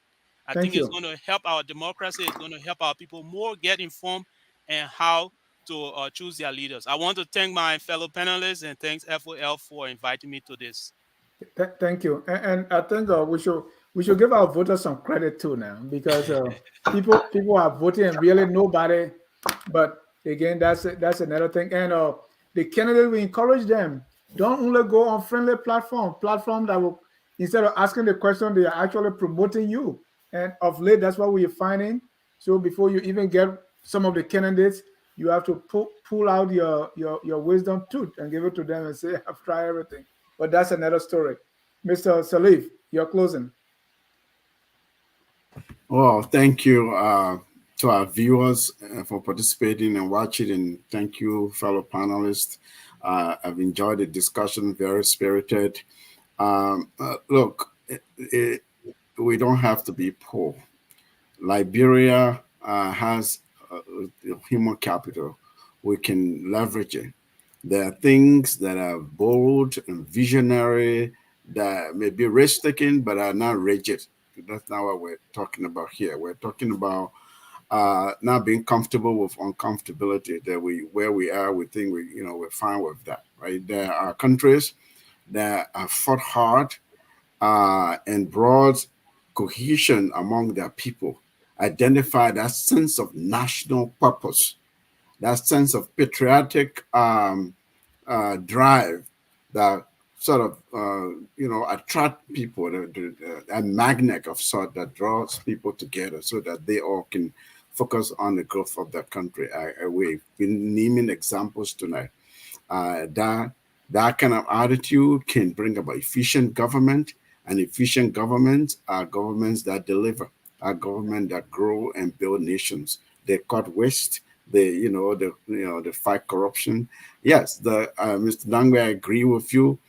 I think it's going to help our democracy. It's going to help our people more get informed and how to choose their leaders. I want to thank my fellow panelists, and thanks FOL for inviting me to this. Thank you. And I think we should give our voters some credit too now, because people are voting and really nobody. But again, that's another thing. And the candidate, we encourage them, don't only go on friendly platform that will, instead of asking the question, they are actually promoting you. And of late, that's what we're finding. So before you even get some of the candidates, you have to pull out your wisdom tooth and give it to them and say, I've tried everything. But that's another story. Mr. Sirleaf, your closing. Well, thank you to our viewers for participating and watching, and thank you, fellow panelists. I've enjoyed the discussion, very spirited. Look, we don't have to be poor. Liberia has human capital. We can leverage it. There are things that are bold and visionary that may be risk taking, but are not rigid. That's not what we're talking about here. We're talking about not being comfortable with uncomfortability. That where we are, we think we're fine with that, right? There are countries that have fought hard and brought cohesion among their people, identify that sense of national purpose, that sense of patriotic drive that sort of attract people, a magnet of sort that draws people together so that they all can focus on the growth of their country. We've been naming examples tonight. That kind of attitude can bring about efficient government, and efficient governments are governments that deliver, are governments that grow and build nations. They cut waste. They fight corruption. Yes, Mr. Nagbe, I agree with you.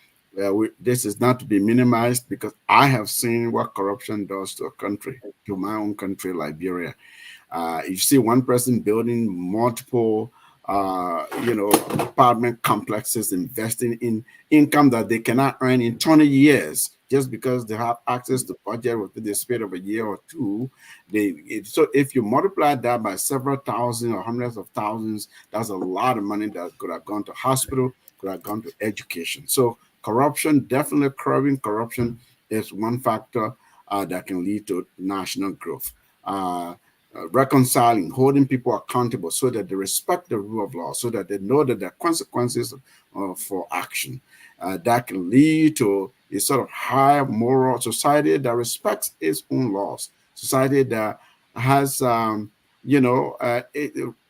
This is not to be minimized because I have seen what corruption does to a country, to my own country, Liberia. You see one person building multiple, apartment complexes, investing in income that they cannot earn in 20 years just because they have access to budget within the space of a year or two. So if you multiply that by several thousand or hundreds of thousands, that's a lot of money that could have gone to hospital, could have gone to education. So corruption, definitely curbing corruption is one factor that can lead to national growth. Reconciling, holding people accountable so that they respect the rule of law, so that they know that there are consequences for action. That can lead to a sort of high moral society that respects its own laws, society that has, it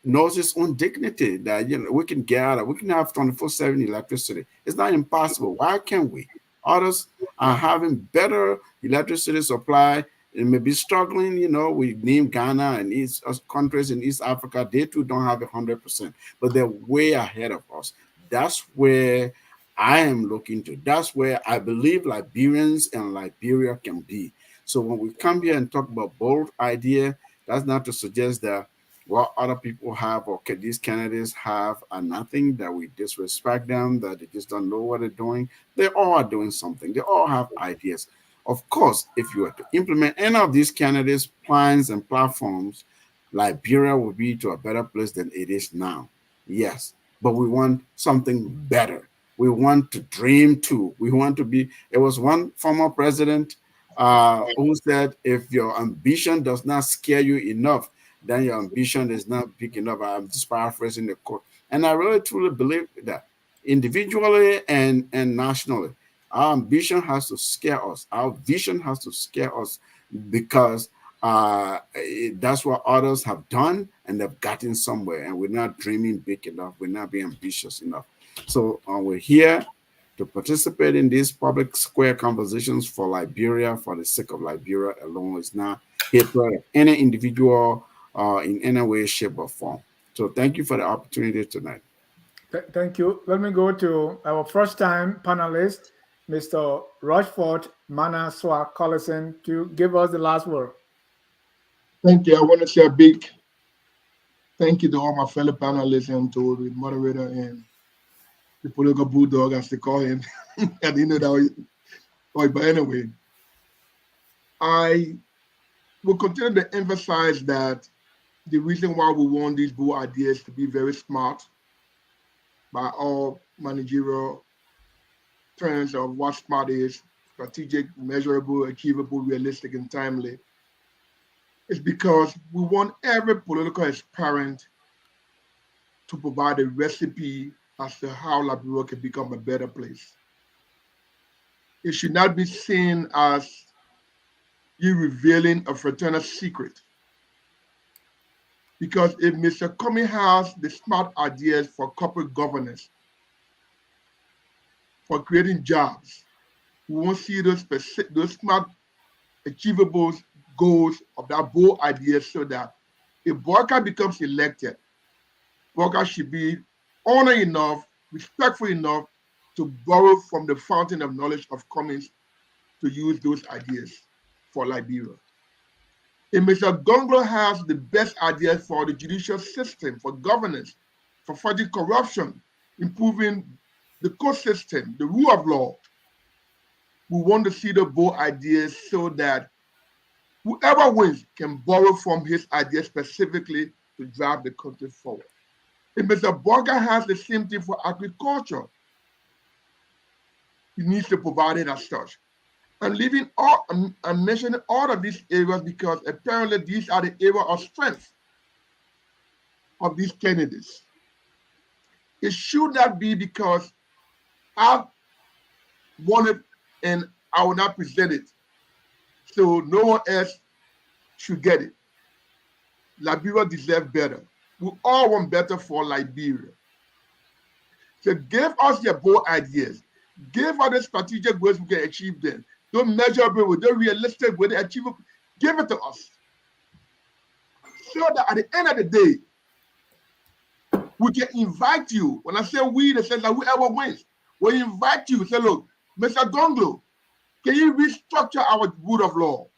knows its own dignity, that, we can gather, we can have 24/7 electricity. It's not impossible. Why can't we? Others are having better electricity supply. It may be struggling, we name Ghana and East countries in East Africa. They too don't have 100%, but they're way ahead of us. That's where I am looking to. That's where I believe Liberians and Liberia can be. So when we come here and talk about bold idea, that's not to suggest that what other people have or these candidates have are nothing, that we disrespect them, that they just don't know what they're doing. They all are doing something. They all have ideas. Of course, if you were to implement any of these candidates' plans and platforms, Liberia will be to a better place than it is now. Yes, but we want something better. We want to dream too. We want to be. There was one former president who said, if your ambition does not scare you enough, then your ambition is not big enough. I'm just paraphrasing the quote. And I really truly believe that individually and nationally. Our ambition has to scare us. Our vision has to scare us because that's what others have done and they've gotten somewhere. And we're not dreaming big enough. We're not being ambitious enough. So we're here to participate in these public square conversations for Liberia, for the sake of Liberia alone. It's not hatred of any individual in any way, shape, or form. So thank you for the opportunity tonight. Thank you. Let me go to our first time panelist, Mr. Rochford Manasuah Korlison, to give us the last word. Thank you. I want to say a big thank you to all my fellow panelists and to the moderator and the political bulldog, as they call him. I didn't know that. But anyway, I will continue to emphasize that the reason why we want these bold ideas to be very smart by all managerial terms of what smart is, strategic, measurable, achievable, realistic, and timely, is because we want every political aspirant to provide a recipe as to how Liberia can become a better place. It should not be seen as you revealing a fraternal secret. Because if Mr. Comey has the smart ideas for corporate governance, for creating jobs, we won't see those smart achievables goals of that bold idea so that if Boyka becomes elected, Boyka should be honored enough, respectful enough to borrow from the fountain of knowledge of Cummings to use those ideas for Liberia. If Mr. Gonglo has the best ideas for the judicial system, for governance, for fighting corruption, improving the court system, the rule of law, we want to see the bold ideas so that whoever wins can borrow from his ideas specifically to drive the country forward. If Mr. Boyka has the same thing for agriculture, he needs to provide it as such. And leaving all, I'm mentioning all of these areas because apparently these are the areas of strength of these candidates. It should not be because I want it and I will not present it, so no one else should get it. Liberia deserves better. We all want better for Liberia. So give us your bold ideas. Give us the strategic ways we can achieve them. Don't measurable with the realistic with the achievable. Give it to us. So that at the end of the day, we can invite you. When I say we, the sense that whoever wins, we invite you. Say, look, Mr. Gonglo, can you restructure our rule of law?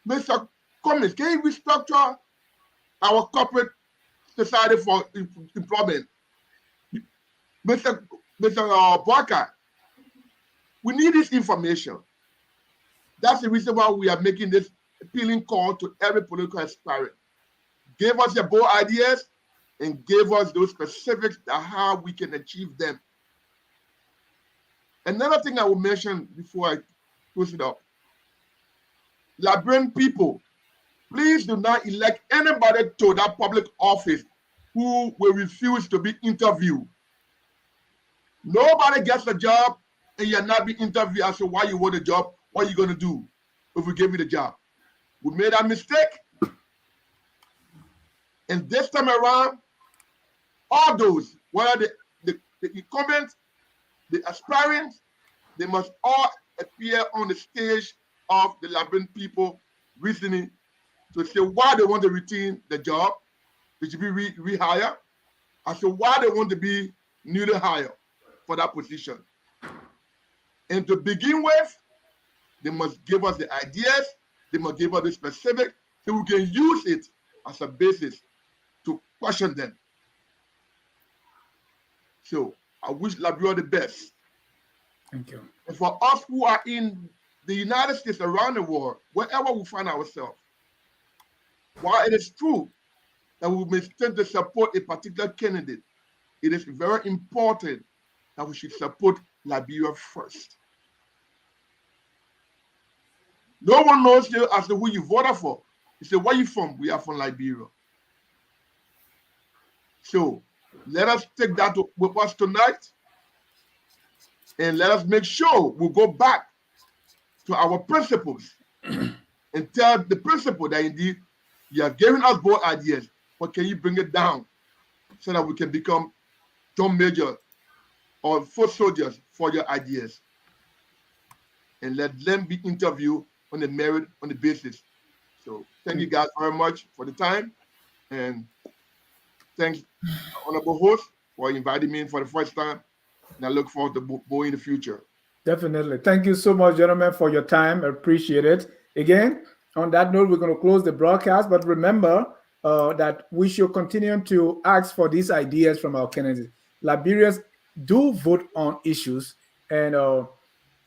Mr. Cummings, can you restructure our corporate society for employment? Mr. Boyka, we need this information. That's the reason why we are making this appealing call to every political aspirant. Give us your bold ideas and give us those specifics that how we can achieve them. Another thing I will mention before I close it up. Liberian people, please do not elect anybody to that public office who will refuse to be interviewed. Nobody gets a job and you're not being interviewed as to why you want a job, what are you going to do if we give you the job. We made that mistake. And this time around, all those, whether the incumbents, the aspirants, they must all appear on the stage of the Liberian people reasoning to say why they want to retain the job, they should be rehired, as to why they want to be newly hired for that position. And to begin with, they must give us the ideas, they must give us the specific, so we can use it as a basis to question them. So I wish Liberia the best. Thank you. And for us who are in the United States, around the world, wherever we find ourselves, while it is true that we may tend to support a particular candidate, it is very important that we should support Liberia first. No one knows you as to who you voted for. You say, where are you from? We are from Liberia. So let us take that with us tonight and let us make sure we go back to our principles and tell the principal that indeed you are giving us both ideas, but can you bring it down so that we can become drum major or foot soldiers for your ideas, and let them be interviewed on the merit, on the basis. So thank you guys very much for the time, and thanks, honorable host, for inviting me in for the first time, and I look forward to more in the future. Definitely. Thank you so much, gentlemen, for your time. I appreciate it. Again, on that note, we're going to close the broadcast, but remember that we should continue to ask for these ideas from our candidates. Liberians do vote on issues, and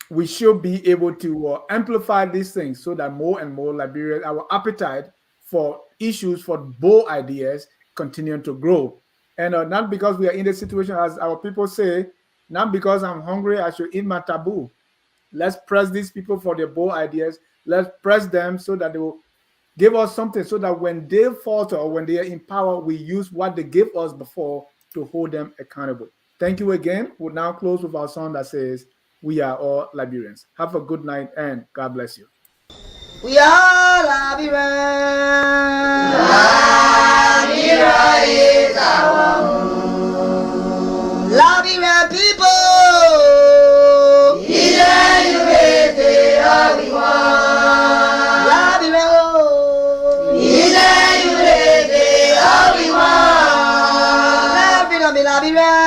we should be able to amplify these things so that more and more Liberians, our appetite for issues, for bold ideas, continue to grow. And not because we are in the situation, as our people say, not because I'm hungry, I should eat my taboo. Let's press these people for their bold ideas. Let's press them so that they will give us something, so that when they falter or when they are in power, we use what they gave us before to hold them accountable. Thank you again. We'll now close with our song that says, "We are all Liberians." Have a good night and God bless you. We are Liberians. Liberia is our home. Liberian people. Liberia, you may say all we want. Liberian Liberia.